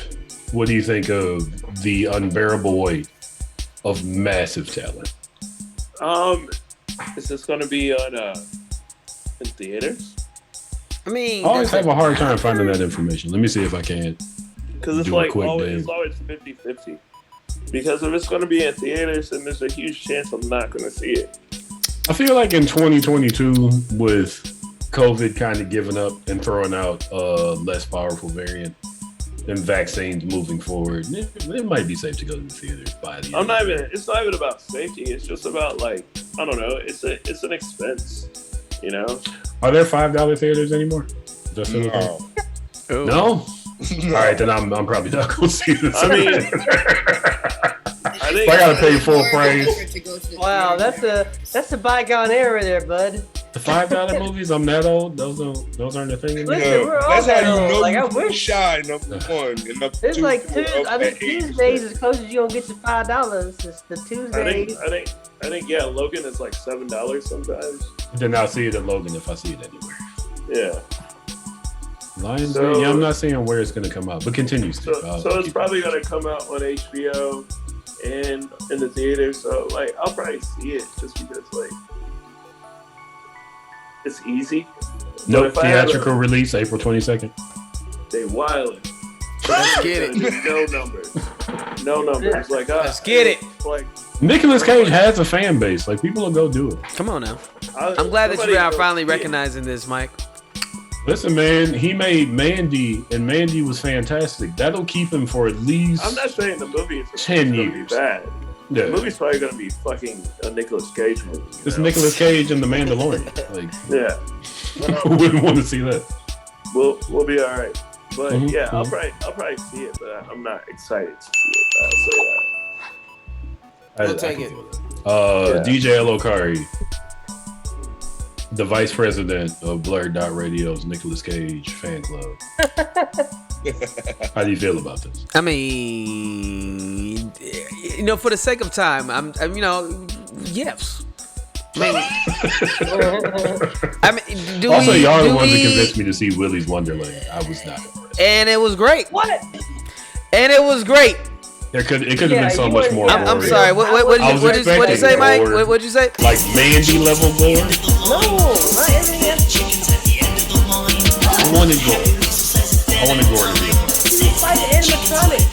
what do you think of the unbearable weight of massive talent? Is this going to be on in theaters? I mean, I always have a hard time finding that information. Let me see if I can. Because it's like always 50-50. Because if it's going to be in theaters, then there's a huge chance I'm not going to see it. I feel like in 2022, with COVID kind of giving up and throwing out a less powerful variant and vaccines moving forward, it might be safe to go to the theater by the end. It's not even about safety. It's just about, like, I don't know. It's an expense, you know? Are there $5 theaters anymore? Just no. No? All right, then I'm probably not going to see this. I mean, I gotta pay full price. Wow, that's a bygone era there, bud. The $5 movies, I'm that old. Those aren't the thing anymore. Listen, we're all That's how that you old. know Like, you I wish shy number one and number it's two. like Tuesdays as close as you gonna get to $5. It's the Tuesdays. I think Logan is like $7 sometimes. Then I'll see it at Logan if I see it anywhere. Yeah. Lionsgate, I'm not seeing where it's gonna come out, but continue, Steve. So it's probably gonna come out on HBO and in the theater. So like I'll probably see it just because like it's easy. No theatrical release, April 22nd. They wildin'. Let's get it. No numbers. Like let's get it. Like Nicolas Cage has a fan base. Like people will go do it. Come on now. I'm glad that you are finally recognizing this, Mike. Listen, man, he made Mandy, and Mandy was fantastic. That'll keep him for at least. I'm not saying the movie is 10 gonna years. be bad. Yeah. The movie's probably gonna be fucking a Nicolas Cage movie. It's Nicolas Cage and The Mandalorian. Like, yeah. Who wouldn't want to see that? We'll be all right. But Mhm, yeah, I'll mhm. probably see it, but I'm not excited to see it. I'll say that. We'll take it. DJ Elokari, the vice president of BlurdDotRadio's Nicolas Cage fan club. How do you feel about this? I mean, for the sake of time, I'm yes. I mean, also, y'all are the ones that convinced me to see Willy's Wonderland. I was not impressed. And it was great. What? And it was great. It could have been so much more. I'm sorry. What did you say, Mike? What'd you say? Like Mandy level gore. No, not everything else. I wanted gore. I wanted gore to be a part. It's like animatronic.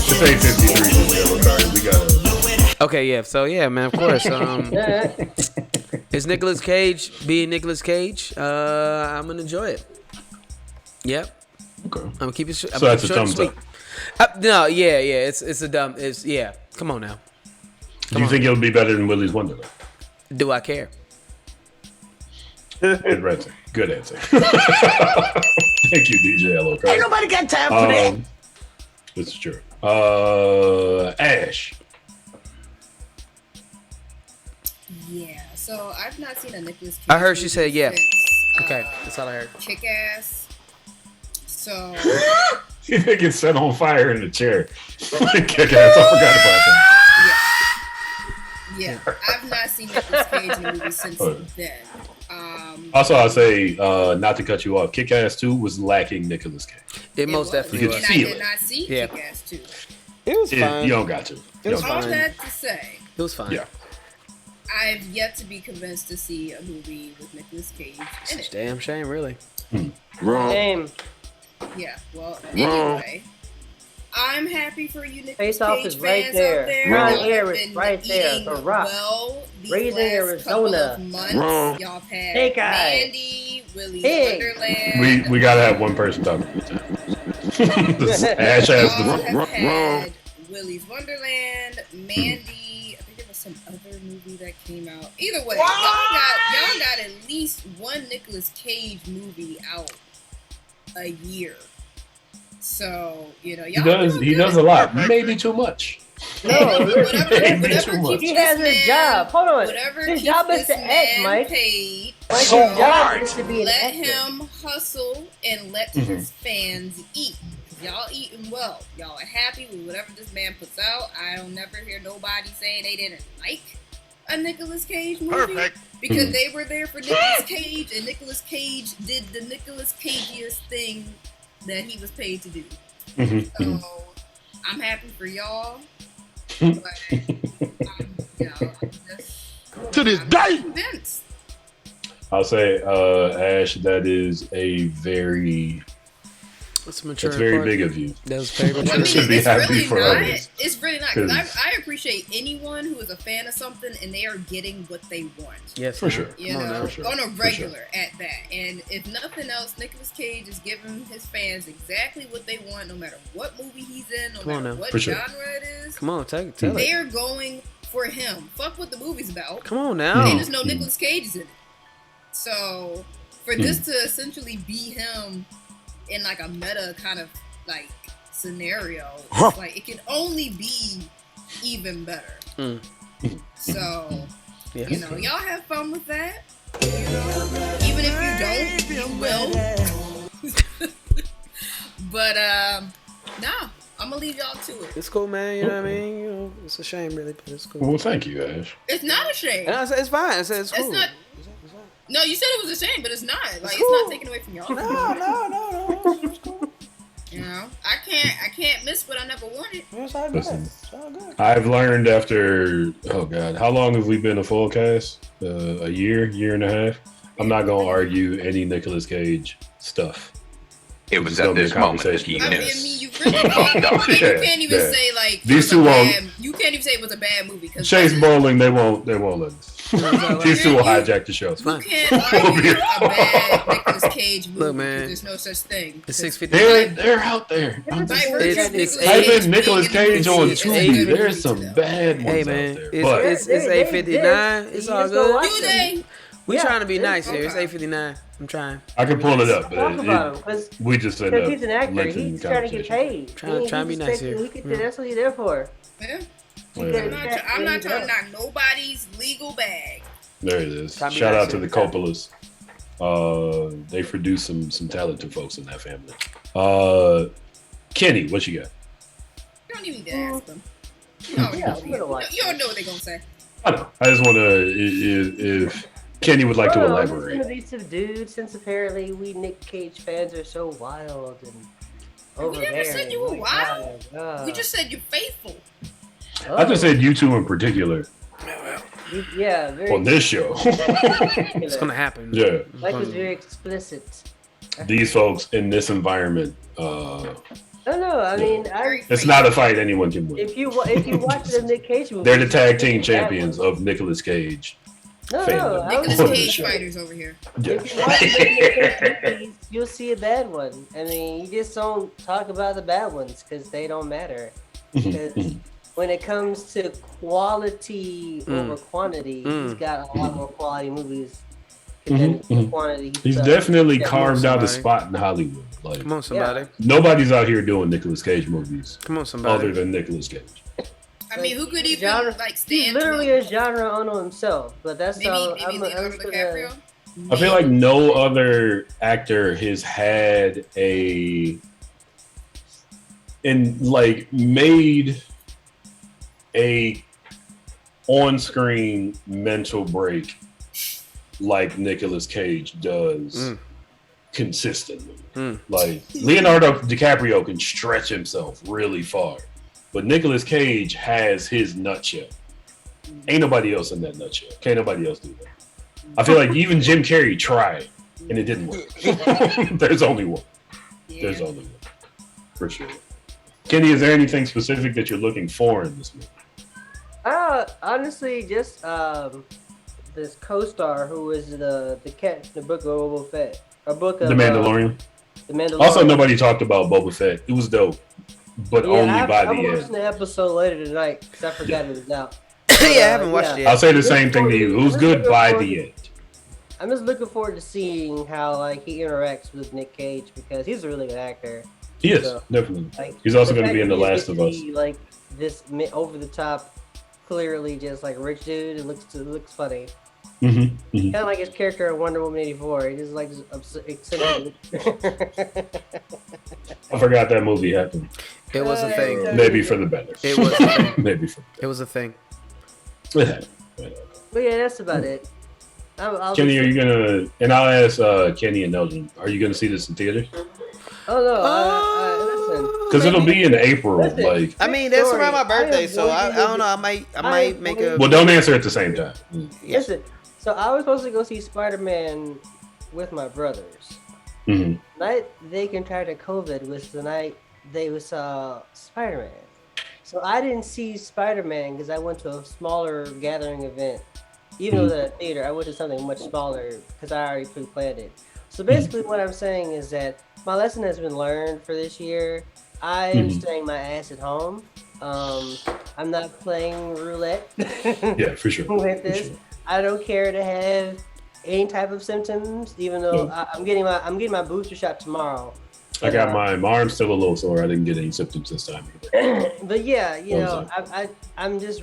This ain't 53. We got. Okay, yeah. So yeah, man. Of course. It's Nicolas Cage being Nicolas Cage. I'm gonna enjoy it. Yep. Okay. I'm gonna keep it. So that's a thumbs up. No, yeah. It's a dumb. It's yeah. Come on now. Do you think it'll be better than Willy's Wonderland? Do I care? Good answer. Good answer. Thank you, DJ Hello. Ain't nobody got time for that. This is true. Ash. Yeah, so I've not seen a Nicolas Cage. I heard she said yeah. Since, okay, that's all I heard. Kick Ass. So. You think it's set on fire in the chair. Kick Ass. I forgot about that. Yeah, I've not seen Nicolas Cage in a movie since then. Also, I'll say, not to cut you off, Kick Ass 2 was lacking Nicolas Cage. It most definitely was. And I did not see Kick Ass 2. It was fine. You don't got to. It was All fine. that to say. It was fine. Yeah. I've yet to be convinced to see a movie with Nicolas Cage in it. Damn shame, really. Wrong. Shame. Yeah, well, anyway. I'm happy for you, Nicolas Face Off Cage is right fans there. out there. Ron Y'all have Harris been right there. eating The Rock. well these Raising last couple Arizona. of months. Wrong. Y'all have had Hey, guy. Mandy, Willy's Hey. Wonderland. We gotta have one person talking at a time. Ash has Y'all the have had Willy's Wonderland, Mandy. I think there was some other movie that came out. Either way, y'all got at least one Nicolas Cage movie out a year. So, you know, y'all He does a lot. Maybe too much. No, Maybe too much. he has his job. Hold on. His job is to act, Mike. Paid, Mike, his job is to be an let actor. him hustle and let his fans eat. Y'all eating well. Y'all are happy with whatever this man puts out. I don't never hear nobody saying they didn't like a Nicolas Cage movie. Perfect. Because they were there for Nicolas Cage, and Nicolas Cage did the Nicolas Cageiest thing that he was paid to do. So I'm happy for y'all. But I'm just to this day. convinced. I'll say, Ash, that is a very... That's mature. It's very big of you. That was very mature. I mean, should be it's happy really for not. others. It's really not. Because I appreciate anyone who is a fan of something and they are getting what they want. Yes, for sure. You know, on a regular at that. And if nothing else, Nicolas Cage is giving his fans exactly what they want, no matter what movie he's in, no matter what genre it is. Come on, tell it. They are going for him. Fuck what the movie's about. Come on now. They just know Nicolas Cage is in it. So for this to essentially be him in like a meta kind of like scenario, it's like it can only be even better. So you know, y'all have fun with that. You know, even if you don't, you will. But nah, I'm gonna leave y'all to it. It's cool, man. You know what I mean? You know, it's a shame, really, but it's cool. Well, thank you, Ash. It's not a shame. And I said it's fine. I said it's cool. It's not. No, you said it was a shame, but it's not. Like it's not taken away from y'all. No. It's cool. You know, I can't miss what I never wanted. Listen, I've learned after, how long have we been a full cast? A year and a half? I'm not going to argue any Nicolas Cage stuff. It was at this moment that he I knew. mean, you really can't even say like these two won't. You can't even say it was a bad movie because Chase Bolling, they won't let us. These two will hijack the show. You can't argue a bad Nicolas Cage movie. Look, man, there's no such thing. It's 6:50. They're out there. It's Type in Nicolas Cage on Tubi. There's some bad ones Hey out man, there. it's 8:59. It's all good. Do they? We trying to be nice here. It's 8:59. I'm trying. I can pull it up, Talk about him, but we just end up he's an actor. lengthening He's the trying to get conversation. paid. Trying to be nice here. That's what he's there for. Yeah. Yeah. I'm not trying to knock nobody's legal bag. There it is. Trying to be Shout nice out to here. the Coppolas. They produced some talented folks in that family. Kenny, what you got? don't even need to ask them. You already know. You don't know what they're gonna say. I know. I just want to, if Kenny would like to elaborate. I'm just gonna be subdued since apparently we Nick Cage fans are so wild and over there. We never said you were wild. We just said you're faithful. I just said you two in particular. Yeah, very on this show. It's gonna happen. Yeah. Like was very explicit. These folks in this environment. No, I mean, it's not a fight anyone can win. If you watch the Nick Cage movie, they're the tag team champions of Nicolas Cage. Nicolas Cage fighters over here. Yeah. If you watch the Nick Cage movies, you'll see a bad one. I mean, you just don't talk about the bad ones because they don't matter. Because when it comes to quality over quantity, he's got a lot more quality movies. Quantity. He's definitely carved out a spot in Hollywood. Like, come on, somebody. Nobody's out here doing Nicolas Cage movies. Come on, somebody. Other than Nicolas Cage. I mean, who could even like stand? He's literally a genre unto himself, but that's all. Maybe Leonardo DiCaprio. I feel like no other actor has had made a on-screen mental break like Nicolas Cage does consistently. Like Leonardo DiCaprio can stretch himself really far, but Nicolas Cage has his nutshell. Ain't nobody else in that nutshell. Can't nobody else do that. I feel like even Jim Carrey tried and it didn't work. There's only one. There's only one. For sure. Kenny, is there anything specific that you're looking for in this movie? Honestly, just this co-star who is the cat in the book of Boba Fett. Or book of The Mandalorian. The Mandalorian. Also, nobody talked about Boba Fett. It was dope, but only by the I'm end. watching the episode later tonight because I forgot it was out. I haven't watched it yet. I'll say the same thing to you. It was good by the end. I'm just looking forward to seeing how he interacts with Nick Cage because he's a really good actor. He is, definitely. He's also going to be in The Last of Us. Like this over the top, clearly just like rich dude. It looks funny. Kind of like his character in Wonder Woman 84. He just like eccentric. I forgot that movie happened. It was a thing. Maybe for the better. It was a thing. Maybe for the better. It was a thing. But yeah, that's about it. Kenny, are you gonna? And I'll ask Kenny and Elgin. Are you gonna see this in theaters? Oh no! Listen. Because it'll be in April. Listen, I mean, that's around my birthday, so I don't know. I might make a. Well, don't answer at the same time. Listen. So I was supposed to go see Spider-Man with my brothers. Night they contracted COVID was the night they saw Spider-Man. So I didn't see Spider-Man because I went to a smaller gathering event. Even though it was at a theater, I went to something much smaller because I already pre-planned it. So basically what I'm saying is that my lesson has been learned for this year. I am staying my ass at home. I'm not playing roulette. Yeah, for sure. With this. I don't care to have any type of symptoms, even though I'm getting my booster shot tomorrow. I got my arm's still a little sore. I didn't get any symptoms this time either. But yeah, you know, I'm just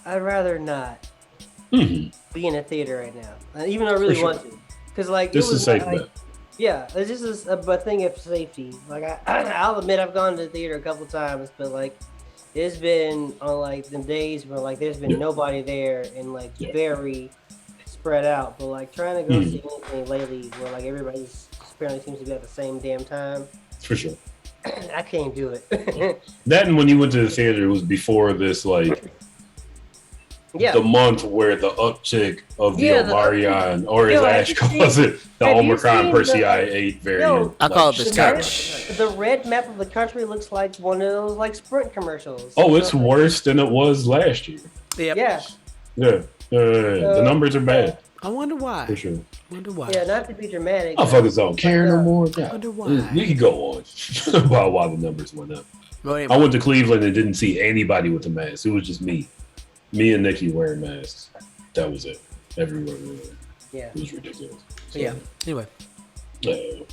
I'd rather not be in a theater right now, even though I really want to, because like this is safe bet. Yeah, it's just a thing of safety. Like I'll admit I've gone to the theater a couple times, but like it's been on like the days where like there's been nobody there and like very spread out. But like trying to go see anything lately where like everybody's apparently seems to be at the same damn time. For sure. I can't do it. That and when you went to the theater, it was before this like the month where the uptick of the Omarion, or as Ash calls it, the Omicron Persei 8 variant. I call it the touch. The red map of the country looks like one of those like Sprint commercials. Oh, it's worse than it was last year. Yeah. Yeah. The numbers are bad. I wonder why. For sure. Wonder why. Yeah, not to be dramatic. Motherfuckers don't care no more. I wonder why. We could go on about why the numbers went up. I went to Cleveland and didn't see anybody with a mask. It was just me. Me and Nikki wearing masks. That was it. Everywhere we went. Yeah. It was ridiculous. So, yeah. Anyway. All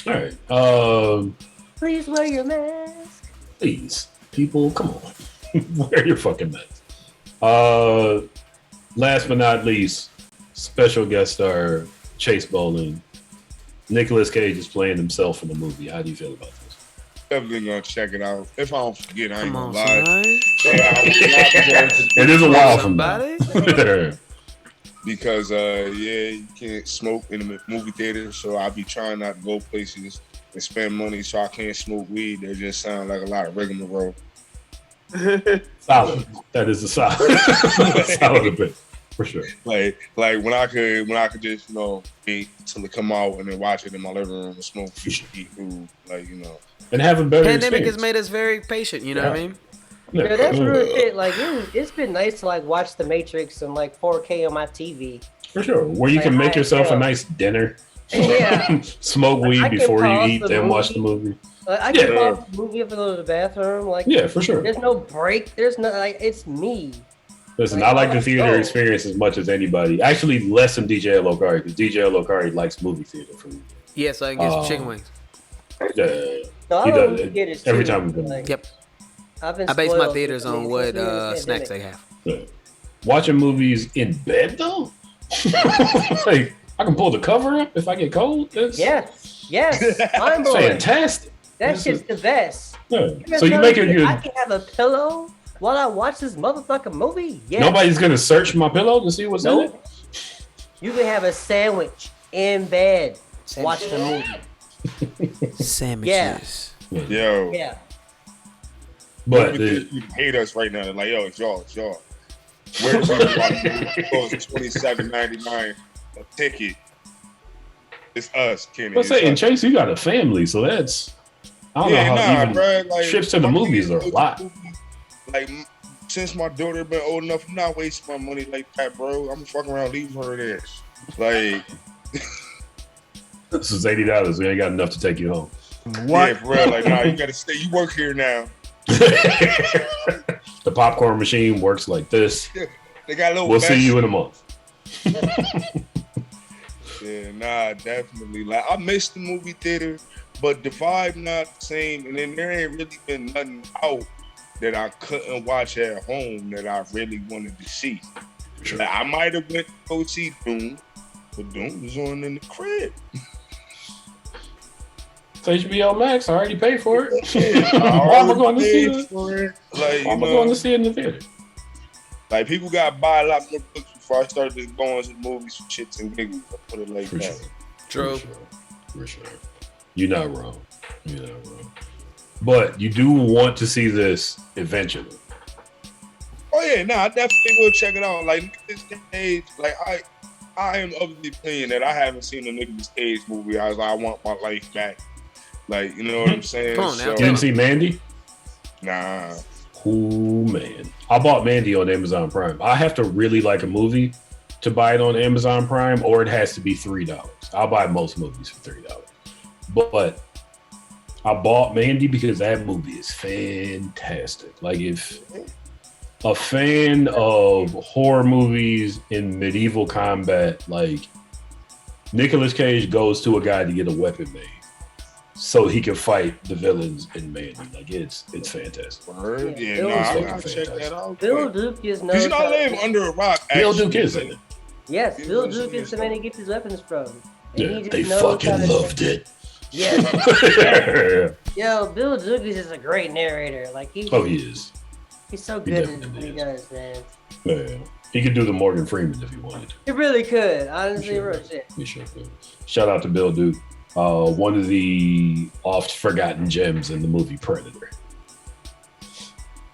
right. Please wear your mask. Please. People, come on. Wear your fucking mask. Last but not least, special guest star Chase Bolling. Nicolas Cage is playing himself in the movie. How do you feel about this? definitely gonna check it out. If I don't forget, I ain't Come gonna on, lie. son. It is a while from now. Because you can't smoke in the movie theater, so I'll be trying not to go places and spend money so I can't smoke weed. They just sound like a lot of rigmarole. Solid. That is a solid. Solid bit. For sure. Like when I could just, wait till it come out and then watch it in my living room and smoke, eat food, and have a better Pandemic experience. has made us very patient, you know what I mean? Yeah, that's real shit. Like, it's been nice to like watch The Matrix and like 4K on my TV. For sure. Where you can make yourself a nice dinner. Yeah. Smoke weed before you eat, then watch the movie. I can pause the movie if I go to the bathroom. Like, yeah, for sure. There's no break. There's no it's me. Listen, I like the theater experience as much as anybody. Actually, less than DJ Lokari, because DJ Lokari likes movie theater food. Yeah, so I can get some chicken wings. Yeah, No, he I does don't get it every too, time we go. like, Yep. I've been I base my spoiled theaters with on these, what especially in the snacks they pandemic. have. Yeah. Watching movies in bed though, like I can pull the cover up if I get cold. Yes, mind blowing. Fantastic. That shit's the best. Yeah. So you make it. I can have a pillow while I watch this motherfucking movie. Yes. Nobody's gonna search my pillow to see what's in it. You can have a sandwich in bed. Watch the movie. Sandwiches. Yo. Yeah. But you hate us right now. They're like, yo, it's y'all. Where's it's $27.99 a ticket? It's us, Kenny. Let's say, and Chase, you got a family, so that's I don't know how even bro, like, trips to the movies are a lot. Like, since my daughter been old enough, I'm not wasting my money like that, bro. I'm fucking around leaving her there. Like, this is $80. We ain't got enough to take you home. What? Yeah, bro. Like, nah, you gotta stay. You work here now. The popcorn machine works like this. Yeah, they got a little. We'll see you in a month. Yeah, nah, definitely. Like, I miss the movie theater, but the vibe not the same. And then there ain't really been nothing out that I couldn't watch at home that I really wanted to see. Sure. Like, I might have went to go see Doom, but Doom was on in the crib. It's HBO Max. I already paid for it. Why am I going to see it? Like, why am I going to see it in the theater? Like, people got to buy a lot more books before I started going to the movies for shits and giggles. I put it like For that. sure. For sure. You're not wrong. But you do want to see this eventually. Oh yeah, I definitely will check it out. Like, Nicolas Cage, like I am of the opinion that I haven't seen a Nicolas Cage movie. I was like, I want my life back. Like, you know what I'm saying? Come on now. You didn't see Mandy? Nah. Oh man, I bought Mandy on Amazon Prime. I have to really like a movie to buy it on Amazon Prime, or it has to be $3. I'll buy most movies for $3. But I bought Mandy because that movie is fantastic. Like, if a fan of horror movies in medieval combat, like, Nicolas Cage goes to a guy to get a weapon made so he can fight the villains in Mandy. Like, it's fantastic. Yeah, I'll check that out. Bill Duke is no. Because you know I live under a rock. Bill Duke is in it. Yes, Bill Duke is the man he gets his weapons from. And Yeah, they fucking loved it. Yes. Yo, Bill Duke is just a great narrator. Like, He is. He's so good at what he does, man. Yeah. He could do the Morgan Freeman if he wanted to. He really could. Honestly, real shit. He sure could. Shout out to Bill Duke. One of the oft forgotten gems in the movie Predator.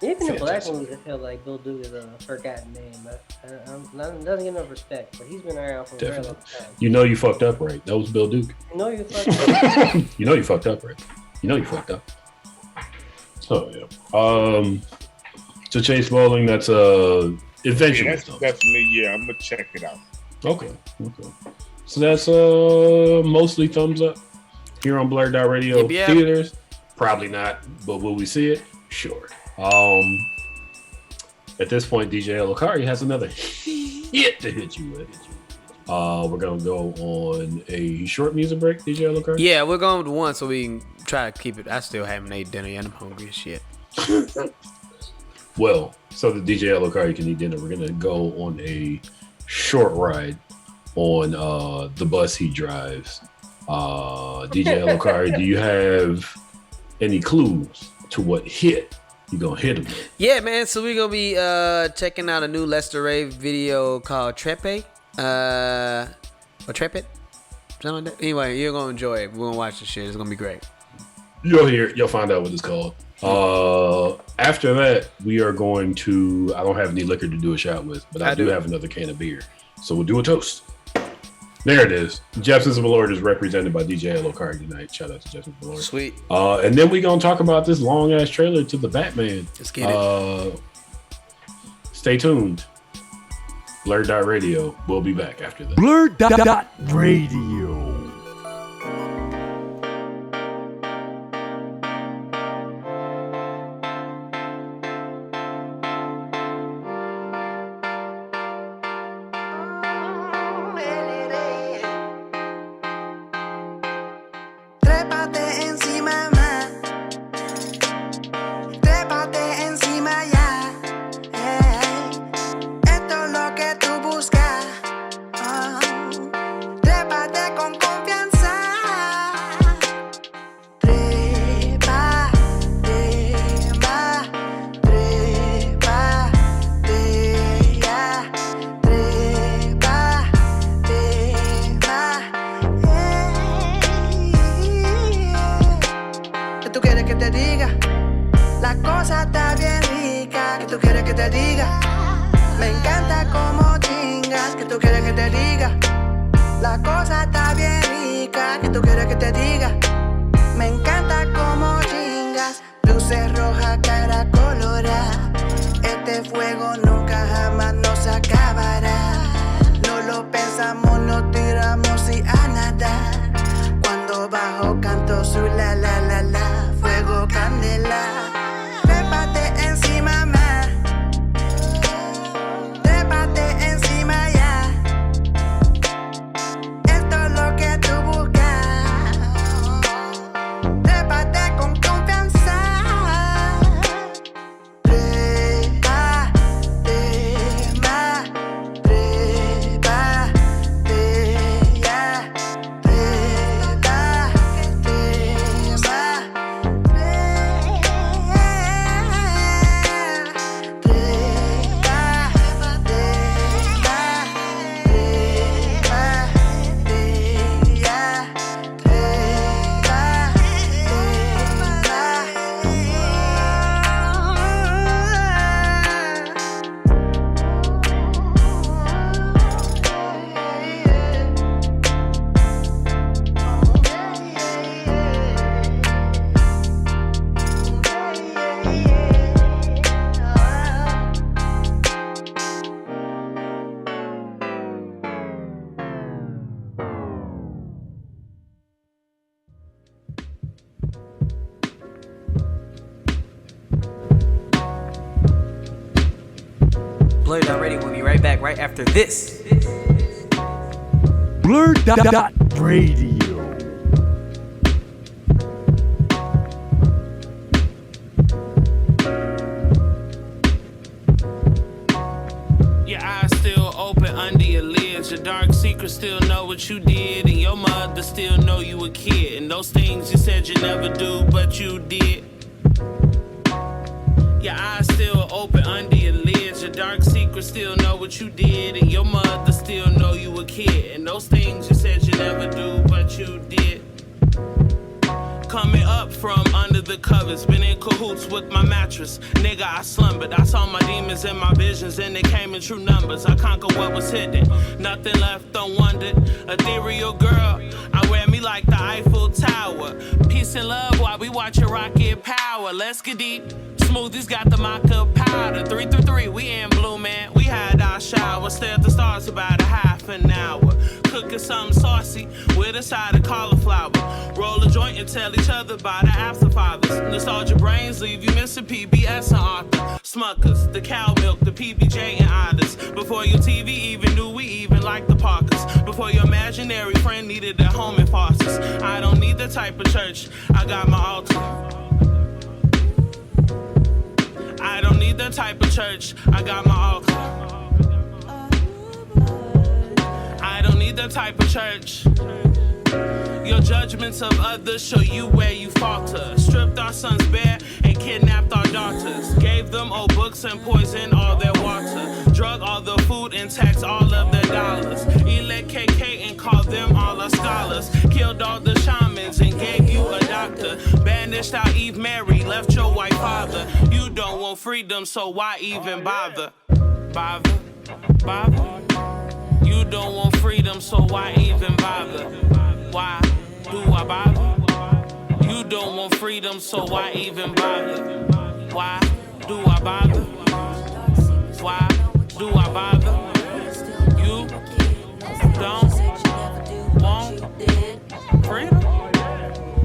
Even in black movies, I feel like Bill Duke is a forgotten name. Doesn't get enough respect, but he's been around for a very long time. You know you fucked up, right? That was Bill Duke. You know you fucked up. You know you fucked up, right? You know you fucked up. Oh yeah. So Chase Bolling, that's eventually. Yeah, that's definitely, I'm gonna check it out. Okay. So that's mostly thumbs up here on BlurdDotRadio. Yep. Theaters. Probably not, but will we see it? Sure. At this point, DJ Lokari has another hit to hit you with. We're gonna go on a short music break, DJ Lokari. Yeah, we're going with one so we can try to keep it. I still haven't ate dinner yet. I'm hungry as shit. Well, so the DJ Lokari can eat dinner. We're gonna go on a short ride on the bus he drives. DJ Lokari, do you have any clues to what hit you gonna hit him with? Yeah, man. So we're gonna be checking out a new Lester Ray video called Trepe. Or Trepid? Something like that. Anyway, you're gonna enjoy it. We're gonna watch the shit. It's gonna be great. You'll find out what it's called. After that, we are going to. I don't have any liquor to do a shot with, but I do have another can of beer. So we'll do a toast. There it is. Jepson's Malord is represented by DJ L. O'Carr tonight. Shout out to Jepson's Malord. Sweet. And then we're gonna talk about this long ass trailer to the Batman. Let's get it. Stay tuned. BlurdDotRadio. We'll be back after this. BlurdDotRadio. BlurdDotRadio. We'll be right back right after this. BlurdDotRadio. Your eyes still open under your lids. Your dark secrets still know what you did. And your mother still know you a kid. And those things you said you never do, but you did. Your eyes still open under your lids. Your dark secrets still know what you did. And your mother still know you a kid. And those things you said you never do, but you did. Coming up from under the covers, been in cahoots with my mattress. Nigga, I slumbered. I saw my demons in my visions, and they came in true numbers. I conquered what was hidden, nothing left unwondered. Ethereal girl, I wear me like the Eiffel Tower. Peace and love while we watch a rocket power. Let's get deep. Smoothies got the mocha powder. 3 through 3, we in blue, man. We had our shower. Stare at the stars about a half an hour. Cooking something saucy with a side of cauliflower. Roll a joint and tell each other about the after fathers. Nostalgia brains leave you missing PBS and Arthur. Smuckers, the cow milk, the PBJ and others. Before your TV even knew we even liked the Parkers. Before your imaginary friend needed a home in farces. I don't need the type of church, I got my altar. I don't need the type of church, I got my altar. I don't need the type of church. Your judgments of others show you where you falter. Stripped our sons bare and kidnapped our daughters. Gave them old books and poisoned all their water. Drug all the food and taxed all of their dollars. Elect KK and called them all our scholars. Killed all the shamans and gave you a doctor. Banished out Eve Mary, left your white father. You don't want freedom, so why even bother? Bother? You don't want freedom, so why even bother? Why do I bother? You don't want freedom, so why even bother? Why do I bother? Why do I bother? You don't want freedom?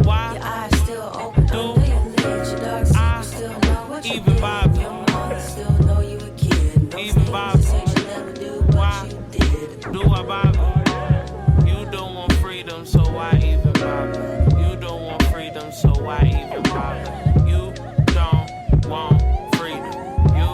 Why do I even bother? Even bother? Why do I bother? You don't want freedom, so why even bother? You don't want freedom, so why even bother? You don't want freedom. You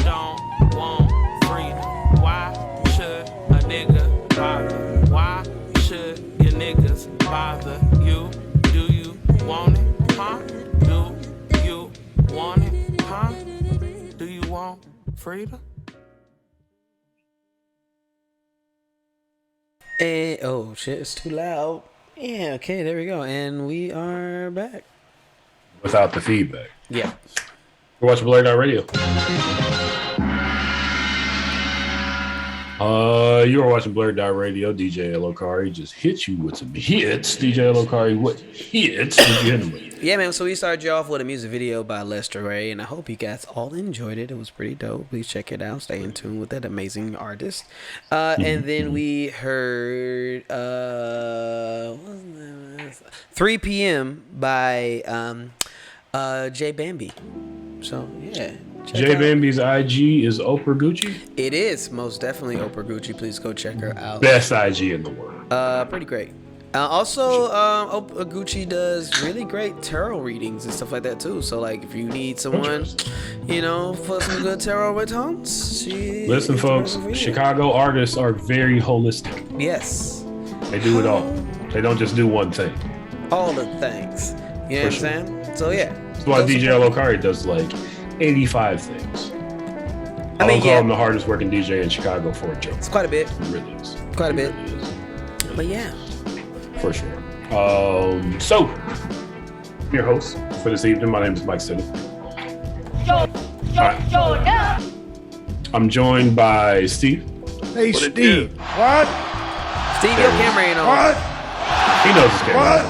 don't want freedom. Why should a nigga bother? Why should your niggas bother you? Do you want it, huh? Do you want it, huh? Do you want freedom? And oh shit, it's too loud. Yeah, okay, there we go. And we are back. Without the feedback. Yeah. We're watching BlurdDotRadio. You are watching BlurdDotRadio. DJ Elokari just hit you with some hits. DJ Elokari, what hits did you hit him with? Yeah, man. So we started you off with a music video by Lester Ray, and I hope you guys all enjoyed it. It was pretty dope. Please check it out. Stay in tune with that amazing artist. And then we heard 3 p.m. by J Bambi. So yeah. J Bambi's IG is Oprah Gucci. It is most definitely Oprah Gucci. Please go check her out. Best IG in the world. Pretty great. Also, Oprah Gucci does really great tarot readings and stuff like that too. So, like, if you need someone, you know, for some good tarot readings, listen, folks. Chicago artists are very holistic. Yes, they do it all. They don't just do one thing. All the things. You know what I'm saying? So yeah. That's why DJ Elokari does like 85 things. I don't call him the hardest working DJ in Chicago for a joke. It's quite a bit. It really is. Quite a bit. Really is. But yeah. For sure. So, I'm your host for this evening. My name is Mike City. I'm joined by Steve. Hey, Steve. What? Steve, your camera ain't on. What? He knows his camera.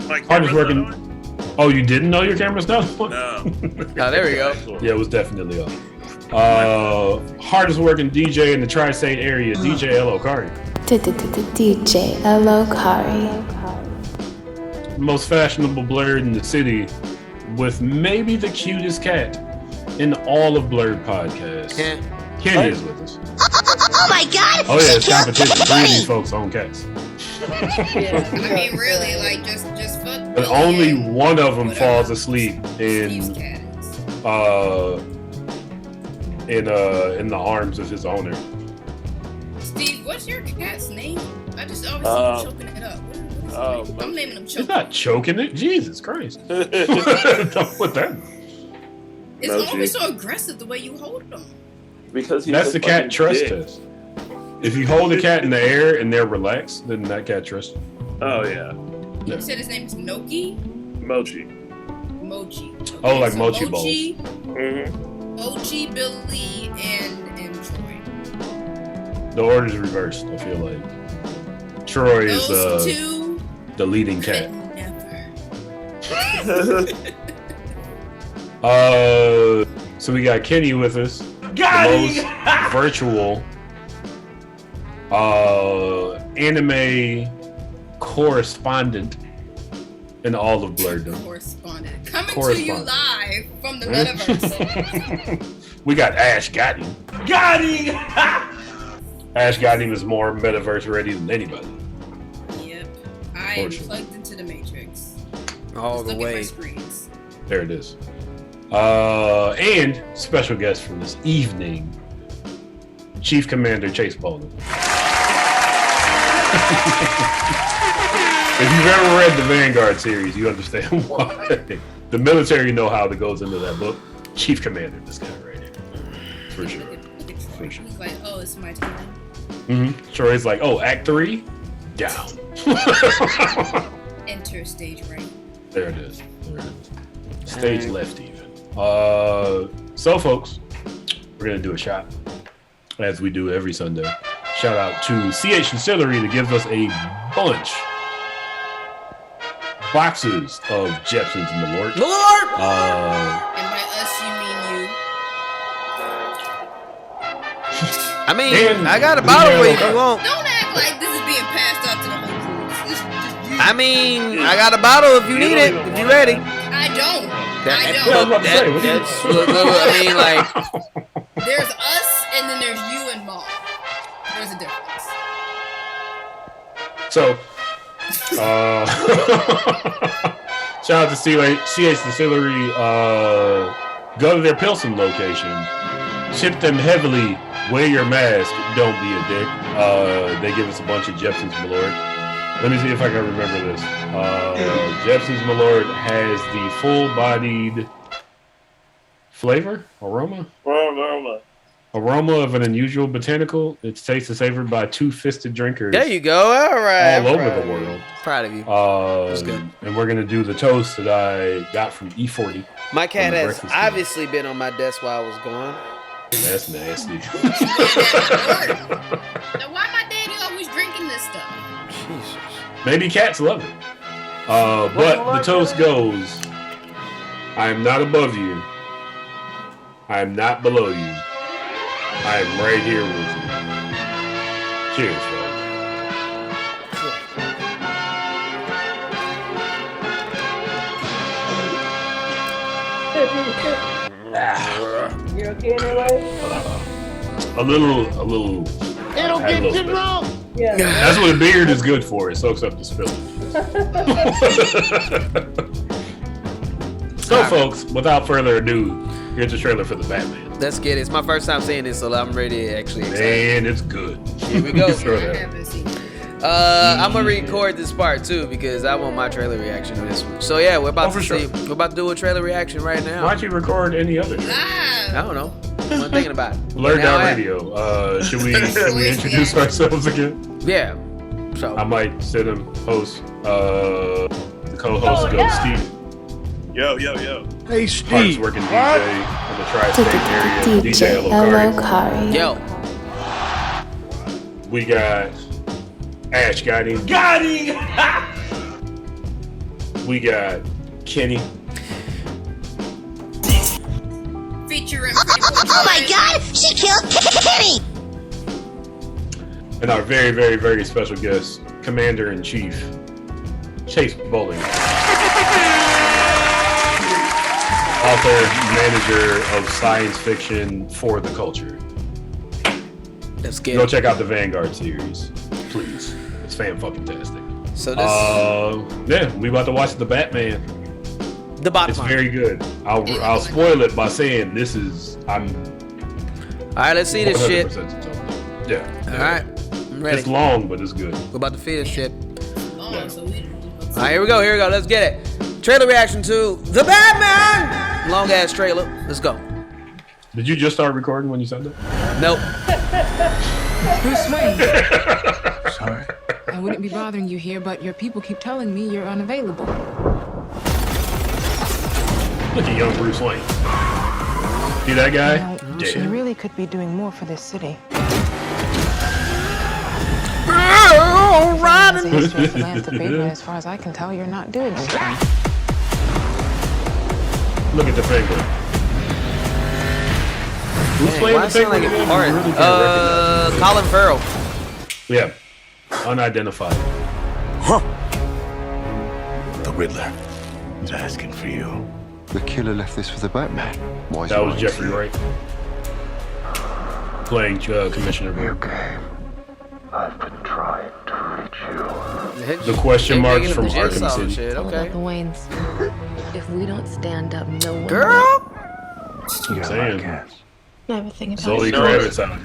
What? Hardest working. Oh, you didn't know your camera's done? No. Oh, there we go. Yeah, it was definitely on. Hardest working DJ in the tri-state area, DJ Elokari. DJ Elokari. Most fashionable Blurred in the city, with maybe the cutest cat in all of Blurred podcasts. Yeah. Kenny is with us. Oh my God! Oh yeah, it's competition. Three of these folks own cats. Yeah. I mean, really, like just fuck. But only one of them falls asleep in the arms of his owner. Steve, what's your cat's name? I just always see you choking it up. I'm naming him choking. He's not choking it. Jesus Christ! Don't put that. It's always so aggressive the way you hold them. Because that's the cat trust test. If you hold a cat in the air and they're relaxed, then that cat trusts you. Oh yeah. You said his name is Noki? Mochi. Okay, oh, like so mochi balls. Mochi, Billy, and Troy. The order's reversed, I feel like. Troy is the leading cat. So we got Kenny with us. Got the most virtual anime correspondent in all of Blurrdom. Coming to you live from the metaverse. We got Ash got him. Ash got him is more metaverse ready than anybody. Yep. I am plugged into the Matrix. All the way. There it is. And special guest for this evening, Chief Commander Chase Bolling. If you've ever read the Vanguard series, you understand why. The military know-how that goes into that book. Chief Commander, this guy right here. For sure. For sure. He's like, oh, it's my time. Mm-hmm. Troy's like, oh, Act 3? Down. Enter stage right. There it is. Stage left even. So, folks, we're going to do a shot, as we do every Sunday. Shout out to CH Distillery that gives us a bunch boxes of Jepson's Malort. Malort! And by us, you mean you. I mean, I got a bottle for you if you want. Don't act like this is being passed out to the whole crew. I mean, I got a bottle if you need it, if you ready. I don't. I mean, like, there's us, and then there's you and Mom. There's a difference. So, shout out to CH Distillery. Go to their Pilsen location. Ship them heavily. Wear your mask. Don't be a dick. They give us a bunch of Jepson's Malort. Let me see if I can remember this. Jepson's Malort has the full-bodied flavor, aroma of an unusual botanical. It's tasted savored by two-fisted drinkers. There you go. All right. All over the world. Proud of you. That's good. And we're gonna do the toast that I got from E40. My cat has obviously been on my desk while I was gone. That's nasty. Now, why my daddy always drinking this stuff? Jesus. Maybe cats love it. But the toast goes, I am not above you. I am not below you. I am right here with you. Cheers, folks. You okay anyway? A little. It'll get you drunk. Yeah. That's what a beard is good for. It soaks up the spillage. So, folks, without further ado, here's the trailer for the Batman. Let's get it. It's my first time saying this, so I'm ready to actually. Man, it's good. Here we go. I'm gonna Yeah. record this part too because I want my trailer reaction to this one. So yeah, we're about we're about to do a trailer reaction right now. Why'd you record any other? I don't know. I'm thinking about it. BlurdDotRadio. Should we introduce ourselves again? Yeah. So I might sit him host. The co-host goes Steve. Yo. Hey, Hardest Steve. working DJ in the tri-state area. DJ Elokari. Yo. We got Ash. Got him. We got Kenny. Featuring. Oh my God! She killed Kenny. And our very, very, very special guest, Commander-in-Chief, Chase Bolling. Author, manager of science fiction for the culture. Let's get Go check out the Vanguard series, please. It's fan-fucking-tastic. So this yeah, we about to watch the Batman. The Batman. It's very good. I'll spoil it by saying this is All right, let's see this shit. 100% yeah. All right, I'm ready. It's long, but it's good. We're about to feed this shit. All right, here we go. Let's get it. Trailer reaction to The Batman. Long ass trailer. Let's go. Did you just start recording when you said that? Nope. Bruce Wayne. Sorry. I wouldn't be bothering you here, but your people keep telling me you're unavailable. Look at young Bruce Wayne. See that guy? You really could be doing more for this city. As far as I can tell, you're not doing anything. Look at the penguin. Who's playing the penguin? Really Colin Farrell. Yeah. Unidentified. The Riddler is asking for you. The killer left this for the Batman. Why is That he was lying Jeffrey to you? Wright. Playing Commissioner Gordon. I've been trying to reach you. The question marks from Arkham City. Shit, okay. The Waynes. If we don't stand up, no one Girl! I'm saying. I have a thing about Zoe it. Kravitz out.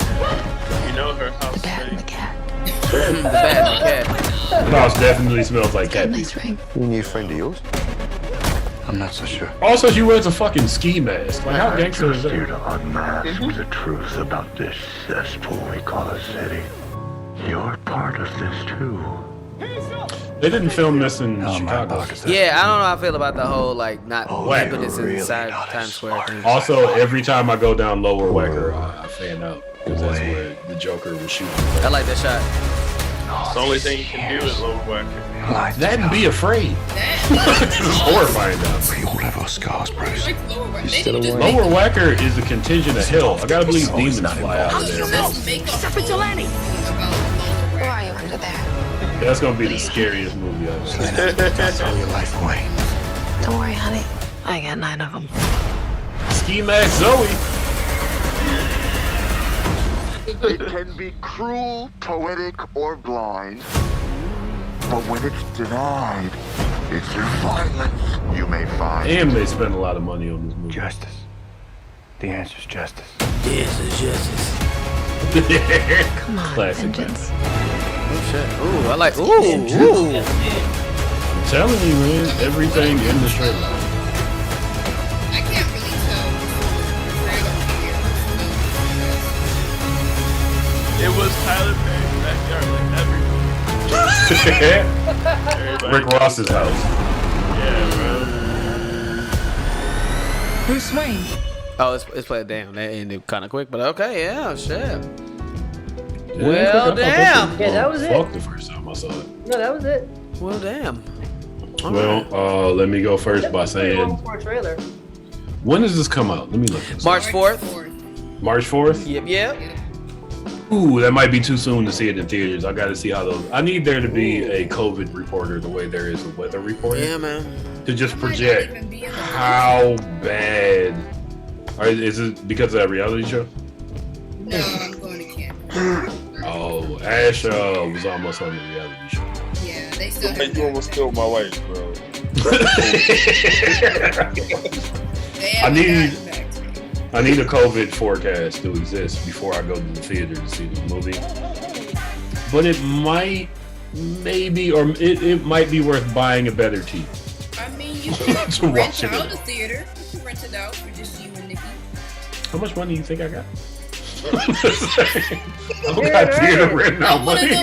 You know her house. The bat and the cat. The Batman cat. The house definitely smells like cat pee. You need a friend of yours? I'm not so sure. Also, she wears a fucking ski mask. Like, how gangster is Here that? to unmask the truth about this cesspool we call a city. You're part of this too. They didn't film this in Chicago. Yeah, I don't know how I feel about the whole like not Whack. keeping this inside Times Square thing. Also, every time I go down Lower Wacker, I fan out because that's where the Joker was shooting. I like that shot. It's the only thing you can do is lower whacker. That and be afraid. This is horrifying now. We all have our scars, Bruce. Lower Wacker is a contingent of hell. I gotta believe demons fly out of there. Stop it, Jelani! Who are you under there? That's gonna be the scariest movie I've seen. That's all your life away. Don't worry, honey. I got 9 of them. Ski Mask Zoe. It can be cruel, poetic, or blind. But when it's denied, it's through violence you may find. And they spend a lot of money on this movie. Justice. The answer's justice. Yes, it's justice. Come on, Classic. vengeance. Oh shit. Ooh, I like. Ooh. I'm telling you, man, everything in the trailer. I can't really tell. It was Tyler Perry's backyard, like everything. Rick Ross's house. Yeah, bro. Bruce Wayne. Oh, it's played. Damn, that ended kind of quick, but okay, yeah, shit. Yeah, Well, damn. Yeah, that was it. Fuck the first time I saw it. No, that was it. Well, damn. Well, let me go first by saying, For a trailer. when does this come out? Let me look. This March up. 4th. March 4th? Yep. Ooh, that might be too soon to see it in theaters. I gotta see how those. I need there to be a COVID reporter the way there is a weather reporter. Yeah, man. To just project how bad. Or is it because of that reality show? No, I'm going to camp. Oh, Ash was almost on the reality show. Yeah, they still Hey, you almost killed my wife, bro. I need a COVID forecast to exist before I go to the theater to see the movie. But it might, maybe, or it might be worth buying a better TV. I mean, you can To rent watch it. out a theater. You can rent it out for just you and Nikki. How much money do you think I got? I don't got theater renting out money.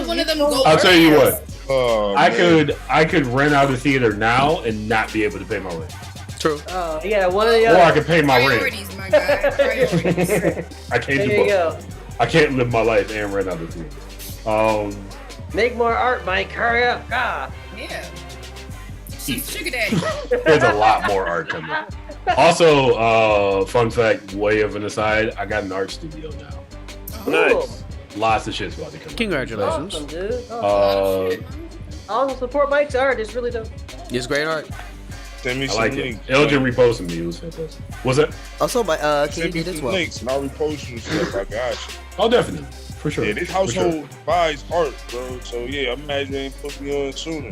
One of them go I'll tell you what. Oh, I could rent out a theater now and not be able to pay my rent. True. Oh, yeah, one of the Or other. I could pay my rent. Priorities, my guy. Priorities. I can't There do you both. go. I can't live my life and rent out a theater. Make more art, Mike. Hurry up. God. Yeah. Sugar daddy. There's a lot more art coming. Also, fun fact, way of an aside, I got an art studio now. Nice. Lots of shit's about to come out. Congratulations. Awesome, dude. Awesome. Support Mike's art. It's really dope. It's great art. Send me I some like links. it. Elgin reposted me. It was fantastic. What's that? Also, by Send me KD as some well. links and I'll repost you stuff. I got you. Oh, definitely. For sure. Yeah, this For sure. household buys art, bro. So yeah, I'm mad you ain't put me on sooner.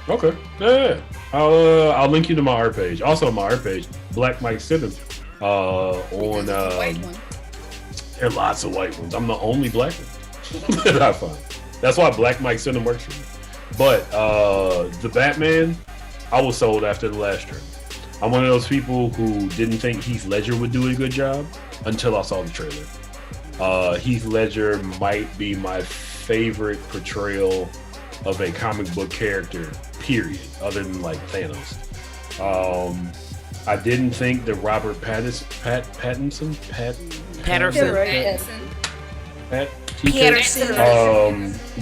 Okay. Yeah. I'll link you to my art page. Also, my art page, Black Mike Simmons. On there are lots of white ones. I'm the only black one that I find. That's why Black Mike Simmons works for me. But the Batman, I was sold after the last trailer. I'm one of those people who didn't think Heath Ledger would do a good job until I saw the trailer. Heath Ledger might be my favorite portrayal of a comic book character, period, other than like Thanos. I didn't think that Robert Pattinson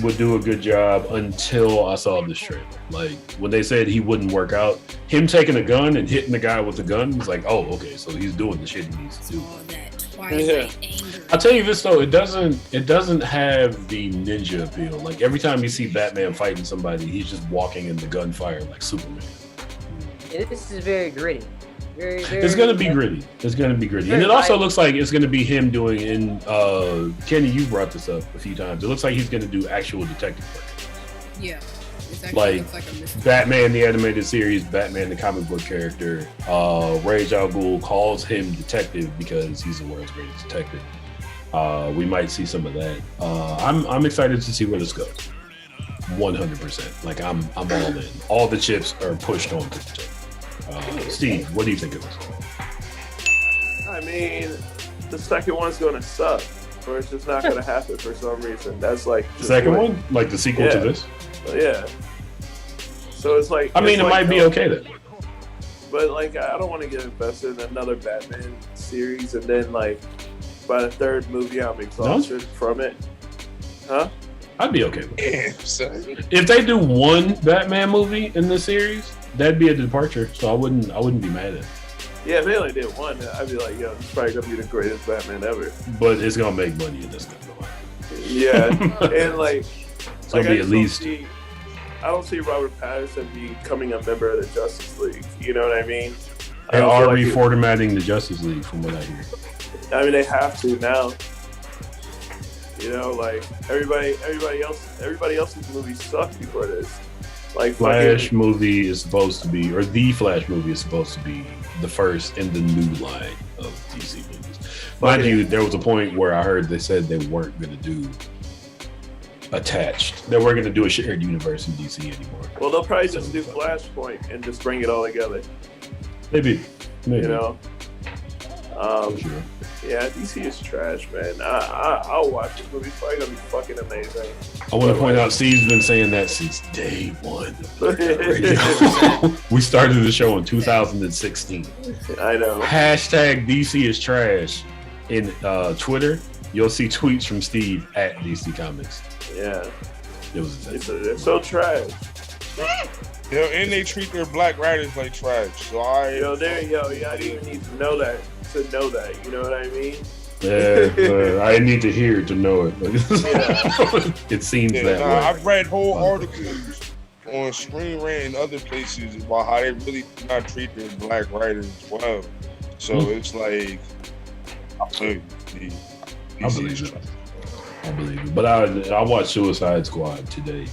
would do a good job until I saw this trailer. Like when they said he wouldn't work out, him taking a gun and hitting the guy with the gun was like, oh, okay, so he's doing the shit he needs to do. Yeah. I'll tell you this though, it doesn't have the ninja appeal. Like every time you see Batman fighting somebody, he's just walking in the gunfire like Superman. This is very gritty. Very, It's gonna be gritty. It's gonna be gritty, and it also looks like it's gonna be him doing. In Kenny, you brought this up a few times. It looks like he's gonna do actual detective work. Yeah. Like Batman the animated series, Batman the comic book character. Rage Al Ghul calls him detective because he's the world's greatest detective. We might see some of that. I'm excited to see where this goes. 100%. Like I'm all in. All the chips are pushed onto the table. Steve, what do you think of this? I mean, the second one's going to suck, or it's just not going to happen for some reason. That's like the second one, like the sequel to this. Yeah. So it's like. I mean, it might be okay then. But like, I don't want to get invested in another Batman series, and then like, by the third movie, I'm exhausted from it. Huh? I'd be okay with it. If they do one Batman movie in the series, that'd be a departure. So I wouldn't be mad at it. Yeah, if they only did one, I'd be like, yo, this is probably gonna be the greatest Batman ever. But it's gonna make money in this country. Yeah, and like, it's gonna be at least. I don't see Robert Pattinson becoming a member of the Justice League. You know what I mean? They are reformatting the Justice League, from what I hear. I mean, they have to now. You know, like everybody else's movies sucked before this. Like Flash movie is supposed to be, or the Flash movie is supposed to be the first in the new line of DC movies. Mind you, there was a point where I heard they said they weren't going to do attached. They weren't going to do a shared universe in DC anymore. Well, they'll probably just do Flashpoint and just bring it all together. Maybe. You know. Sure. Yeah, DC is trash, man. I'll watch this movie. It's probably gonna be fucking amazing. I want to point out, Steve's been saying that since day one. We started the show in 2016. I know. Hashtag DC is trash in Twitter. You'll see tweets from Steve at DC Comics. Yeah. They're so trash. Yo, and they treat their black writers like trash. So I didn't even need to know that. You know what I mean? Yeah, I need to hear it to know it. It seems that way. I've read whole articles on Screen Rant and other places about how they really do not treat their black writers well. So it's like, I believe it. But I watched Suicide Squad today.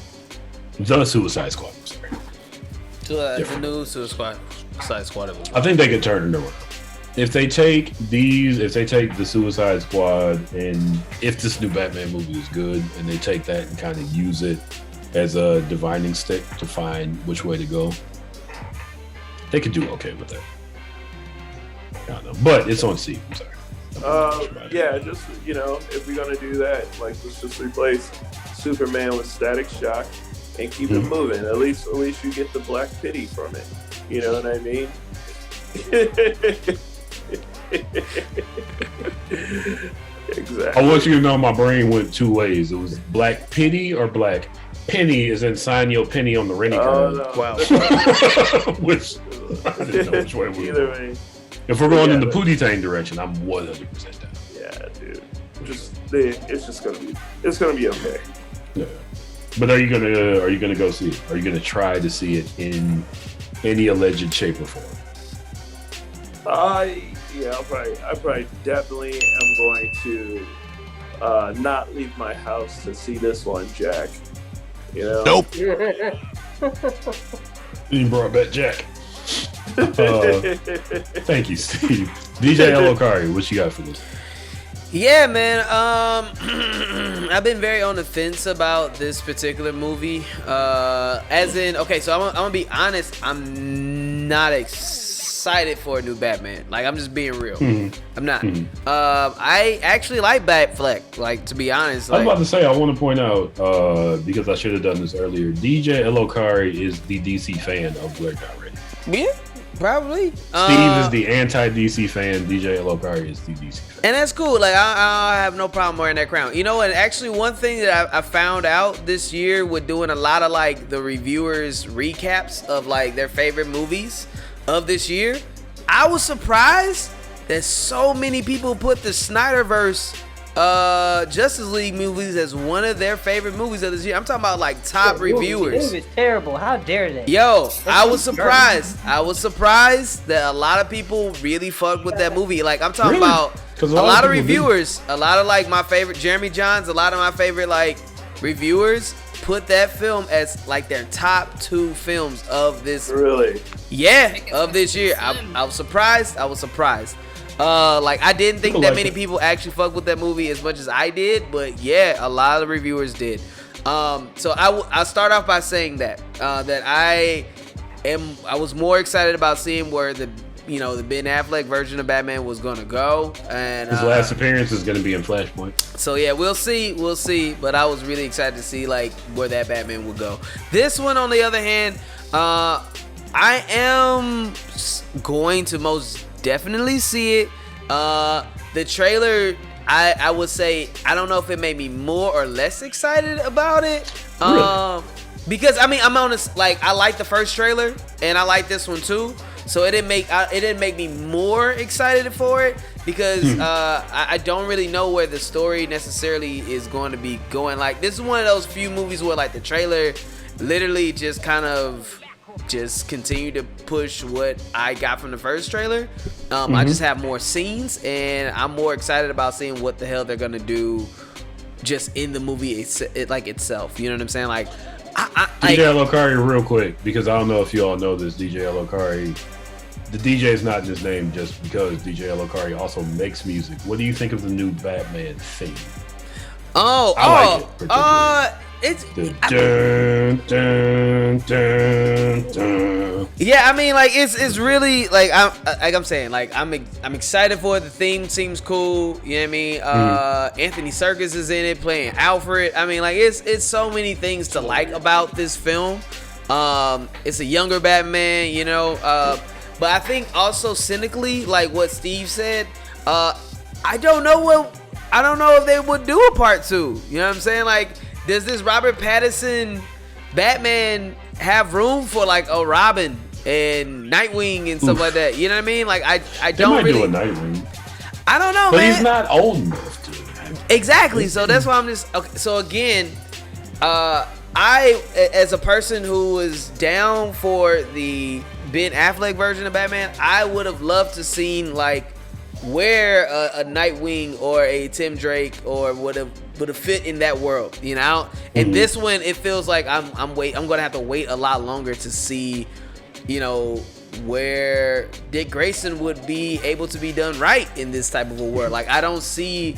The Suicide Squad. I'm sorry. The new Suicide Squad. I think they could turn it around. If they take the Suicide Squad, and if this new Batman movie is good, and they take that and kind of use it as a divining stick to find which way to go, they could do okay with that. I don't know, but it's on Steve. I'm sorry. Yeah, just if we're gonna do that, like let's just replace Superman with Static Shock and keep it moving. At least you get the black pity from it. You know what I mean? Exactly. I want you to know my brain went two ways. It was black pity or black penny, as in sign your penny on the renting card. No. Wow. Which I didn't know which way we Either were. way. If we're going in the Pootie Tang direction, I'm 100% down. Yeah, dude. It's gonna be okay. Yeah. But are you gonna go see it? Are you gonna try to see it in any alleged shape or form? I probably definitely am going to not leave my house to see this one, Jack. You know? Nope. You brought back Jack. Thank you, Steve. DJ Elokari, what you got for this? Yeah, man. I've been very on the fence about this particular movie. As in, okay, so I'm gonna be honest. I'm not excited for a new Batman. Like, I'm just being real. I'm not. I actually like Batfleck. Like, to be honest. I was about to say, I want to point out, because I should have done this earlier, DJ Elokari is the DC fan of BlurdDotRadio. Yeah, probably. Steve is the anti-DC fan. DJ Elokari is the DC fan. And that's cool. Like, I have no problem wearing that crown. You know, and actually one thing that I found out this year with doing a lot of, like, the reviewers' recaps of, like, their favorite movies of this year, I was surprised that so many people put the Snyderverse Justice League movies as one of their favorite movies of this year. I'm talking about like top reviewers. It was terrible. How dare they? Yo, I was surprised. I was surprised that a lot of people really fucked with that movie. Like, I'm talking about a lot of reviewers, a lot of like my favorite Jeremy Johns, a lot of my favorite like reviewers put that film as like their top 2 films of this. Really? Yeah, of this year. I was surprised. Like I didn't think People that like many it. people actually fucked with that movie as much as I did, but yeah, a lot of reviewers did. So I'll start off by saying that I was more excited about seeing where the Ben Affleck version of Batman was gonna go, and His last appearance is gonna be in Flashpoint. so yeah, we'll see. But I was really excited to see like where that Batman would go. This one, on the other hand, I am going to most definitely see it. The trailer, I would say, I don't know if it made me more or less excited about it. Really? Because I mean, I'm honest, like I like the first trailer and I like this one too. So it didn't make me more excited for it because I don't really know where the story necessarily is going to be going. Like this is one of those few movies where like the trailer literally just kind of just continue to push what I got from the first trailer. I just have more scenes and I'm more excited about seeing what the hell they're gonna do just in the movie itself. You know what I'm saying? Like DJ Alokari, real quick, because I don't know if you all know this. DJ Alokari, the DJ is not just named just because DJ Alokari also makes music. What do you think of the new Batman theme? I like it particularly. It's dun, dun, dun, dun. Yeah, I mean, like it's really like I'm saying, like I'm excited for it. The theme seems cool. You know what I mean? Anthony Serkis is in it playing Alfred. I mean, like it's so many things to like about this film. It's a younger Batman, you know. But I think also cynically, like what Steve said, I don't know if they would do a part 2. You know what I'm saying? Like, does this Robert Pattinson Batman have room for like a Robin and Nightwing and stuff like that? You know what I mean? Like I don't really do a Nightwing. I don't know, but man. He's not old enough to. Exactly. So that's why I'm just okay. So again, I as a person who is down for the Ben Affleck version of Batman, I would have loved to seen like where a Nightwing or a Tim Drake or would have fit in that world, you know. And this one, it feels like I'm gonna have to wait a lot longer to see, you know, where Dick Grayson would be able to be done right in this type of a world. Like I don't see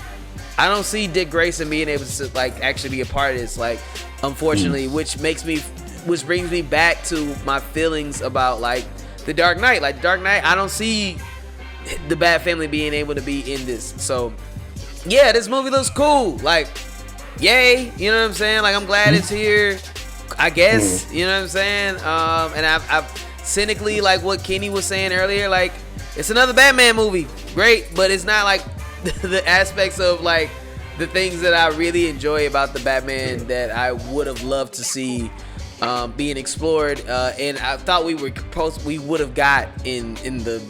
Dick Grayson being able to like actually be a part of this, like unfortunately, which brings me back to my feelings about like The Dark Knight. Like Dark Knight, I don't see the Bat Family being able to be in this. So yeah, this movie looks cool. Like, yay, you know what I'm saying? Like I'm glad it's here, I guess, you know what I'm saying? And I've cynically, like what Kenny was saying earlier, like it's another Batman movie, great, but it's not like the aspects of like the things that I really enjoy about the Batman that I would have loved to see being explored, and I thought we would have got in the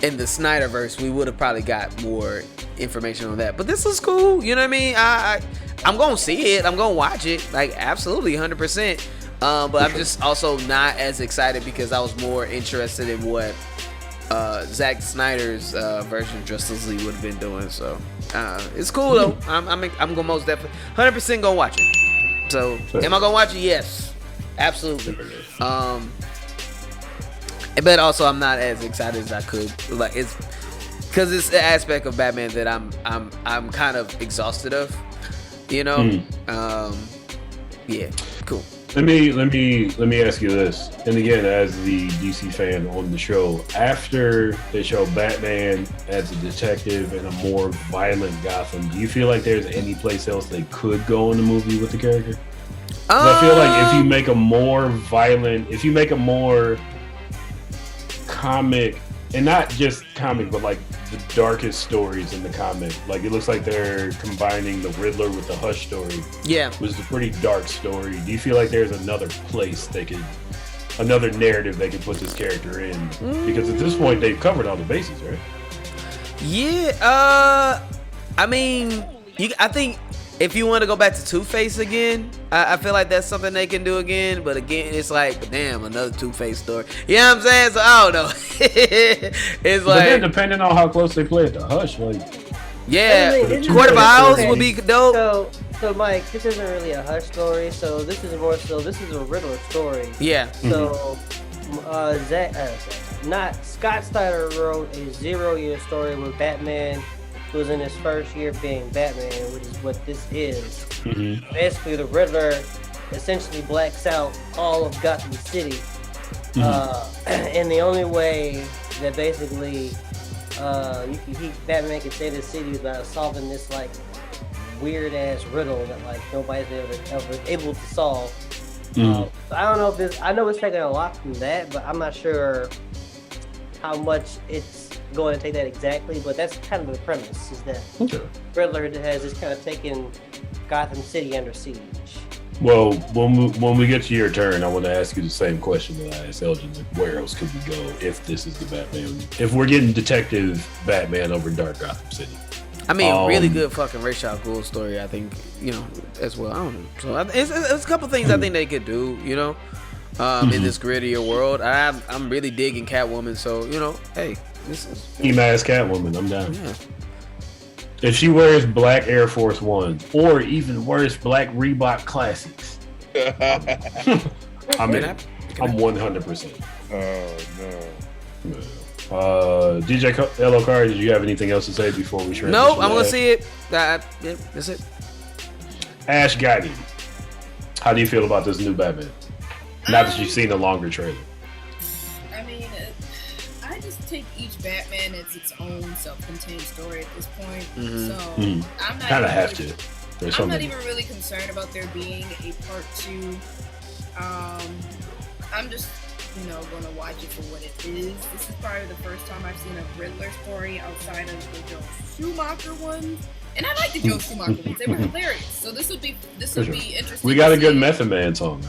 Snyderverse. We would have probably got more information on that. But this is cool, you know what I mean? I'm gonna see it. I'm gonna watch it, like absolutely 100%. But I'm just also not as excited because I was more interested in what Zack Snyder's version of Justice League would have been doing. So it's cool though. I'm gonna most definitely 100% gonna watch it. So am I gonna watch it? Yes, absolutely. But also I'm not as excited as I could. Like it's because it's the aspect of Batman that I'm kind of exhausted of. You know. Yeah. Cool. Let me ask you this, and again, as the DC fan on the show, after they show Batman as a detective in a more violent Gotham, do you feel like there's any place else they could go in the movie with the character? 'Cause I feel like if you make a more violent, if you make a more comic, and not just comic, but like the darkest stories in the comic. Like it looks like they're combining the Riddler with the Hush story. Yeah. Which is a pretty dark story. Do you feel like there's another place another narrative they could put this character in? Because at this point they've covered all the bases, right? Yeah, I mean, I think if you want to go back to Two-Face again, I feel like that's something they can do again. But again, it's like, damn, another Two-Face story. You know what I'm saying? So I don't know. It's but like, then depending on how close they play it to Hush, like, yeah, Court of Owls would be dope. So Mike, this isn't really a Hush story. So this is a Riddler story. Yeah. So Scott Snyder wrote a 0-year story where Batman was in his first year being Batman, which is what this is. Mm-hmm. Basically, the Riddler essentially blacks out all of Gotham City. And the only way that basically Batman can save the city is by solving this like weird ass riddle that like nobody's ever able to solve. So I don't know if I know it's taking a lot from that, but I'm not sure how much it's going to take that exactly. But that's kind of the premise, is that Riddler has just kind of taken Gotham City under siege. Well, when we get to your turn, I want to ask you the same question that I asked Elgin. Like, where else could we go if this is the Batman? If we're getting Detective Batman over Dark Gotham City? I mean, really good fucking Ra's al Ghul story, I think, as well. I don't know. So it's a couple things I think they could do, in this grittier world. I'm really digging Catwoman, so, hey, this is... E-Mask Catwoman, I'm down. Yeah. If she wears black Air Force One, or even worse, black Reebok Classics, I'm 100%. Oh, no. DJ Elokari, did you have anything else to say before we transition? No, I'm gonna see it. That's it. Ash Gotti, how do you feel about this new Batman? Now that you've seen the longer trailer. I mean, I just take each Batman as its own self-contained story at this point. So I'm not kind of have to. I'm not even really concerned about there being a part 2. I'm just going to watch it for what it is. This is probably the first time I've seen a Riddler story outside of the Joe Schumacher one. And I like the Joe Schumacher ones. They were hilarious. So this will be interesting. We got a good Method Man song.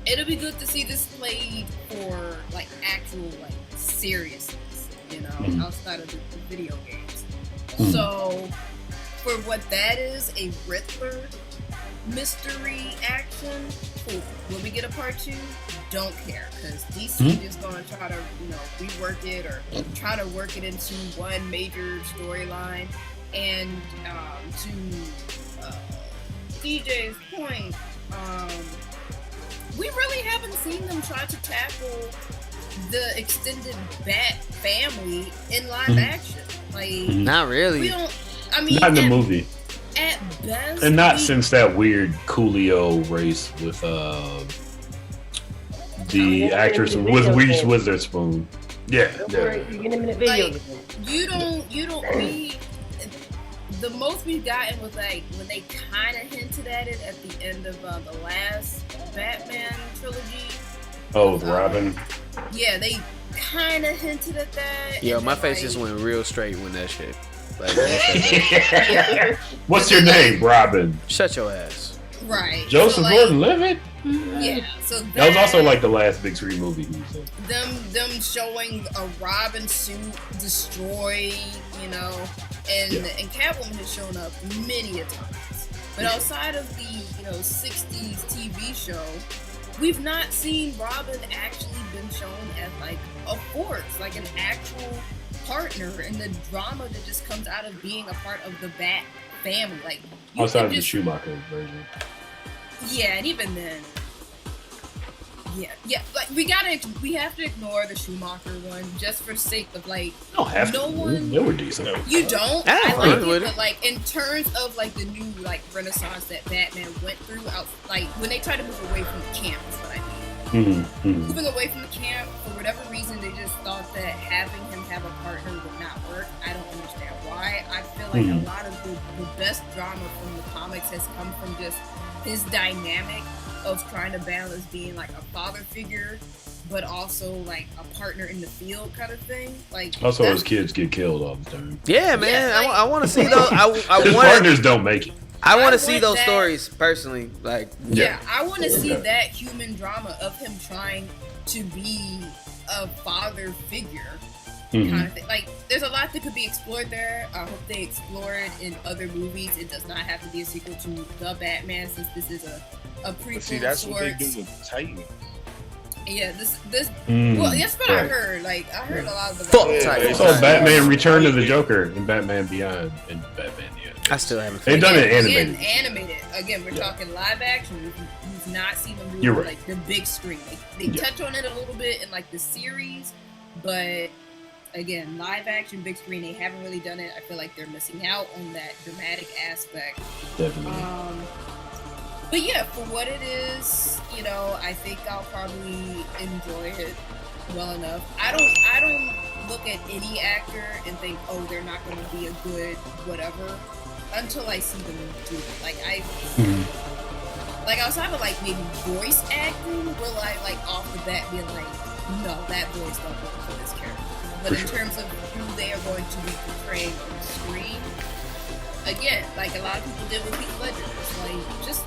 It'll be good to see this played for like actual like seriousness, outside of the video games. So for what that is, a Riddler mystery action, cool. Will we get a part 2? Don't care, because DC is going to try to, rework it or try to work it into one major storyline. And to DJ's point, we really haven't seen them try to tackle the extended Bat family in live action. Like, not really. We don't. I mean, not in the movie. At best, and not since that weird Coolio race with the actress with Reese Witherspoon. Yeah. You don't need. The most we've gotten was like when they kind of hinted at it at the end of the last Batman trilogy. Oh, with Robin. Yeah, they kind of hinted at that. Yo, my face just went real straight when that shit. Like, what's your name, Robin? Shut your ass. Right. Joseph Gordon-Levitt? Yeah. So that was also like the last big screen movie he was in. Them showing a Robin suit destroyed, and Catwoman has shown up many a times. But outside of the 60s TV show, we've not seen Robin actually been shown as like a force, like an actual partner in the drama that just comes out of being a part of the Bat family. Like outside of the Schumacher version. Yeah, and even then, yeah. Like we have to ignore the Schumacher one just for sake of like. Don't have to. One. They were decent. You don't. I like it, but like in terms of like the new like renaissance that Batman went through, like when they try to move away from the camp, is what I mean. Moving away from the camp for whatever reason, they just thought that having him have a partner would not work. I don't understand why. I feel like a lot of the best drama from the comics has come from just his dynamic of trying to balance being like a father figure, but also like a partner in the field kind of thing. Like also, his kids get killed all the time. Yeah, man. Yeah, like, I want to see those. His partners don't make it. I want to see those stories personally. Like, I want to see that human drama of him trying to be a father figure kind of thing. Like, there's a lot that could be explored there. I hope they explore it in other movies. It does not have to be a sequel to The Batman, since this is a prequel. See, that's what they do with Titan. Yeah, this. Well, that's what I heard. Like, I heard a lot of the. So Batman Return to the Joker and Batman Beyond and Batman. I still haven't. They've done it animated. Animated. Again, we're talking live action. We've not seen them do like the big screen. They touch on it a little bit in like the series, But again, live action, big screen, they haven't really done it. I feel like they're missing out on that dramatic aspect. Definitely. But yeah, for what it is, you know, I think I'll probably enjoy it well enough. I don't look at any actor and think, oh, they're not going to be a good whatever until I see them do it. Like outside of like maybe voice acting, will I like off the bat be like, no, that voice don't work for this character. But in terms of who they are going to be portraying on the screen, again, like a lot of people did with Heath Ledger, it's like just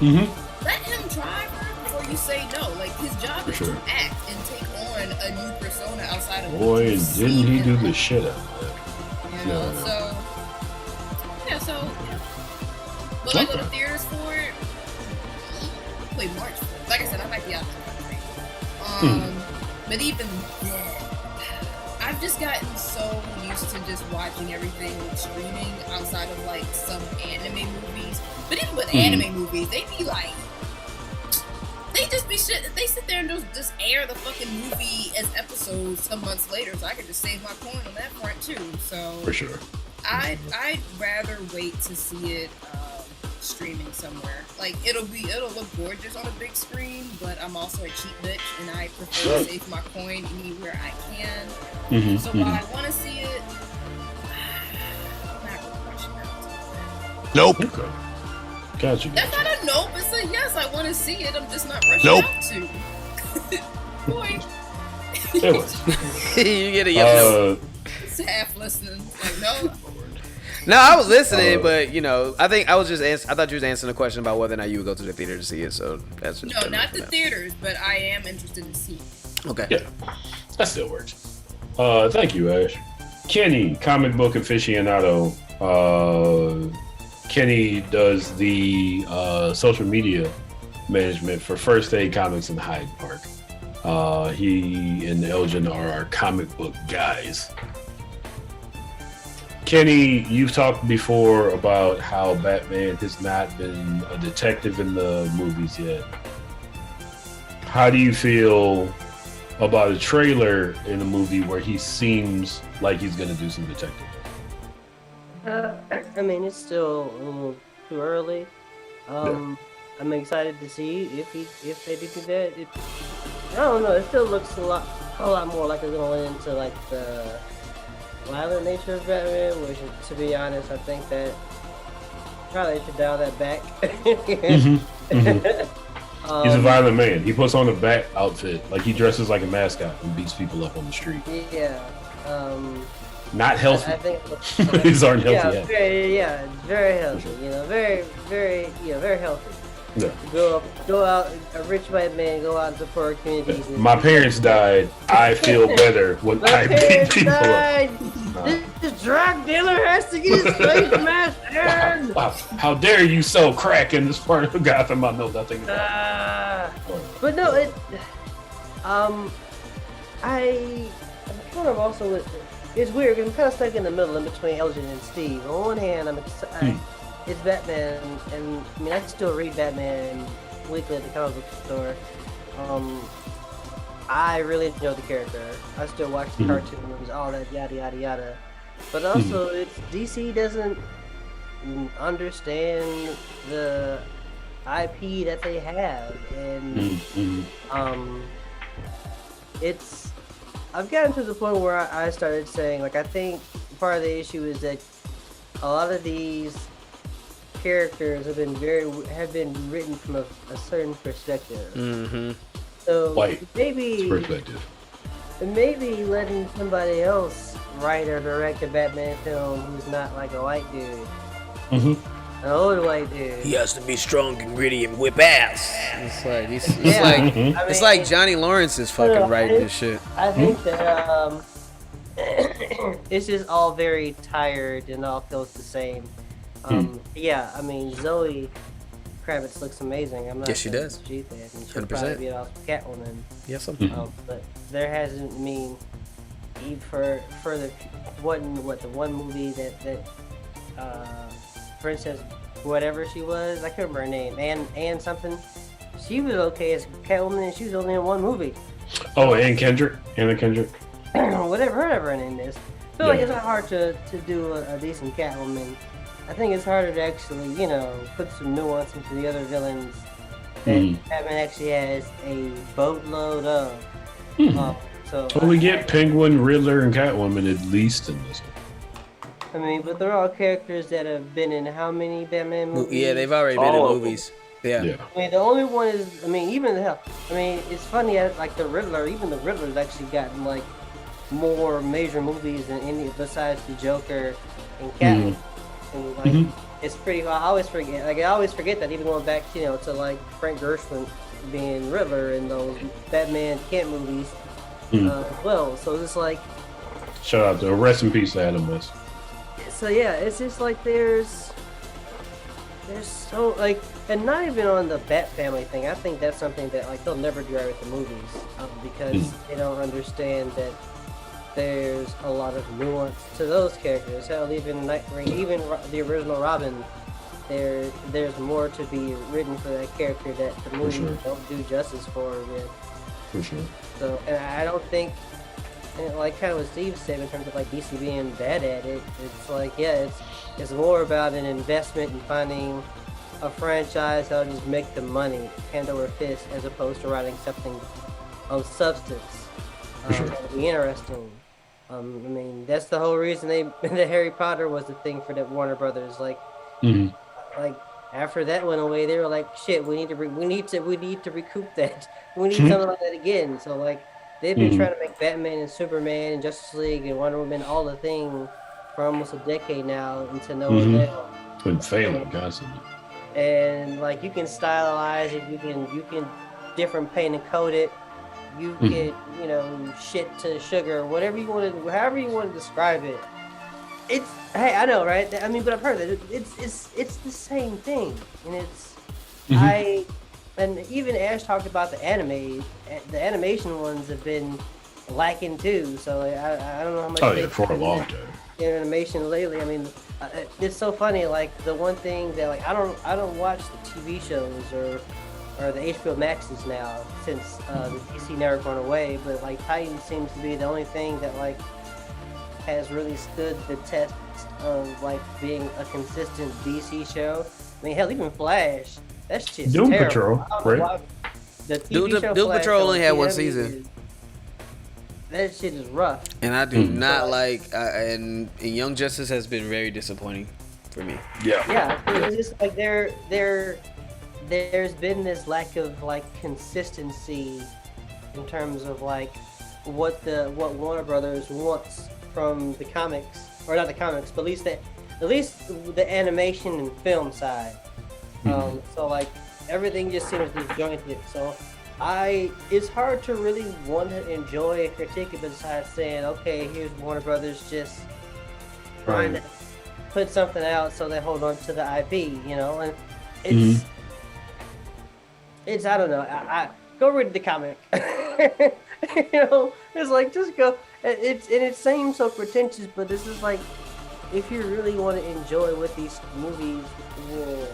let him try first before you say no. Like his job is to act and take on a new persona outside of. Boy, didn't he do the shit out of that? You know, so yeah. Will I go to theaters for it? Play March. Like I said, I might be out of the country. But even then, I've just gotten so used to just watching everything streaming outside of like some anime movies. But even with anime movies, they be like, they just be shit. They sit there and just air the fucking movie as episodes some months later, so I could just save my coin on that front too. So for sure, I'd rather wait to see it streaming somewhere. Like it'll look gorgeous on a big screen, but I'm also a cheap bitch and I prefer to save my coin anywhere I can. So while I want to see it, I'm not gonna rush it out. Nope. Okay. Gotcha. That's not a nope. It's a yes. I want to see it. I'm just not rushing out to. Boy. You get a yes no. It's half listening. Like no. No, I was listening, but you know, I think I was just I thought you was answering a question about whether or not you would go to the theater to see it. So that's just no, not the theaters, but I am interested in seeing it. Okay. Yeah, that still works. Thank you, Ash. Kenny, comic book aficionado. Kenny does the social media management for First Aid Comics in Hyde Park. He and Elgin are our comic book guys. Kenny, you've talked before about how Batman has not been a detective in the movies yet. How do you feel about a trailer in a movie where he seems like he's going to do some detective? I mean, it's still a little too early. I'm excited to see if they do that. I don't know. It still looks a lot more like it's going into like the violent nature of Batman, which, to be honest, I think that probably should dial that back. He's a violent man. He puts on a bat outfit, like he dresses like a mascot and beats people up on the street. Yeah. Not healthy. I think these aren't healthy. Very healthy. You know, very healthy. Yeah. Go out, a rich white man, go out into poor communities. My parents died. I feel better when I beat people up. This drug dealer has to get his face mashed. How dare you sell crack in this part of Gotham? I know nothing about. But no, I'm kind of also. It's weird. I'm kind of stuck in the middle, in between Elgin and Steve. On one hand, I'm excited. It's Batman, and I mean, I can still read Batman weekly at the comic book store. I really enjoy the character. I still watch the cartoons, all that yada yada yada. But also, it's DC doesn't understand the IP that they have, and it's. I've gotten to the point where I started saying, like, I think part of the issue is that a lot of these characters have been written from a certain perspective. So maybe letting somebody else write or direct a Batman film who's not like a white dude, an old white dude. He has to be strong and gritty and whip ass. It's like Johnny Lawrence is fucking writing this shit. I think that it's just all very tired and all feels the same. Yeah, I mean, Zoe Kravitz looks amazing. I'm not. Yes, she does. She'll probably be off Catwoman. Yes, but there hasn't for the one movie that Princess whatever she was, I can't remember her name, Anne something. She was okay as Catwoman, and she was only in one movie. Oh, Anna Kendrick. whatever her name is. I feel like it's not hard to do a decent Catwoman. I think it's harder to actually, put some nuance into the other villains that Batman actually has a boatload of. So we get Penguin, Riddler, and Catwoman at least in this one. I mean, but they're all characters that have been in how many Batman movies? Yeah, they've already been in movies. Yeah. I mean, the only one is, it's funny, like the Riddler, even the Riddler's actually gotten like more major movies than any besides the Joker and Catwoman. And like, it's pretty. I always forget that even going back, to like Frank Gershwin being Riddler in those Batman Kent movies. Well, so it's like. Shout out to rest in peace, Adam West. So yeah, it's just like there's so like, and not even on the Bat Family thing. I think that's something that like they'll never do right with the movies because they don't understand that there's a lot of nuance to those characters. Hell, even Nightwing, even the original Robin, there's more to be written for that character that the movies don't do justice for with. For sure. So, and I don't think. And like kind of what Steve said in terms of like DC being bad at it, it's like it's more about an investment in finding a franchise that'll just make the money hand over fist as opposed to writing something of substance that'll be interesting. I mean that's the whole reason the Harry Potter was the thing for that Warner Brothers. Like after that went away, they were like, shit, we need to recoup that. We need something like that again. So like. They've been trying to make Batman and Superman and Justice League and Wonder Woman all the thing for almost a decade now, and to no avail. Been failing constantly. And like you can stylize it, you can different paint and coat it, you can shit to sugar, whatever you want to, however you want to describe it. It's I know, right? I mean, but I've heard that it's the same thing, and it's And even Ash talked about the anime. The animation ones have been lacking too. So I don't know how much. For a long time. In animation lately, I mean, it's so funny. Like the one thing that like I don't watch the TV shows or the HBO Maxes now since the DC network went away. But like Titan seems to be the only thing that like has really stood the test of like being a consistent DC show. I mean, hell, even Flash. That shit's Doom terrible. Patrol, right? The TV show Doom Flash Patrol only had one CW season. That shit is rough. And I do not like, and Young Justice has been very disappointing for me. Yeah, it's just like there's been this lack of like consistency in terms of like what Warner Brothers wants from the comics, or not the comics, but at least the animation and film side. So like everything just seems disjointed. So it's hard to really want to enjoy a critique it besides saying, okay, here's Warner Brothers just trying to put something out so they hold on to the IP, and it's I don't know. I go read the comic. It's like just go. It seems so pretentious, but this is like if you really want to enjoy what these movies will.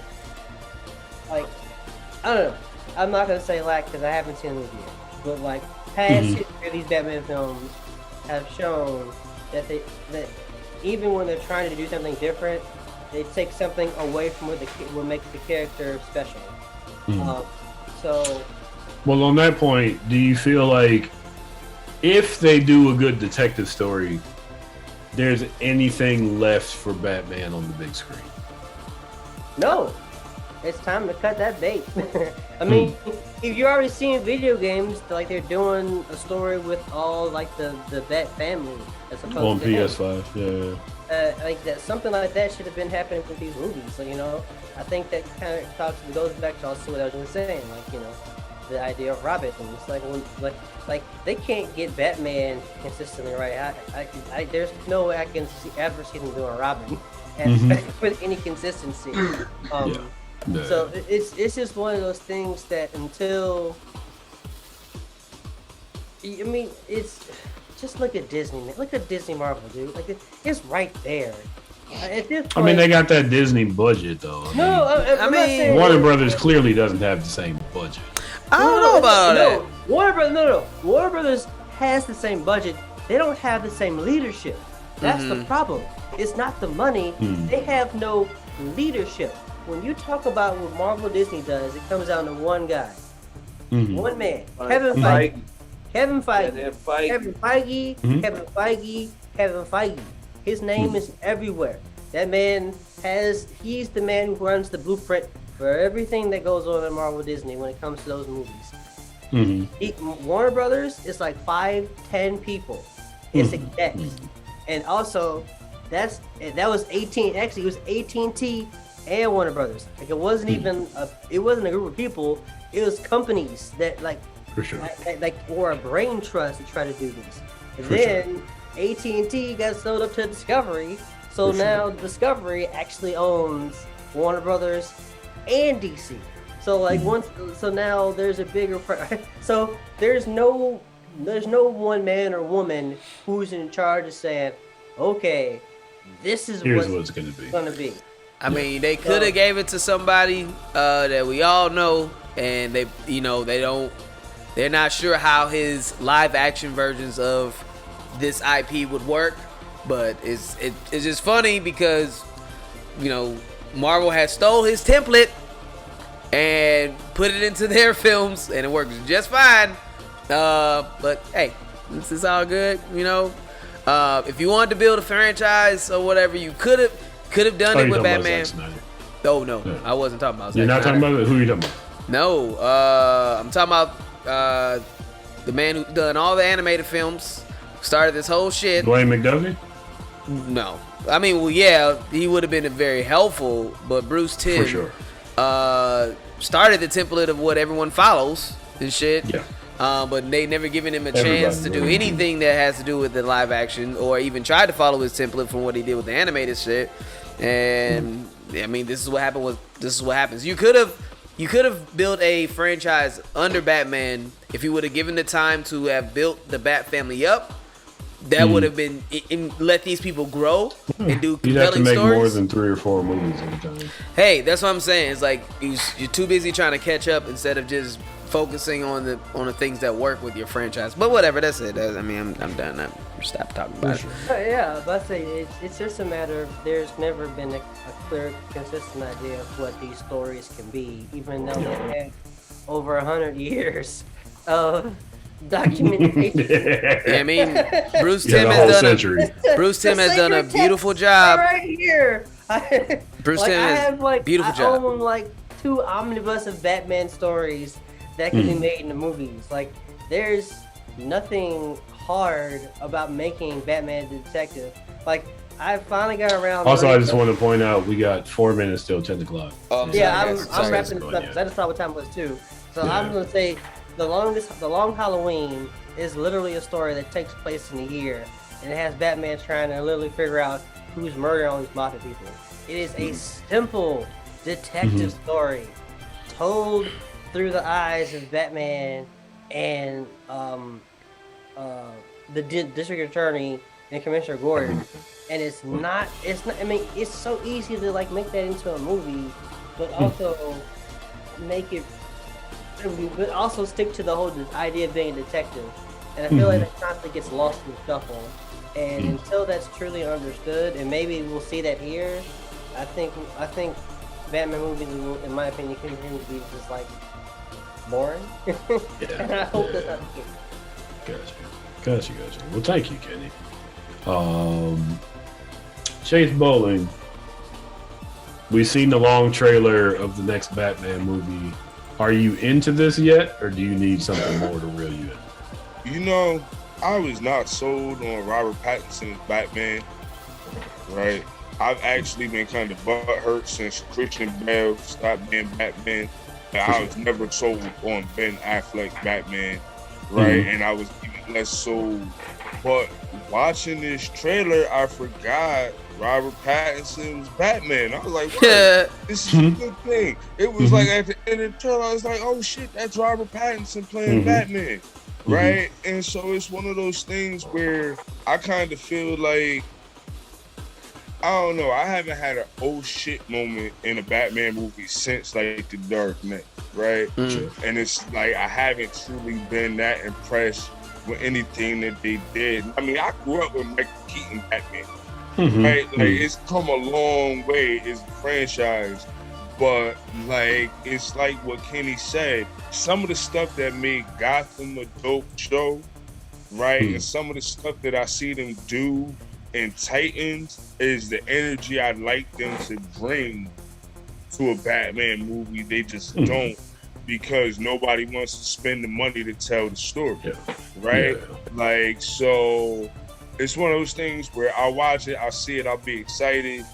Like, I don't know. I'm not gonna say lack because I haven't seen the movie yet. But like past history of these Batman films have shown that that even when they're trying to do something different, they take something away from what will make the character special. Well, on that point, do you feel like if they do a good detective story, there's anything left for Batman on the big screen? No. It's time to cut that bait. I mean, if you're already seeing video games, like they're doing a story with all like the Bat family as opposed on to PS5, yeah. Like that, something like that should have been happening with these movies. So I think that kind of goes back to also what I was just saying, like the idea of Robin. It's like like they can't get Batman consistently right. There's no way I can ever see them doing Robin with any consistency. So it's just one of those things that until it's just look at Disney, man. Look at Disney Marvel, dude. Like it's right there. At this point, they got that Disney budget though. I mean, Warner Brothers clearly doesn't have the same budget. I don't know about that. Warner Brothers has the same budget, they don't have the same leadership. That's the problem. It's not the money. They have no leadership. When you talk about what Marvel Disney does, it comes down to one guy. One man. Kevin Feige. Kevin Feige. His name is everywhere. That man he's the man who runs the blueprint for everything that goes on in Marvel Disney when it comes to those movies. Warner Brothers is like 5-10 people. It's execs. And also, that was 18. Actually, it was AT&T and Warner Brothers. Like it wasn't even it wasn't a group of people. It was companies that like for sure or a brain trust to try to do this. And then AT&T got sold up to Discovery, so now Discovery actually owns Warner Brothers and DC. So like so now there's a bigger so there's no one man or woman who's in charge of saying, okay, this is here's what it's gonna be. I mean, they could have gave it to somebody that we all know, and they're not sure how his live action versions of this IP would work, but it's just funny because Marvel has stole his template and put it into their films, and it works just fine. But hey, this is all good, if you wanted to build a franchise or whatever, you could have done it with Batman. Oh no, I wasn't talking about. You're not talking about it? Who are you talking about? No, I'm talking about the man who done all the animated films, started this whole shit. Dwayne McDuffie? No, I mean, well, yeah, he would have been very helpful, but Bruce Timm for sure started the template of what everyone follows and shit. Yeah. But they never given him a chance to do anything that has to do with the live action, or even tried to follow his template from what he did with the animated shit. And I mean, this is what happens. You could have built a franchise under Batman if you would have given the time to have built the Bat family up. That would have been let these people grow and do compelling stories. You'd have to make more than 3 or 4 movies at a time. Hey, that's what I'm saying. It's like you're too busy trying to catch up instead of just focusing on the things that work with your franchise. But whatever, that's it. I'm done. I'm stop talking about it. Yeah, but I say it's just a matter of there's never been a clear, consistent idea of what these stories can be, even though they've had over 100 years of documentation. Yeah, I mean, Bruce Timm has done a beautiful job. Right here. Bruce Timm has beautiful job. I own like 2 omnibus of Batman stories that can be made into movies. Like, there's nothing hard about making Batman the detective. Like, I finally got around. Also, I just want to point out we got 4 minutes till 10 o'clock. I'm wrapping this up. I just saw what time it was too. So I'm gonna say the Long Halloween is literally a story that takes place in a year, and it has Batman trying to literally figure out who's murdering all these mafia people. It is a simple detective story told through the eyes of Batman and the district attorney and Commissioner Gordon. And it's not, I mean, it's so easy to like make that into a movie, but also but also stick to the whole idea of being a detective. And I feel like that constantly gets lost in the shuffle. And until that's truly understood, and maybe we'll see that here, I think Batman movies, in my opinion, continue to be just like boring. And I hope that's not the case. Gotcha. Well, thank you, Kenny. Chase Bolling, we've seen the long trailer of the next Batman movie. Are you into this yet, or do you need something more to reel you in? I was not sold on Robert Pattinson's Batman, right? I've actually been kind of butthurt since Christian Bale stopped being Batman. And I was never sold on Ben Affleck Batman, right? And I was even less sold. But watching this trailer, I forgot Robert Pattinson was Batman. I was like, what? This is a good thing. It was like at the end of the trailer, I was like, oh shit, that's Robert Pattinson playing Batman, right? And so it's one of those things where I kind of feel like, I don't know, I haven't had an oh shit moment in a Batman movie since like The Dark Knight, right? And it's like I haven't truly been that impressed with anything that they did. I mean, I grew up with Michael Keaton Batman, Mm-hmm. right? Like, it's come a long way as a franchise, but like, it's like what Kenny said. Some of the stuff that made Gotham a dope show, right? And some of the stuff that I see them do in Titans is the energy I'd like them to bring to a Batman movie. They just don't, because nobody wants to spend the money to tell the story, right? Like, so it's one of those things where I'll watch it, I'll see it, I'll be excited.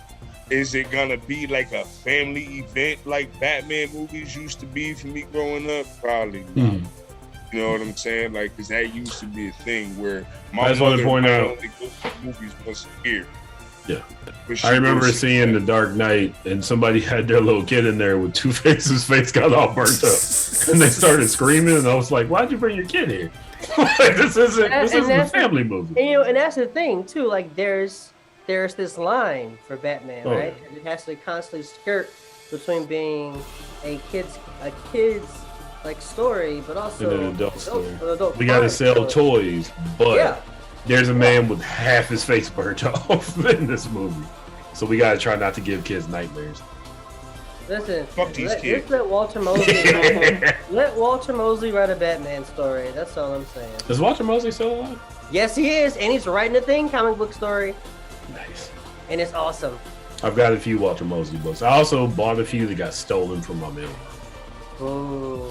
Is it gonna be like a family event like Batman movies used to be for me growing up? Probably not. You know what I'm saying? Like, because that used to be a thing where my mother might only go to movies once a year. Yeah. I remember seeing The Dark Knight, and somebody had their little kid in there with Two-Face's face got all burnt up. And they started screaming, and I was like, why'd you bring your kid here? Like, this isn't a family movie. And, you know, and that's the thing, too. Like, there's this line for Batman, right? And it has to constantly skirt between being a kid's like story, but also an adult story. Adult We gotta story. sell toys, but there's a man with half his face burnt off in this movie. So we gotta try not to give kids nightmares. Listen, fuck these kids. Just let Walter Mosley write a Batman story. That's all I'm saying. Is Walter Mosley still alive? Yes, he is, and he's writing a comic book story. Nice. And it's awesome. I've got a few Walter Mosley books. I also bought a few that got stolen from my mail. Ooh.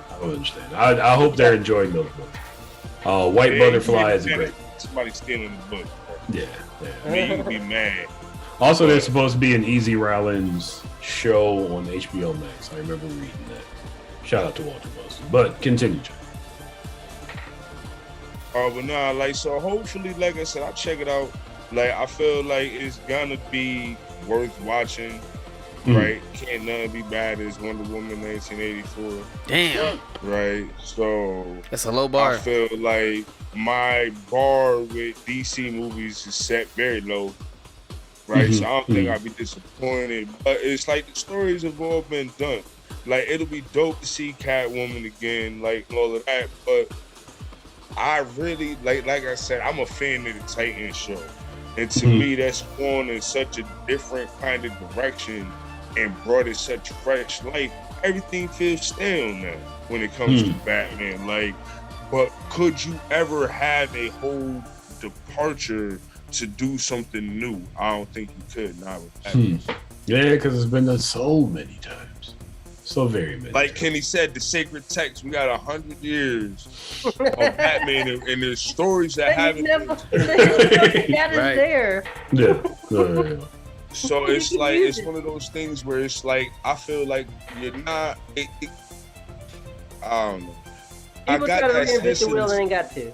I don't understand. I hope they're enjoying those books. White Butterfly is great. Somebody stealing the book. Yeah. I mean, you can be mad. Also, there's supposed to be an Easy Rollins show on HBO Max. I remember reading that. Shout out to Walter Mosley. But continue, John. But nah, like, so hopefully, like I said, I'll check it out. Like, I feel like it's gonna be worth watching, right? Can't nothing be bad as Wonder Woman 1984. Damn. Right? So that's a low bar. I feel like my bar with DC movies is set very low. Right? So I don't think I'd be disappointed. But it's like the stories have all been done. Like, it'll be dope to see Catwoman again, like all of that. But I really, like I said, I'm a fan of the Titans show. And to me, that's gone in such a different kind of direction and brought it such fresh light. Everything feels stale now when it comes to Batman. Like, but could you ever have a whole departure to do something new? I don't think you could, not with Batman. Yeah, because it's been done so many times. So very many. Like Kenny said, the sacred text, we got 100 years of Batman and there's stories that haven't there. Yeah. So it's like, it's one of those things where it's like, I feel like you're not, I don't know. People try to reinvent the wheel and ain't got to.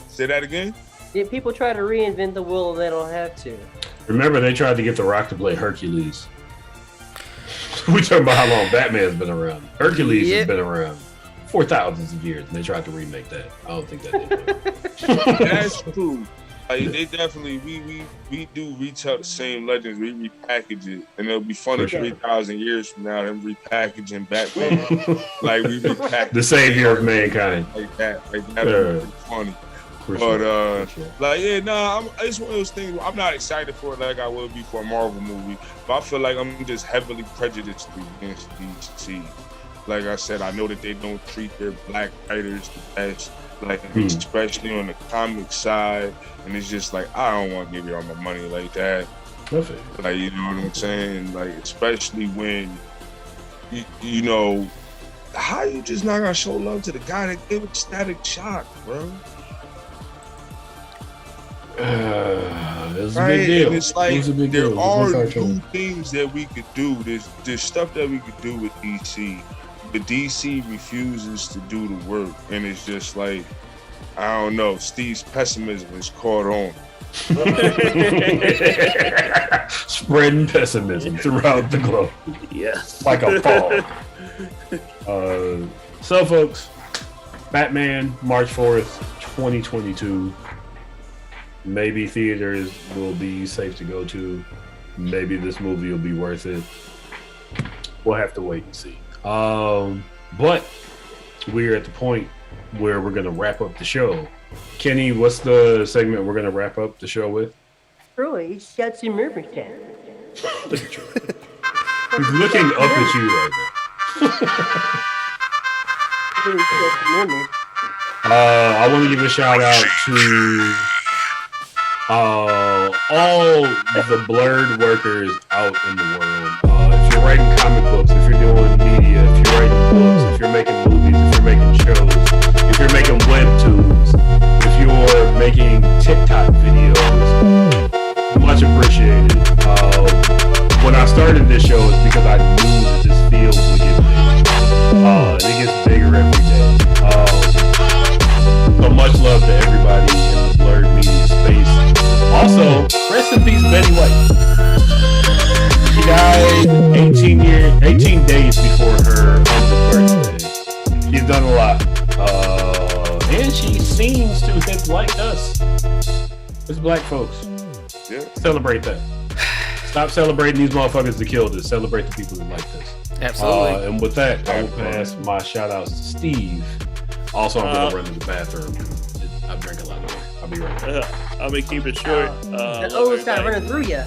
Say that again? Yeah, people try to reinvent the wheel and they don't have to. Remember, they tried to get The Rock to play Hercules. We talking about how long Batman's been around. Hercules has been around for thousands of years, and they tried to remake that. I don't think that did work. That's true. Like, they definitely, we do retell the same legends. We repackage it, and it'll be funny 3,000 years from now. Them repackaging Batman, like we repackage the savior of mankind, like that. Like that would be funny. But like, yeah, nah, it's one of those things where I'm not excited for it like I would be for a Marvel movie, but I feel like I'm just heavily prejudiced against DC. Like I said, I know that they don't treat their black writers the best, like especially on the comic side, and it's just like, I don't want to give you all my money like that. Perfect. Like, you know what I'm saying? Like, especially when you know, how you just not gonna show love to the guy that gave it Static Shock, bro? It was a big deal. And it's like, there deal. are new things that we could do. There's stuff that we could do with DC. But DC refuses to do the work. And it's just like, I don't know, Steve's pessimism is caught on. Spreading pessimism throughout the globe. Yes. Like a fog. So, folks, Batman, March 4th, 2022. Maybe theaters will be safe to go to. Maybe this movie will be worth it. We'll have to wait and see. But we're at the point where we're gonna wrap up the show. Kenny, what's the segment we're gonna wrap up the show with? Troy, shut your murmur down. Look at Troy. He's looking up at you right now. I want to give a shout out to all the blurred workers out in the world. If you're writing comic books, if you're doing media, if you're writing books, if you're making movies, if you're making shows, if you're making webtoons, if you're making TikTok videos, much appreciated. When I started this show, it's because I knew that this field would get bigger. And it gets bigger every day. So much love to everybody in the blurred media space. Also, rest in peace, Betty White. She died 18 days before her 100th birthday. She's done a lot. And she seems to have liked us. It's black folks. Yeah. Celebrate that. Stop celebrating these motherfuckers that killed us. Celebrate the people that liked us. Absolutely. And with that, I will pass my shout outs to Steve. Also, I'm going to run to the bathroom. I drank a lot more. I'll be right back. I'm going to keep it short. That always got running through you.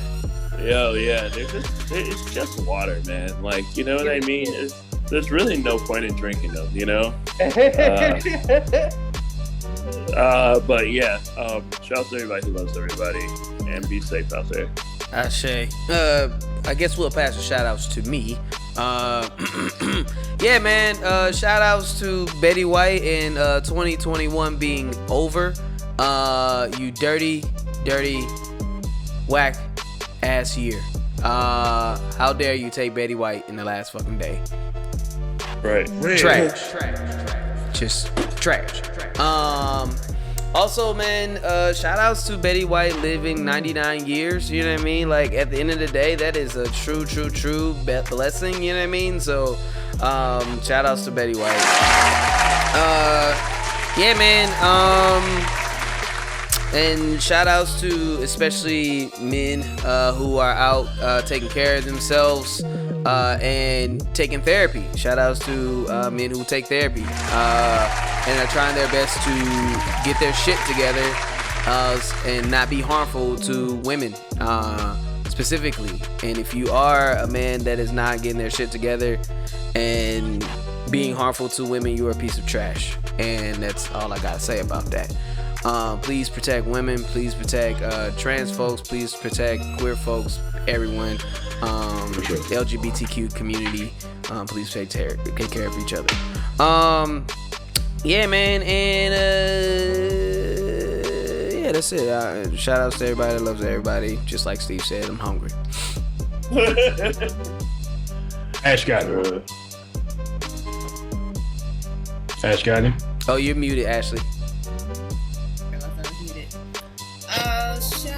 Yeah. It's just water, man. Like, you know what I mean? There's really no point in drinking them, you know? But yeah, shout out to everybody who loves everybody, and be safe out there. Ashe. I guess we'll pass the shout outs to me. Yeah, man. Shout outs to Betty White and 2021 being over. You dirty, whack ass year. How dare you take Betty White in the last fucking day? Right. Trash. Just trash. Also, man, shout outs to Betty White living 99 years, you know what I mean? Like, at the end of the day, that is a true blessing, you know what I mean? So, shout outs to Betty White. Yeah, man, and shout outs to especially men who are out taking care of themselves and taking therapy. Shout outs to men who take therapy and are trying their best to get their shit together and not be harmful to women specifically. And if you are a man that is not getting their shit together and being harmful to women, you are a piece of trash. And that's all I gotta say about that. Please protect women. Please protect trans folks. Please protect queer folks. Everyone. LGBTQ community. Please take care of each other. Yeah, man. And yeah, that's it. Shout outs to everybody that loves everybody. Just like Steve said, I'm hungry. Ash got him. Ash got him. Oh, you're muted, Ashley. Shout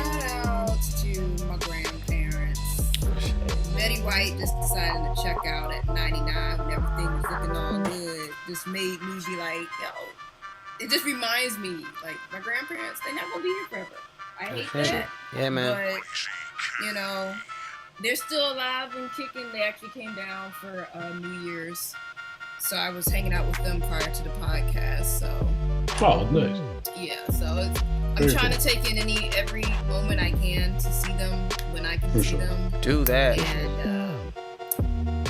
out to my grandparents. Betty White just decided to check out at 99 when everything was looking all good. Just made me be like, yo, it just reminds me, like, my grandparents, they're not gonna be here forever. I hate that. Yeah, man. But, you know, they're still alive and kicking. They actually came down for New Year's. So I was hanging out with them prior to the podcast. So. Oh, nice. Yeah, so I'm trying to take in every moment I can to see them when I can see them. Do that. And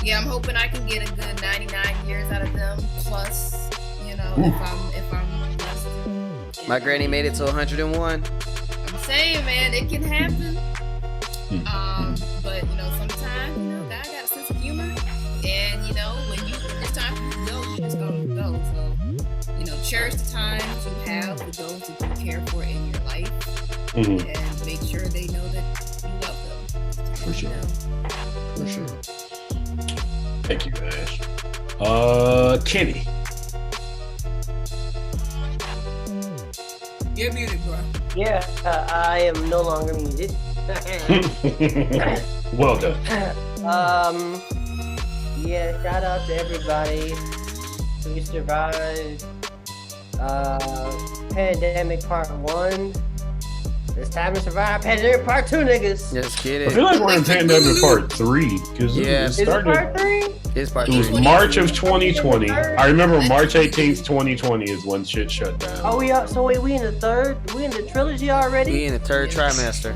yeah, I'm hoping I can get a good 99 years out of them. Plus, you know, if I'm blessed. My granny made it to 101. I'm saying, man, it can happen. But you know, sometimes God got a sense of humor, and you know, when it's time for you to go, you just gonna go. So. You know, cherish the times you have with those that you care for in your life, and make sure they know that you love them. For sure. Thank you, Ash. Kenny. You're muted, bro. Yeah, I am no longer muted. Well done. Yeah, shout out to everybody who survived Pandemic Part 1. It's time to survive Pandemic Part 2, niggas. Just kidding. I feel like we're in Pandemic Part 3 because it started. Is it Part 3? It's part It was 3. March of 2020. I remember March 18th, 2020 is when shit shut down. Oh, we are. So wait, we in the third? We in the trilogy already? We in the third trimester.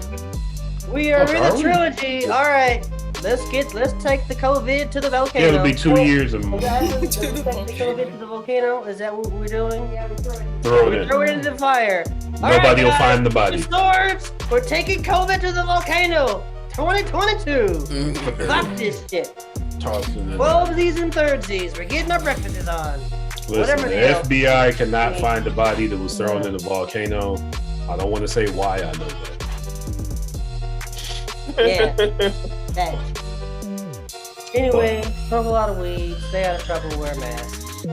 We are in are the we? trilogy. All right. Let's take the COVID to the volcano. Yeah, it'll be 2 years and Let's take the COVID to the volcano. Is that what we're doing? Yeah, we're throw it Throw it in. into the fire. All Nobody will guys, find the body. Swords. We're taking COVID to the volcano. 2022. Fuck this shit. Toss it in. 12sies and thirdsies. We're getting our breakfasts on. Listen, Whatever the hell. FBI cannot find the body that was thrown in the volcano. I don't want to say why I know that. Yeah. Thanks. Anyway, smoke a lot of weed. Stay out of trouble. Wear masks.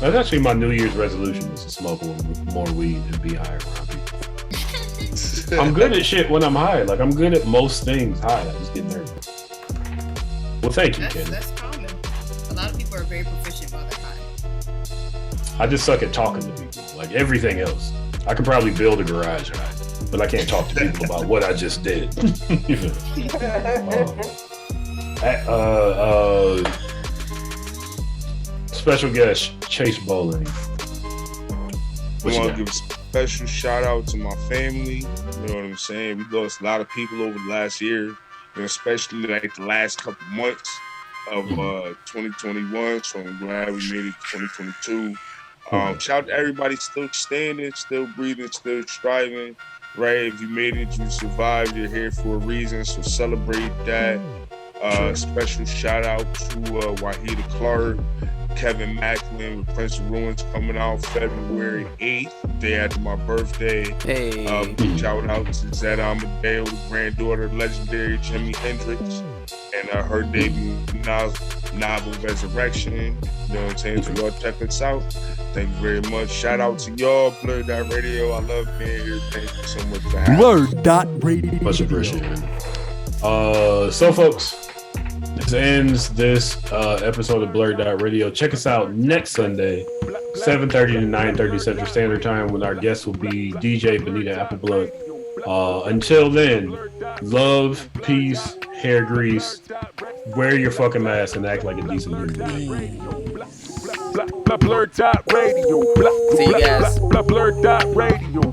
That's actually my New Year's resolution is to smoke more weed and be high around people. I'm good at shit when I'm high. Like, I'm good at most things high. I just get nervous. Well, thank you, Ken. That's common. A lot of people are very proficient while they're high. I just suck at talking to people. Like, everything else. I could probably build a garage high, but I can't talk to people about what I just did. You know? Special guest Chase Bolling. I want to give a special shout out to my family. You know what I'm saying? We lost a lot of people over the last year, and especially like the last couple months of 2021. So I'm glad we made it to 2022. Shout out to everybody still standing, still breathing, still striving. Right? If you made it, you survived. You're here for a reason. So celebrate that. Special shout out to Wahida Clark, Kevin Macklin with Prince of Ruins coming out February 8th, day after my birthday. Hey. Shout out to Zed Amadeo, the granddaughter of legendary Jimi Hendrix, and her debut novel Resurrection. You know what I'm saying? So y'all check us out. Thank you very much. Shout out to y'all, BlurdDotRadio. I love being here. Thank you so much for having me. BlurdDotRadio. Much appreciated. So folks, this ends this episode of BlurdDotRadio. Check us out next Sunday, 7:30 to 9:30 Central Standard Time, when our guest will be DJ Benita Appleblunt. Until then, love, peace, hair grease, wear your fucking mask, and act like a decent human being. BlurdDotRadio. See you guys. BlurdDotRadio.